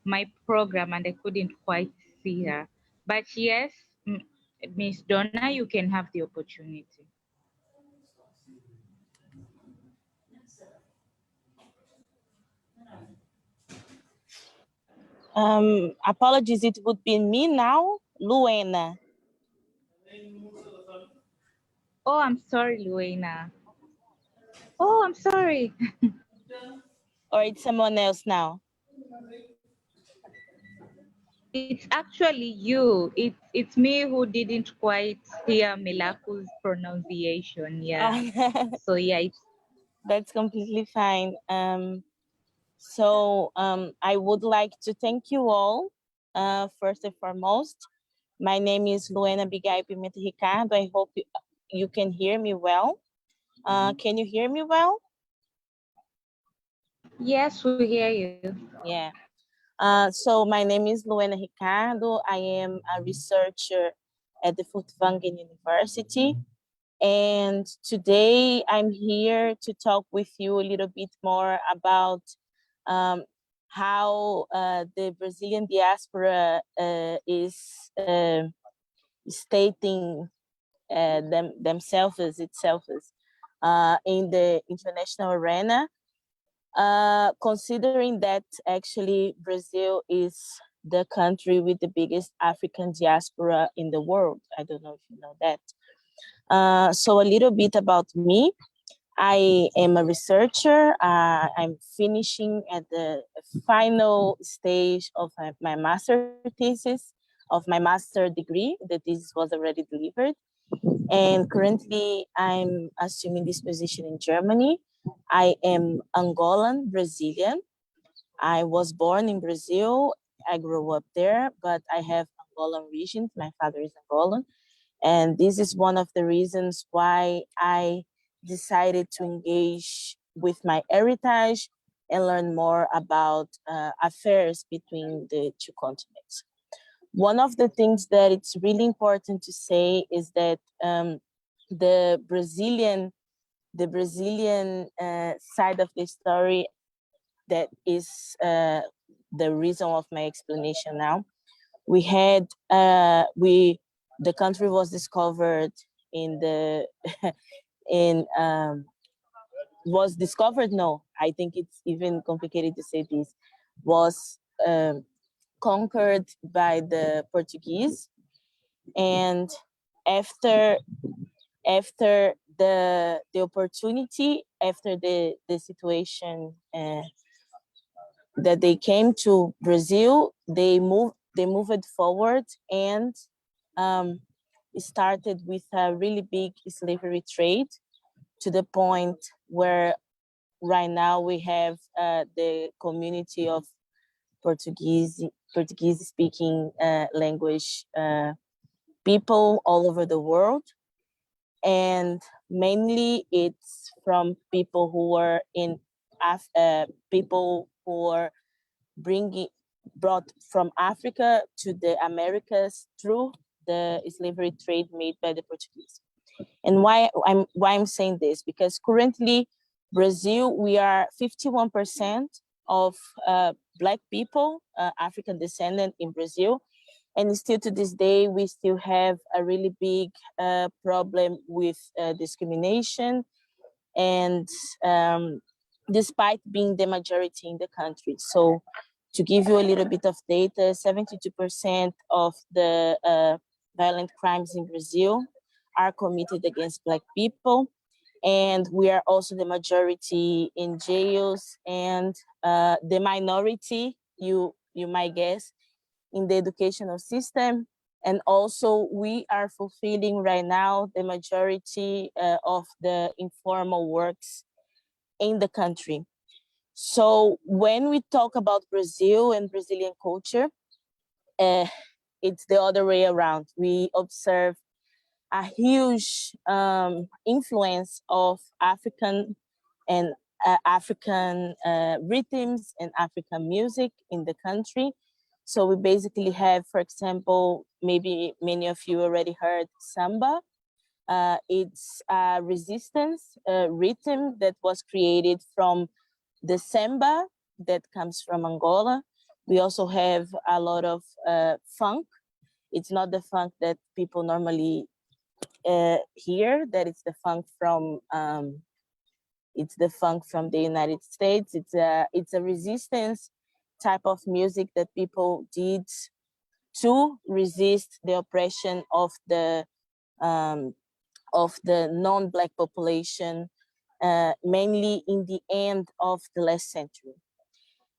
my program and I couldn't quite see her. But yes, Miss Donna, you can have the opportunity. Apologies, it would be me now, Luena. Oh, I'm sorry, Luena. Oh, I'm sorry. Or it's someone else now? It's actually you. It's me who didn't quite hear Milaku's pronunciation. Yeah. So yeah, That's completely fine. I would like to thank you all. First and foremost, my name is Luena Bigai Pimenta Ricardo. I hope you can hear me well. Can you hear me well? Yes, we hear you. Yeah. So my name is Luena Ricardo. I am a researcher at the Furtwangen University. And today I'm here to talk with you a little bit more about how the Brazilian diaspora is stating themselves in the international arena. Considering that actually Brazil is the country with the biggest African diaspora in the world. I don't know if you know that. So a little bit about me. I am a researcher. I'm finishing at the final stage of my master thesis, of my master degree. The thesis was already delivered. And currently I'm assuming this position in Germany. I am Angolan, Brazilian. I was born in Brazil. I grew up there, but I have Angolan origins. My father is Angolan. And this is one of the reasons why I decided to engage with my heritage and learn more about affairs between the two continents. One of the things that it's really important to say is that the Brazilian side of the story, that is the reason of my explanation now. We had the country was discovered in the was discovered. No, I think it's even complicated to say this. Was conquered by the Portuguese, and after the opportunity, after the situation that they came to Brazil, they moved forward and started with a really big slavery trade, to the point where right now we have the community of Portuguese speaking language people all over the world. And mainly it's from people who were people who were brought from Africa to the Americas through the slavery trade made by the Portuguese. And why I'm saying this? Because currently Brazil, we are 51% of Black people, African descendant in Brazil. And still to this day, we still have a really big problem with discrimination. And despite being the majority in the country. So to give you a little bit of data, 72% of the violent crimes in Brazil are committed against Black people. And we are also the majority in jails, and the minority, you might guess, in the educational system. And also we are fulfilling right now the majority of the informal works in the country. So when we talk about Brazil and Brazilian culture, it's the other way around. We observe a huge influence of African and African rhythms and African music in the country. So we basically have, for example, maybe many of you already heard samba. It's a resistance rhythm that was created from the samba that comes from Angola. We also have a lot of funk. It's not the funk that people normally hear, that it's the funk from the United States. It's a resistance type of music that people did to resist the oppression of the non-Black population, mainly in the end of the last century.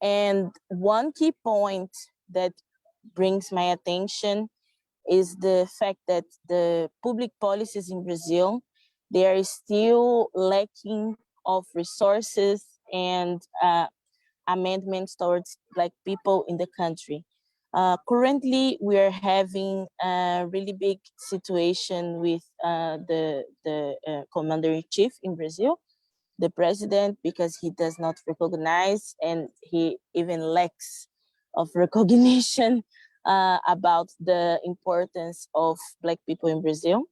And one key point that brings my attention is the fact that the public policies in Brazil, they are still lacking of resources and amendments towards Black people in the country. Currently, we are having a really big situation with the commander-in-chief in Brazil, the president, because he does not recognize, and he even lacks of recognition about the importance of Black people in Brazil.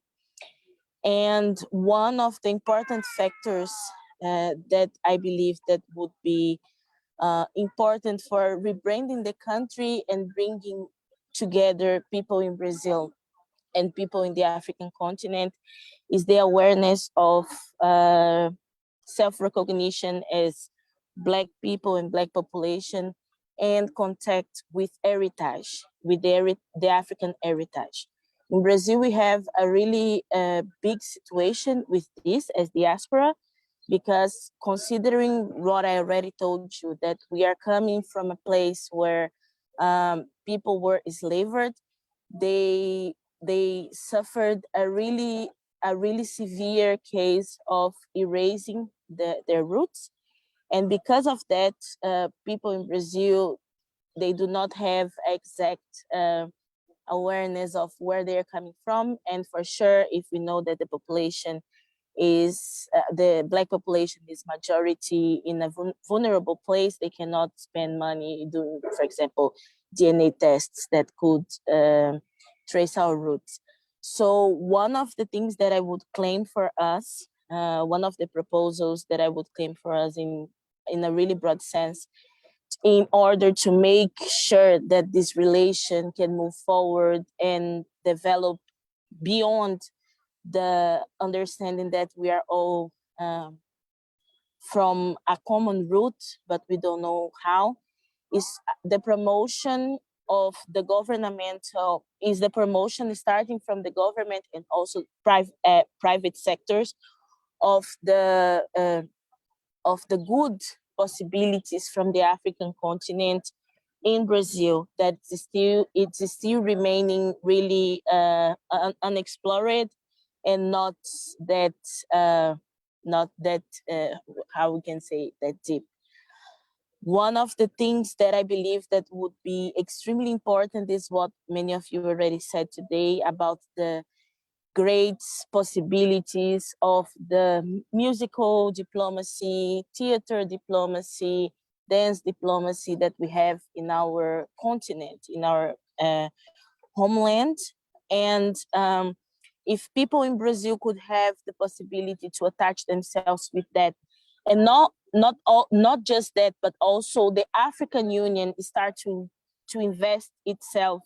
And one of the important factors that I believe that would be important for rebranding the country and bringing together people in Brazil and people in the African continent is the awareness of self-recognition as Black people and Black population, and contact with heritage, with the African heritage. In Brazil, we have a really big situation with this as diaspora, because considering what I already told you, that we are coming from a place where people were enslaved, they suffered a really severe case of erasing their roots. And because of that, people in Brazil, they do not have exact awareness of where they're coming from. And for sure, if we know that the population is, the Black population is majority in a vulnerable place, they cannot spend money doing, for example, DNA tests that could trace our roots. So one of the things that I would claim for us, one of the proposals that I would claim for us in a really broad sense, in order to make sure that this relation can move forward and develop beyond the understanding that we are all from a common root, but we don't know how, is the promotion of the governmental, is the promotion starting from the government and also private sectors of the good possibilities from the African continent in Brazil that it's still remaining really unexplored and not that how we can say that deep. One of the things that I believe that would be extremely important is what many of you already said today about the great possibilities of the musical diplomacy, theater diplomacy, dance diplomacy that we have in our continent, in our homeland. And if people in Brazil could have the possibility to attach themselves with that, and not just that, but also the African Union start to invest itself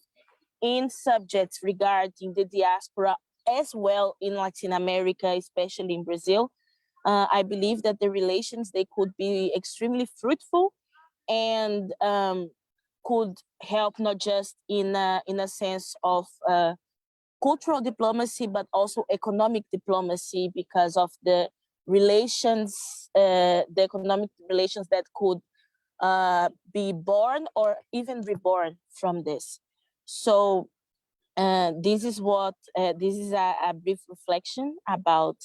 in subjects regarding the diaspora as well in Latin America, especially in Brazil, I believe that the relations, they could be extremely fruitful and could help not just in a sense of cultural diplomacy, but also economic diplomacy because of the relations, the economic relations that could be born or even reborn from this. So this is what this is a brief reflection about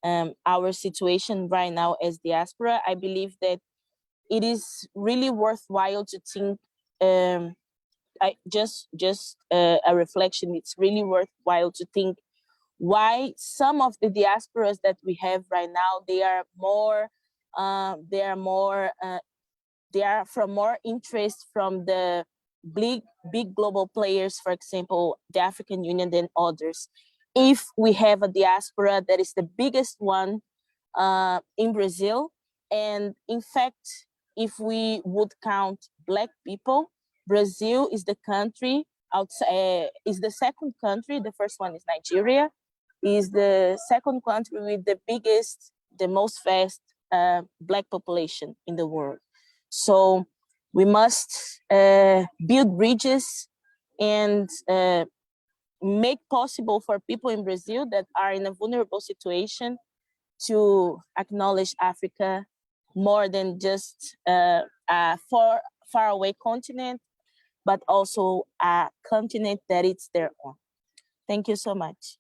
our situation right now as diaspora. I believe that it is really worthwhile to think. A reflection. It's really worthwhile to think why some of the diasporas that we have right now, they are from more interest from the big global players, for example, the African Union, than others. If we have a diaspora that is the biggest one in Brazil, and in fact, if we would count Black people, Brazil is the country outside, is the second country. The first one is Nigeria, is the second country with the biggest, the most vast Black population in the world. So we must build bridges and make possible for people in Brazil that are in a vulnerable situation to acknowledge Africa more than just a far away continent, but also a continent that it's their own. Thank you so much.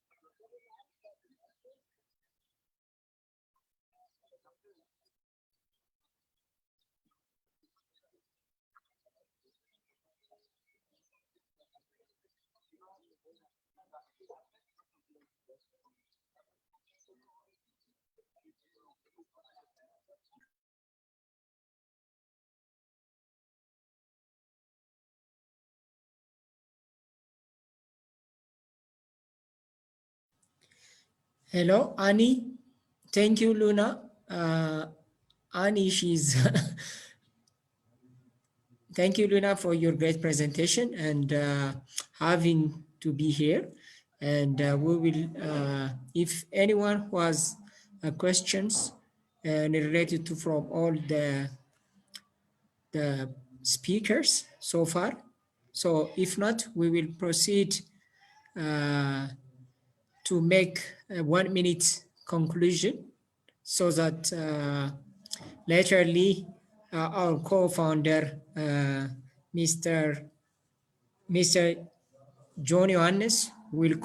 Hello, Annie. Thank you, Luna. Annie, she's thank you, Luna, for your great presentation and having to be here. And we will, if anyone who has questions related to from all the speakers so far. So if not, we will proceed to make a 1 minute conclusion so that laterly our co-founder, Mr. John Johannes will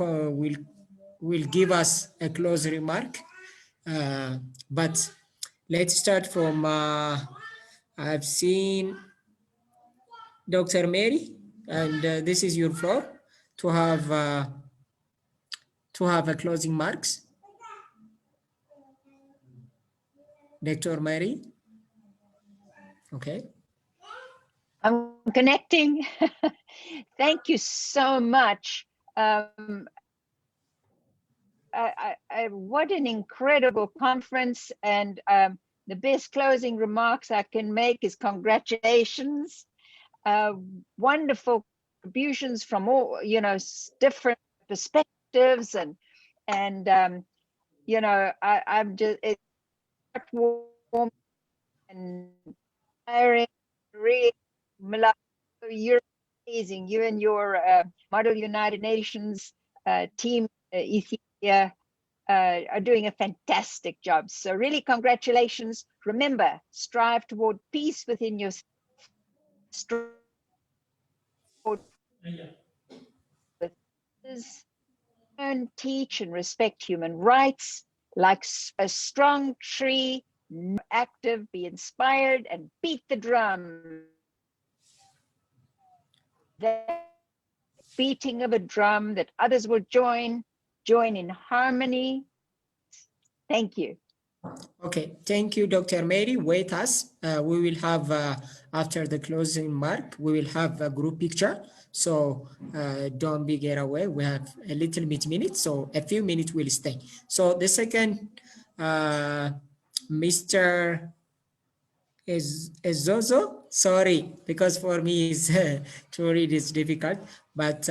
give us a close remark. But let's start from, I've seen Dr. Mary, and this is your floor to have a closing marks. Dr. Mary. Okay. I'm connecting. Thank you so much. What an incredible conference, and the best closing remarks I can make is congratulations. Wonderful contributions from all, different perspectives, and I'm just, it's warm and inspiring. Really, you're amazing. You and your Model United Nations team, Ethiopia, are doing a fantastic job. So really, congratulations. Remember, strive toward peace within yourself. Learn, teach, and respect human rights. Like a strong tree, active, be inspired, and beat the drum. The beating of a drum that others will join in harmony. Thank you. Okay, thank you, Dr. Mary. Wait us. We will have, after the closing mark, we will have a group picture. So don't be get away. We have a little bit minutes, so a few minutes will stay. So the second, Mr. Zozo, sorry, because for me is to read is difficult, but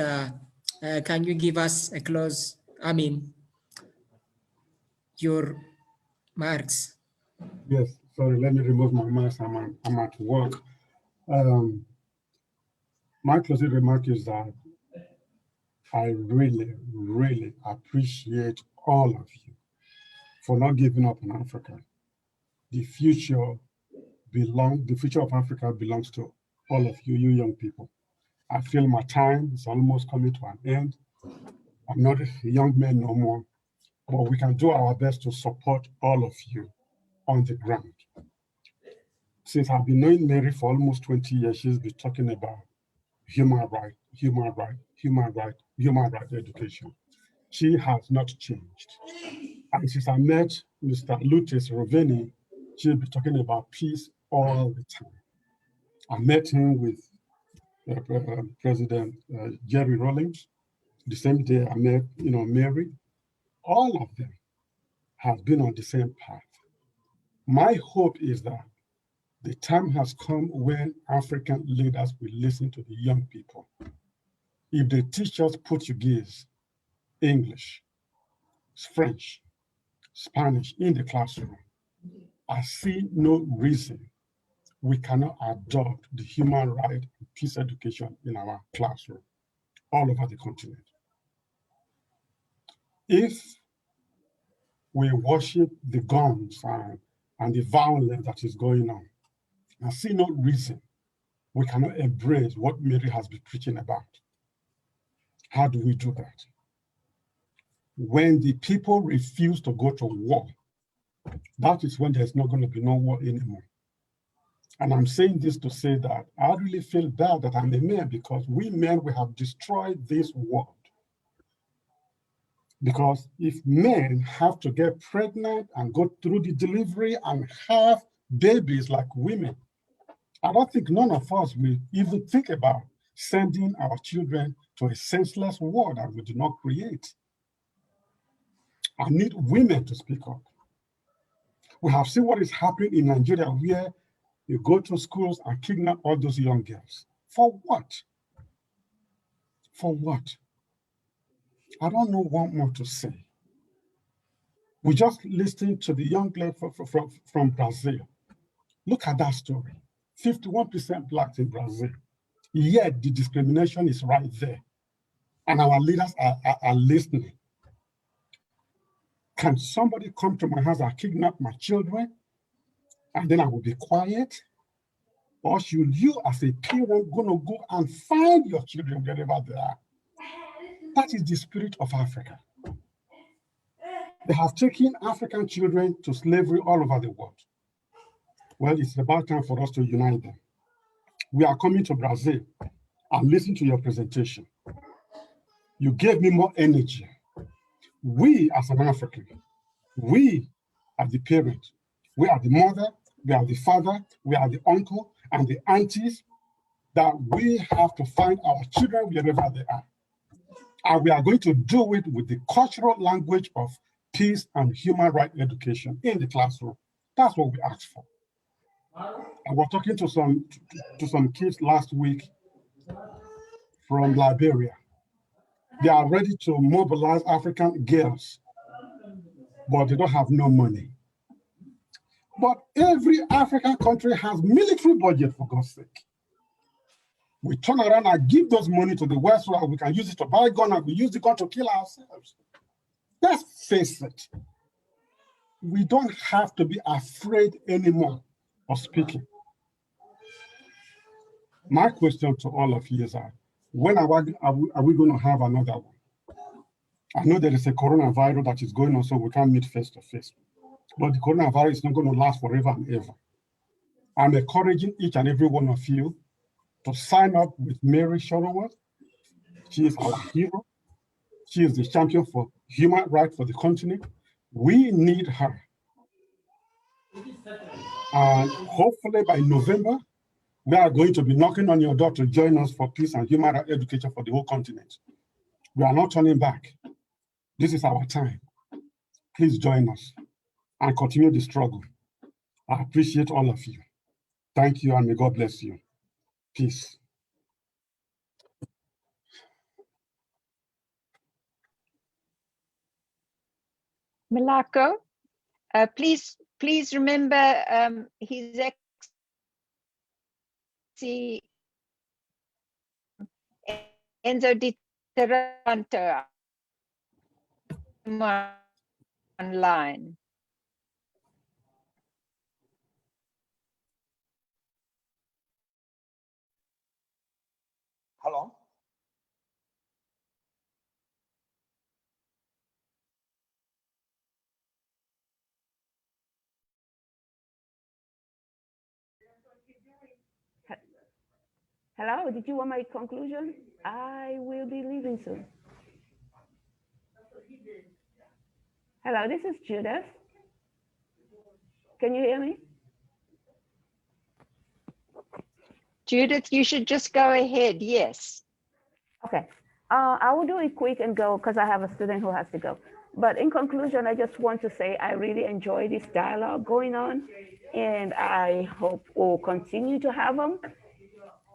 can you give us a close, your marks? Yes, sorry, let me remove my mask. I'm at work. My closing remark is that I really, really appreciate all of you for not giving up on Africa. The future of Africa belongs to all of you, you young people. I feel my time is almost coming to an end. I'm not a young man no more, but we can do our best to support all of you on the ground. Since I've been knowing Mary for almost 20 years, she's been talking about human right education. She has not changed. And since I met Mr. Lutis Roveni, she'll be talking about peace all the time. I met him with President Jerry Rawlings. The same day I met, Mary. All of them have been on the same path. My hope is that the time has come when African leaders will listen to the young people. If they teach us Portuguese, English, French, Spanish in the classroom, I see no reason we cannot adopt the human right and peace education in our classroom all over the continent. If we worship the guns and the violence that is going on, I see no reason we cannot embrace what Mary has been preaching about. How do we do that? When the people refuse to go to war, that is when there's not going to be no war anymore. And I'm saying this to say that I really feel bad that I'm a man, because we men, we have destroyed this world. Because if men have to get pregnant and go through the delivery and have babies like women, I don't think none of us will even think about sending our children to a senseless war that we do not create. I need women to speak up. We have seen what is happening in Nigeria, where you go to schools and kidnap all those young girls. For what? For what? I don't know what more to say. We just listened to the young lady from Brazil. Look at that story. 51% Blacks in Brazil. Yet the discrimination is right there. And our leaders are listening. Can somebody come to my house and kidnap my children, and then I will be quiet? Or should you as a parent gonna go and find your children wherever they are? That is the spirit of Africa. They have taken African children to slavery all over the world. Well, it's about time for us to unite them. We are coming to Brazil and listen to your presentation. You gave me more energy. We as an African, we are the parent, we are the mother, we are the father, we are the uncle and the aunties. that we have to find our children wherever they are. And we are going to do it with the cultural language of peace and human rights education in the classroom. That's what we asked for. I was talking to some kids last week from Liberia. They are ready to mobilize African girls, but they don't have no money. But every African country has military budget, for God's sake. We turn around and give those money to the West so that we can use it to buy gun and we use the gun to kill ourselves. Let's face it. We don't have to be afraid anymore of speaking. My question to all of you is, when are we going to have another one? I know there is a coronavirus that is going on, so we can't meet face to face. But the coronavirus is not going to last forever and ever. I'm encouraging each and every one of you to sign up with Mary Shorowa. She is our hero. She is the champion for human rights for the continent. We need her. And hopefully by November, we are going to be knocking on your door to join us for peace and human rights education for the whole continent. We are not turning back. This is our time. Please join us and continue the struggle. I appreciate all of you. Thank you, and may God bless you. Peace. Malako, please remember His Excellency Enzo Di Taranto online. Hello? Hello, did you want my conclusion? I will be leaving soon. Hello, this is Judith. Can you hear me? Judith, you should just go ahead, yes. Okay, I will do it quick and go because I have a student who has to go. But in conclusion, I just want to say I really enjoy this dialogue going on, and I hope we'll continue to have them.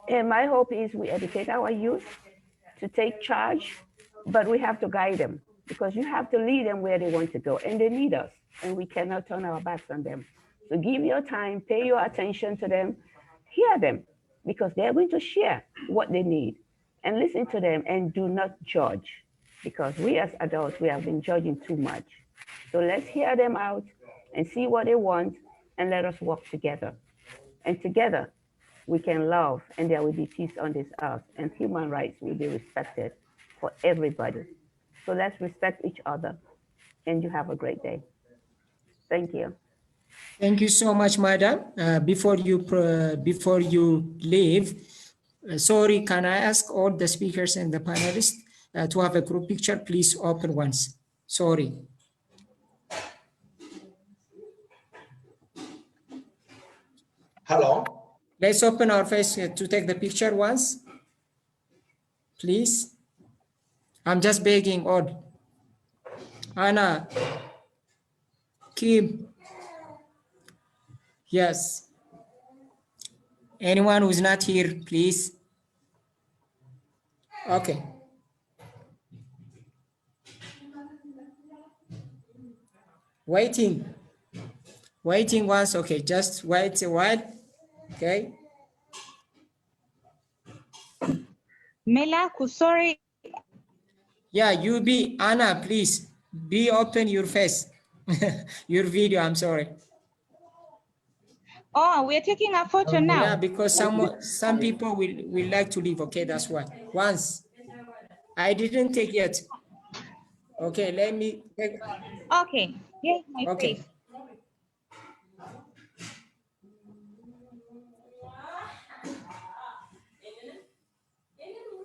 And my hope is we educate our youth to take charge, but we have to guide them because you have to lead them where they want to go, and they need us, and we cannot turn our backs on them. So give your time, pay your attention to them, hear them, because they're going to share what they need, and listen to them and do not judge, because we as adults, we have been judging too much. So let's hear them out and see what they want, and let us work together. And together, we can love, and there will be peace on this earth, and human rights will be respected for everybody. So let's respect each other, and you have a great day. Thank you. Thank you so much, madam. Before you leave, sorry, can I ask all the speakers and the panelists to have a group picture? Please open once. Sorry. Hello? Let's open our face to take the picture once, please. I'm just begging all. Anna, Kim, yes. Anyone who's not here, please. Okay. Waiting once, okay, just wait a while, okay. Melaku, sorry. Yeah, you be, Anna, please, be open your face, your video, I'm sorry. Oh, we're taking a photo now. Yeah, because some people will like to leave, okay, that's why. Once, I didn't take yet. Okay, let me take. Okay, here's my face.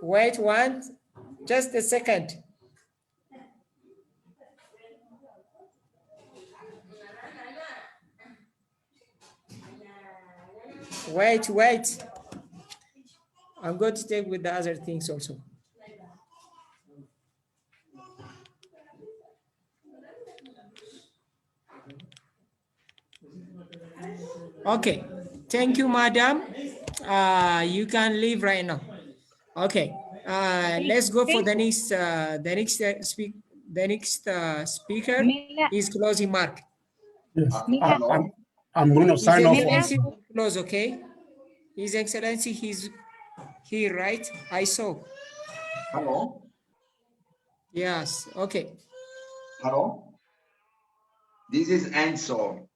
Wait just a second. Wait. I'm going to take with the other things also. Okay, thank you, madam. You can leave right now. Okay, let's go for the next speaker is closing mark. Yes, Hello? I'm going to His sign off Excellency also. will close, okay? His Excellency, he's here, right? I saw. Hello? Yes, okay. Hello? This is Enzo.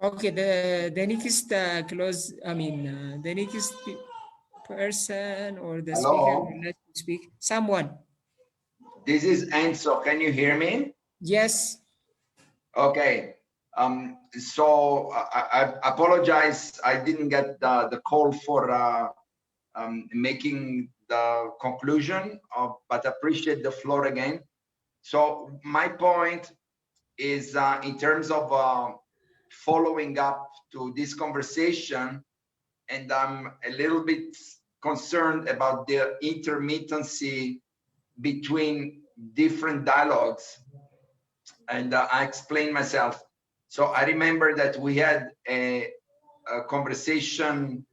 Okay, the next close, I mean, the next person or the speaker Hello? will let you speak. Someone. This is Enzo. Can you hear me? Yes. Okay. So I apologize. I didn't get the call for making the conclusion, but appreciate the floor again. So my point is in terms of following up to this conversation, and I'm a little bit concerned about the intermittency between different dialogues. And I explain myself. So I remember that we had a conversation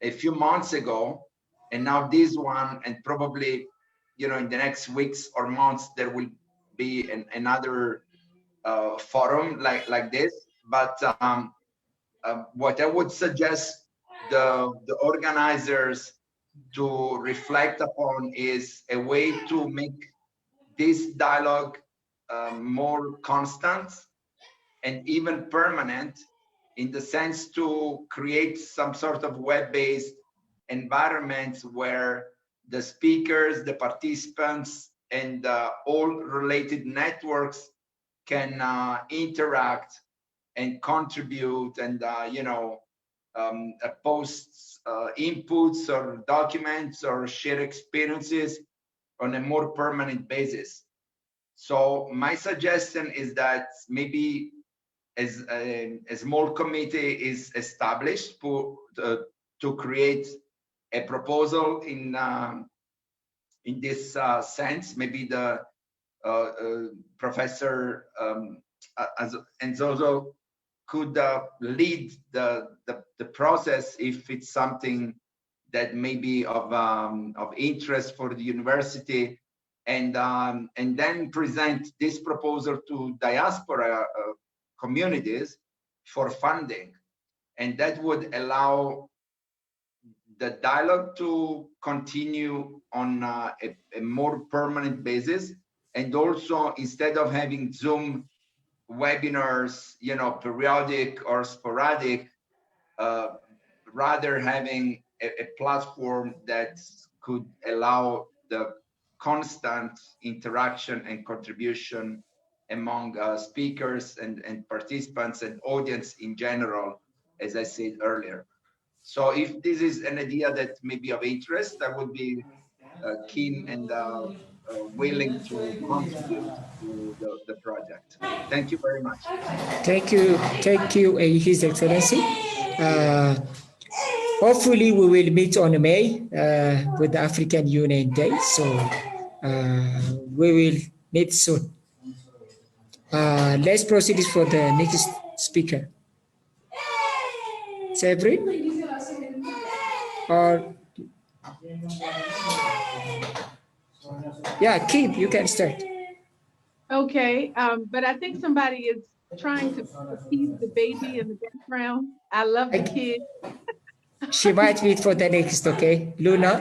a few months ago, and now this one, and probably, you know, in the next weeks or months, there will be another forum like this. But what I would suggest the organizers to reflect upon is a way to make this dialogue more constant and even permanent, in the sense to create some sort of web-based environments where the speakers, the participants, and all related networks can interact and contribute and you know, post inputs or documents or share experiences on a more permanent basis. So my suggestion is that maybe as a small committee is established to create a proposal in this sense. Maybe the Professor Enzozo could lead the process if it's something that may be of interest for the university, and then present this proposal to diaspora communities for funding, and that would allow the dialogue to continue on a more permanent basis, and also instead of having Zoom webinars, you know, periodic or sporadic, rather having a platform that could allow the constant interaction and contribution among speakers and participants and audience in general, as I said earlier. So if this is an idea that may be of interest, I would be keen and willing to contribute to the project. Thank you very much. Thank you, His Excellency. Hopefully, we will meet on May with the African Union Day. So we will meet soon. Let's proceed for the next speaker. Sabri? Or yeah, Kim, you can start. Okay, but I think somebody is trying to appease the baby in the background. I love the kid. She might wait for the next, okay? Luna?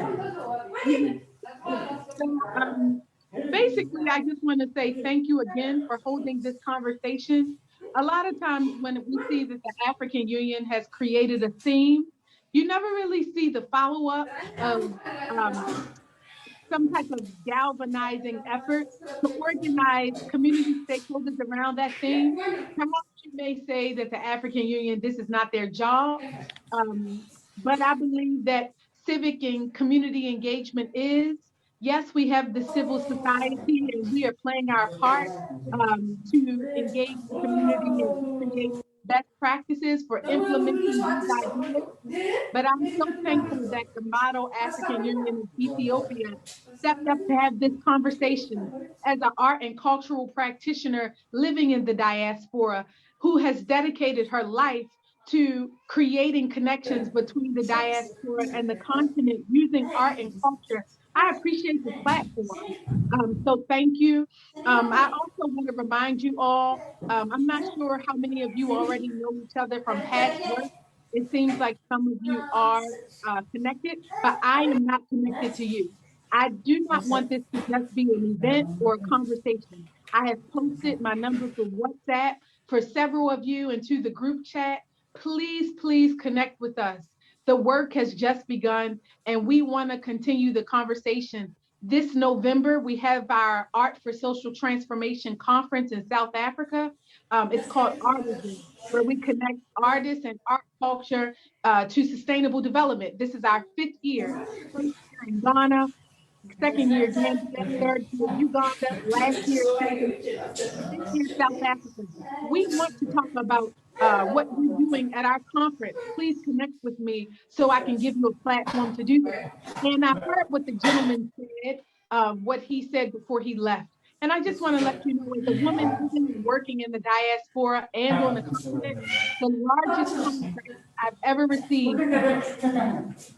So, basically, I just want to say thank you again for holding this conversation. A lot of times when we see that the African Union has created a theme, you never really see the follow-up of some type of galvanizing effort to organize community stakeholders around that theme. Perhaps you may say that the African Union, this is not their job, but I believe that civic and community engagement is. Yes, we have the civil society and we are playing our part to engage the community and create best practices for implementing these ideas. But I'm so thankful that the Model African Union of Ethiopia stepped up to have this conversation as an art and cultural practitioner living in the diaspora who has dedicated her life to creating connections between the diaspora and the continent using art and culture. I appreciate this platform. So thank you. I also want to remind you all, I'm not sure how many of you already know each other from past work. It seems like some of you are connected, but I am not connected to you. I do not want this to just be an event or a conversation. I have posted my number for WhatsApp for several of you into the group chat. Please, please connect with us. The work has just begun and we want to continue the conversation. This November, we have our Art for Social Transformation Conference in South Africa. It's called Artisan, where we connect artists and art culture to sustainable development. This is our 5th year. First year in Ghana, second year Gambia, third year Uganda, last year Tanzania, this year South Africa. We want to talk about what we're doing at our conference. Please connect with me so I can give you a platform to do that. And I heard what the gentleman said, what he said before he left. And I just want to let you know, as a woman living and working in the diaspora and on the continent, the largest contract I've ever received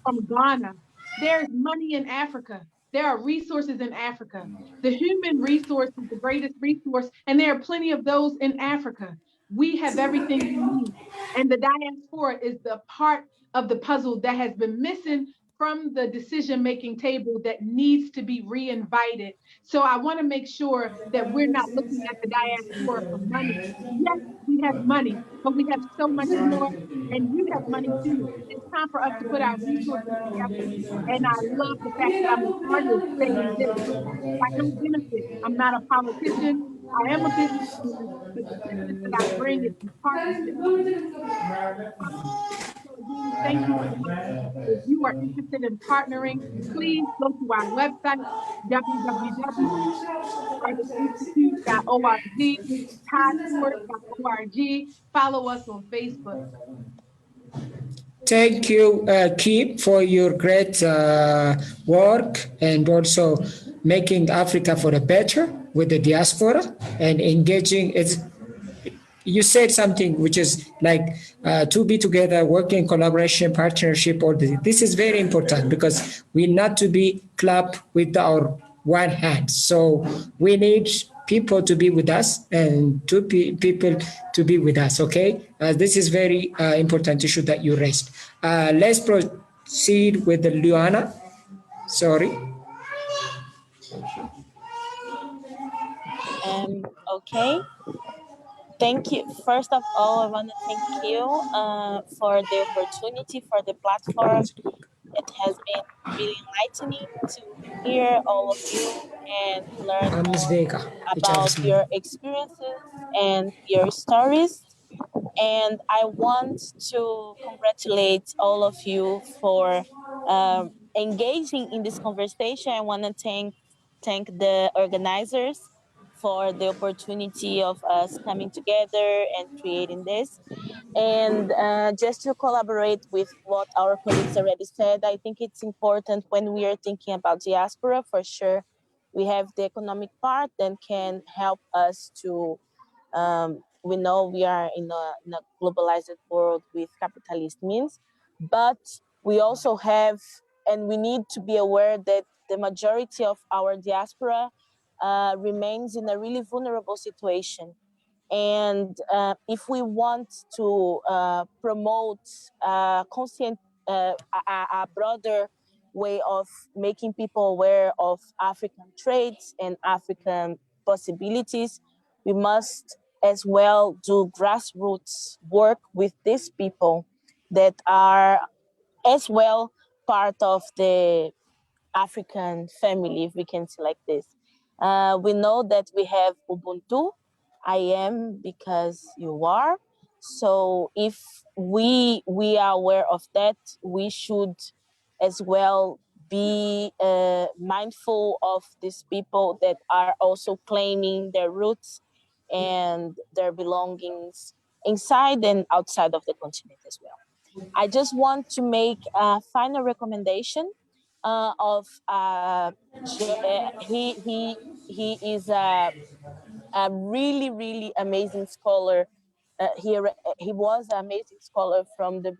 from Ghana. There's money in Africa. There are resources in Africa. The human resource is the greatest resource, and there are plenty of those in Africa. We have everything we need. And the diaspora is the part of the puzzle that has been missing from the decision-making table that needs to be re-invited. So I want to make sure that we're not looking at the diaspora for money. Yes, we have money, but we have so much more, and you have money too. It's time for us to put our resources together. And I love the fact that I'm an artist saying this. I don't benefit. I'm not a politician. I am a businesswoman, but the business that I bring is in partnership with so again, thank you so much. If you are interested in partnering, please go to our website, www.artistinstitute.org, tideforce.org. Follow us on Facebook. Thank you, Kip, for your great work and also making Africa for the better with the diaspora and engaging. You said something which is like to be together, working collaboration, partnership. This is very important because we not to be clapped with our one hand. So we need people to be with us and people to be with us. Okay, this is very important issue that you raised. Let's proceed with the Luana. Sorry. Okay. Thank you. First of all, I want to thank you for the opportunity, for the platform. It has been really enlightening to hear all of you and learn more about your experiences and your stories. And I want to congratulate all of you for engaging in this conversation. I want to thank the organizers for the opportunity of us coming together and creating this. And just to collaborate with what our colleagues already said, I think it's important when we are thinking about diaspora, for sure, we have the economic part that can help us to, we know we are in a globalized world with capitalist means, but we also have, and we need to be aware that the majority of our diaspora remains in a really vulnerable situation. And if we want to promote a broader way of making people aware of African traits and African possibilities, we must as well do grassroots work with these people that are as well part of the African family, if we can say like this. We know that we have Ubuntu. I am because you are. So if we are aware of that, we should as well be mindful of these people that are also claiming their roots and their belongings inside and outside of the continent as well. I just want to make a final recommendation he is a really amazing scholar. He was an amazing scholar from the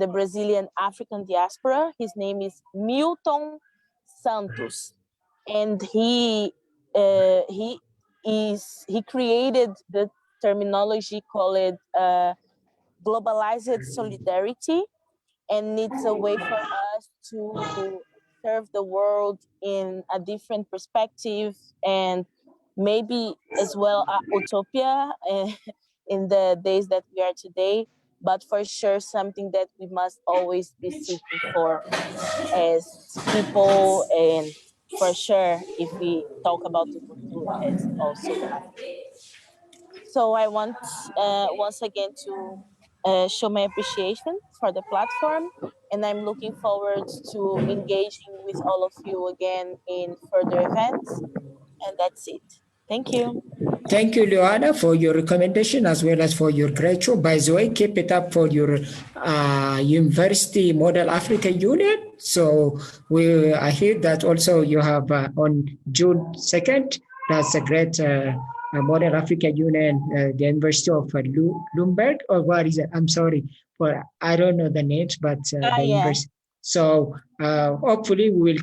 Brazilian African diaspora. His name is Milton Santos, and he created the terminology called globalized solidarity, and it's a way for us to serve the world in a different perspective, and maybe as well utopia in the days that we are today, but for sure something that we must always be seeking for as people, and for sure if we talk about Ubuntu as also Africans. So I want once again to show my appreciation for the platform, and I'm looking forward to engaging with all of you again in further events. And that's it. Thank you. Thank you, Luana, for your recommendation as well as for your great show. By the way, keep it up for your University Model Africa Union. So I hear that also you have on June 2nd, that's a great Model Africa Union, the University of Lumberg, or what is it? I'm sorry, for I don't know the names, but the university. So hopefully we will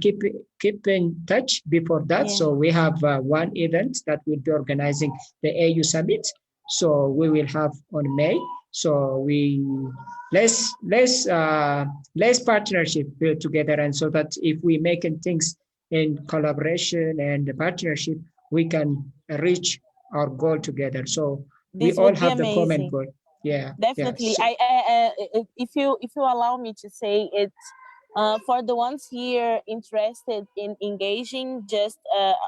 keep in touch before that. So we have one event that we'll be organizing, the AU Summit. So we will have on May. So we let's partnership together, and so that if we make things in collaboration and partnership, we can reach our goal together. So we all have the common goal. Yeah, definitely. Yeah. If you allow me to say it, for the ones here interested in engaging, just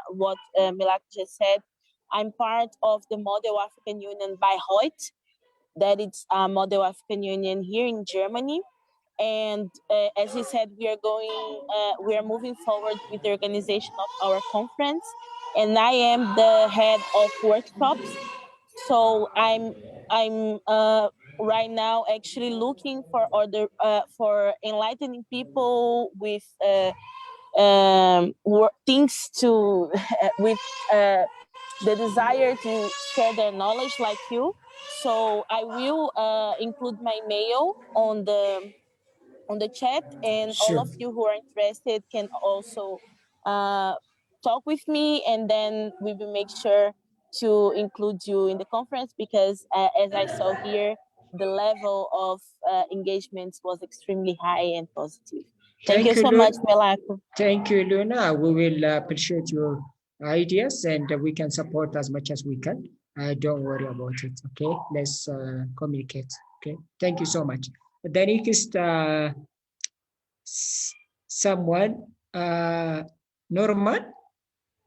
what Milak just said, I'm part of the Model African Union by Hoyt. That it's a Model African Union here in Germany. And as he said, we are moving forward with the organization of our conference. And I am the head of workshops. So I'm right now actually looking for enlightening people with things to with the desire to share their knowledge like you. So I will include my mail on the chat, and all of you who are interested can also talk with me, and then we will make sure to include you in the conference, because as I saw here, the level of engagements was extremely high and positive. Thank you so much, Melako. Thank you, Luna. We will appreciate your ideas, and we can support as much as we can. Don't worry about it, okay? Let's communicate, okay? Thank you so much. The next someone,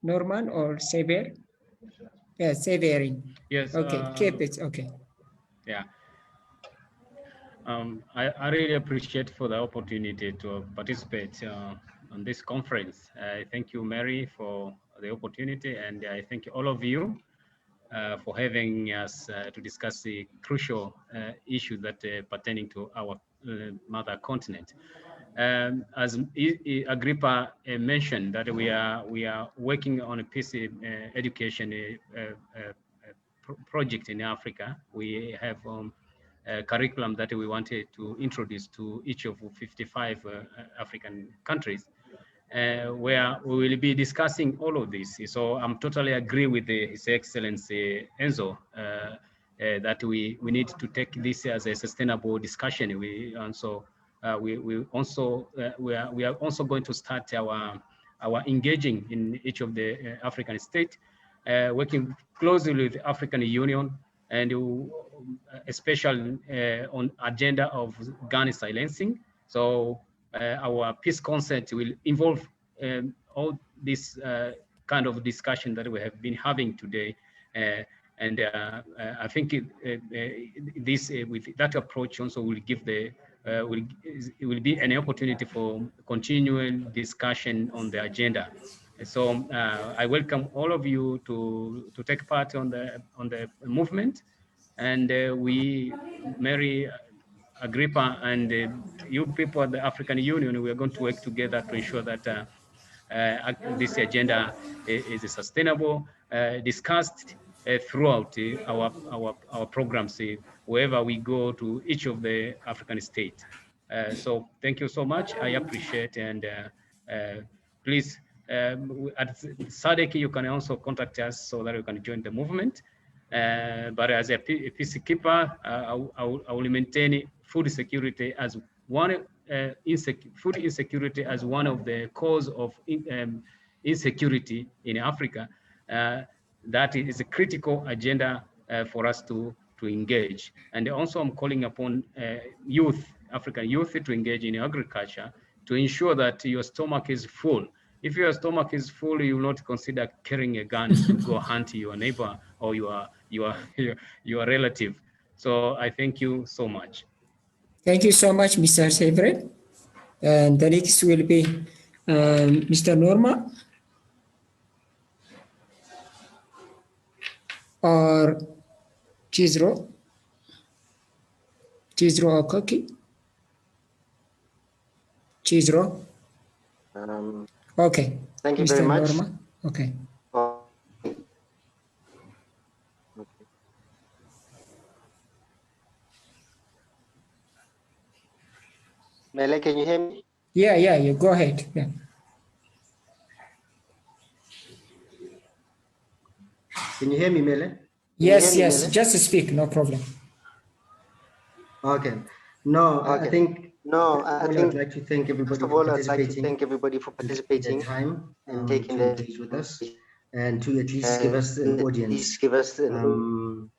Norman or Xavier? Yeah, Xavier. Yes. Okay, keep it, okay. Yeah. I really appreciate for the opportunity to participate on this conference. I thank you, Mary, for the opportunity, and I thank all of you for having us to discuss the crucial issues that pertaining to our mother continent. As Agrippa mentioned, that we are working on a peace education project in Africa. We have curriculum that we wanted to introduce to each of 55 African countries, where we will be discussing all of this. So I'm totally agree with His Excellency Enzo that we need to take this as a sustainable discussion. We are also going to start our engaging in each of the African states, working closely with the African Union, and especially on agenda of gun silencing. So our peace consent will involve all this kind of discussion that we have been having today. And I think with that approach also will give it will be an opportunity for continuing discussion on the agenda. So I welcome all of you to take part on the movement, and we, Mary, Agrippa, and you people at the African Union, we are going to work together to ensure that this agenda is sustainable, discussed throughout our programs wherever we go to each of the African states. So thank you so much. I appreciate, and please, at SADC, you can also contact us so that you can join the movement. But as a peacekeeper, I will maintain food security as one, food insecurity as one of the cause of insecurity in Africa. That is a critical agenda for us to engage. And also I'm calling upon youth, African youth, to engage in agriculture to ensure that your stomach is full. If your stomach is full, you will not consider carrying a gun to go hunt your neighbor or your relative. So I thank you so much. Thank you so much, Mr. Severin. And the next will be Mr. Norma or Chizoro Okeke. Chizoro. Okay. Thank you Mr. very much. Norma. Okay. Mele, can you hear me? Yeah, you go ahead. Yeah. Can you hear me, Mele? Yes, just speak, no problem. Okay. I think I'd like to thank everybody for participating, time and taking to engage with us, and to at least give us an audience.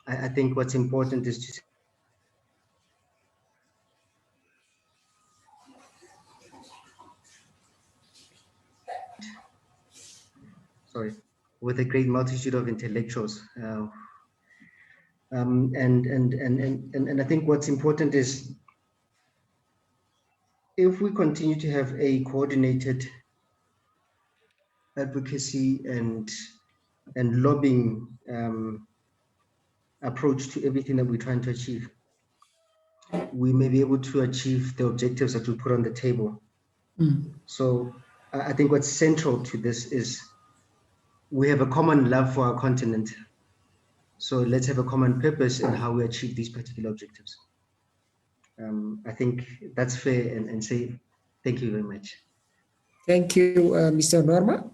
I think what's important is to with a great multitude of intellectuals. And I think what's important is if we continue to have a coordinated advocacy and lobbying approach to everything that we're trying to achieve, we may be able to achieve the objectives that we put on the table. So I think what's central to this is we have a common love for our continent. So let's have a common purpose in how we achieve these particular objectives. I think that's fair, and say thank you very much. Thank you, Mr. Norma.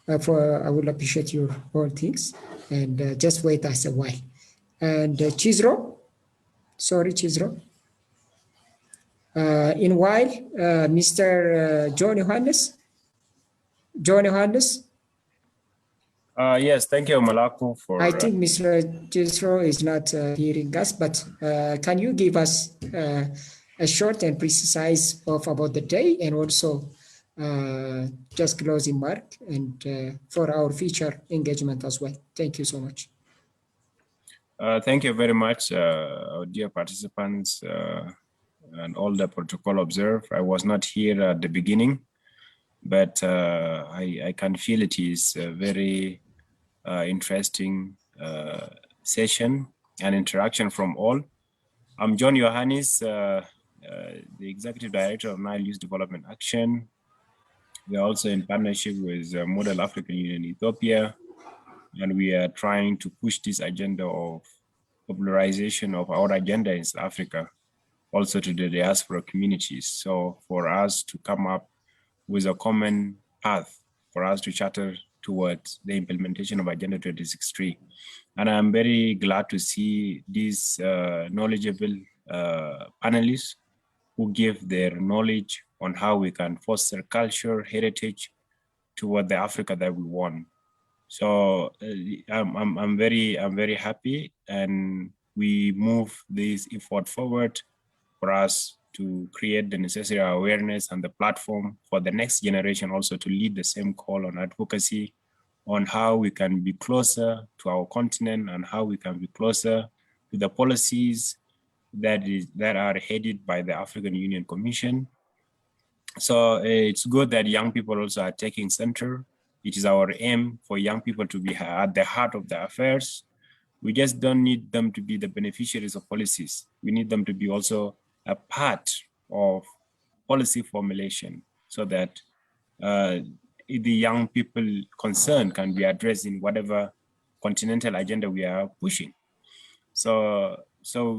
I will appreciate your all things, and just wait us a while. And Chizoro, sorry, Chizoro. In while, Mr. John Johannes. Yes, thank you, Malaku, for. I think Mr. Chizoro is not hearing us, but can you give us a short and precise of about the day, and also just closing mark and for our future engagement as well. Thank you so much. Thank you very much, dear participants and all the protocol observed. I was not here at the beginning, but I can feel it is a very interesting session and interaction from all. I'm John Johannes, the Executive Director of Nile Youth Development Action. We are also in partnership with Model African Union Ethiopia, and we are trying to push this agenda of popularization of our agenda in South Africa, also to the diaspora communities. So for us to come up with a common path, for us to charter towards the implementation of Agenda 2063. And I'm very glad to see these knowledgeable panelists who give their knowledge on how we can foster culture, heritage toward the Africa that we want. So I'm very happy, and we move this effort forward for us to create the necessary awareness and the platform for the next generation also to lead the same call on advocacy on how we can be closer to our continent and how we can be closer to the policies that are headed by the African Union Commission. So it's good that young people also are taking center It is our aim for young people to be at the heart of the affairs. We just don't need them to be the beneficiaries of policies. We need them to be also a part of policy formulation so that the young people concerned can be addressed in whatever continental agenda we are pushing. So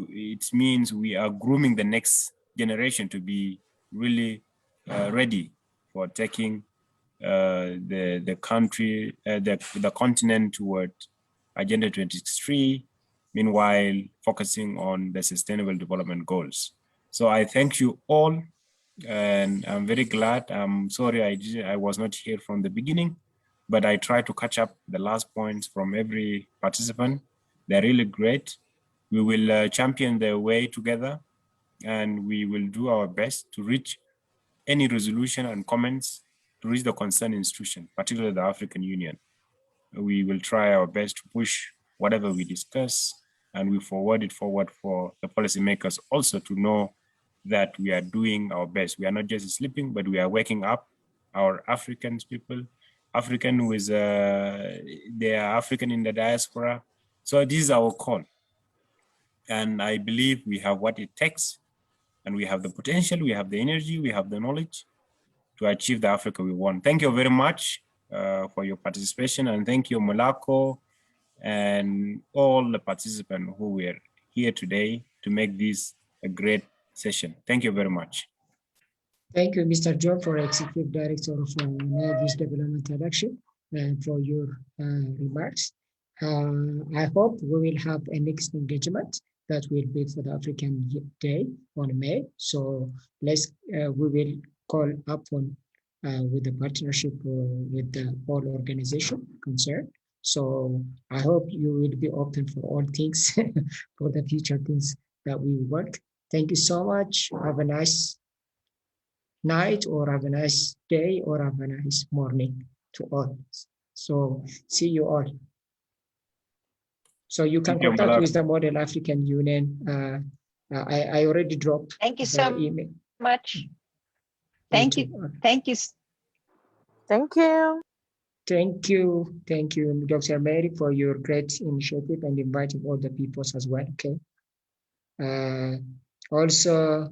it means we are grooming the next generation to be really ready for taking the country, the continent toward Agenda 2063, meanwhile focusing on the Sustainable Development Goals. So I thank you all, and I'm very glad. I'm sorry I was not here from the beginning, but I tried to catch up the last points from every participant. They're really great. We will champion the way together, and we will do our best to reach any resolution and comments to reach the concerned institution, particularly the African Union. We will try our best to push whatever we discuss, and we forward it forward for the policymakers also to know that we are doing our best. We are not just sleeping, but we are waking up our African people, African with they are African in the diaspora. So this is our call. And I believe we have what it takes, and we have the potential, we have the energy, we have the knowledge to achieve the Africa we want. Thank you very much for your participation, and thank you, Molako, and all the participants who were here today to make this a great session. Thank you very much. Thank you, Mr. John, for Executive Director of this Development Action, and for your remarks. I hope we will have a next engagement that will be for the African Day on May. So we will call up on with the partnership with the all organization concerned. So I hope you will be open for all things, for the future things that we work. Thank you so much. Have a nice night, or have a nice day, or have a nice morning to all. So see you all. So you can contact with the Model African Union. I already dropped. Thank you so much. Thank you. Thank you. Thank you. Thank you. Thank you, Dr. Mary, for your great initiative and inviting all the peoples as well. Okay. Also,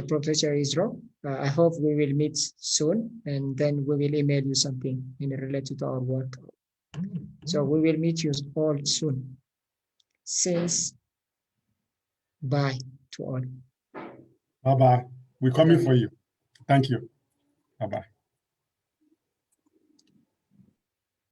Professor Israel, I hope we will meet soon, and then we will email you something related to our work. So we will meet you all soon. Since bye to all. Bye-bye. We're coming for you. Thank you. Bye-bye.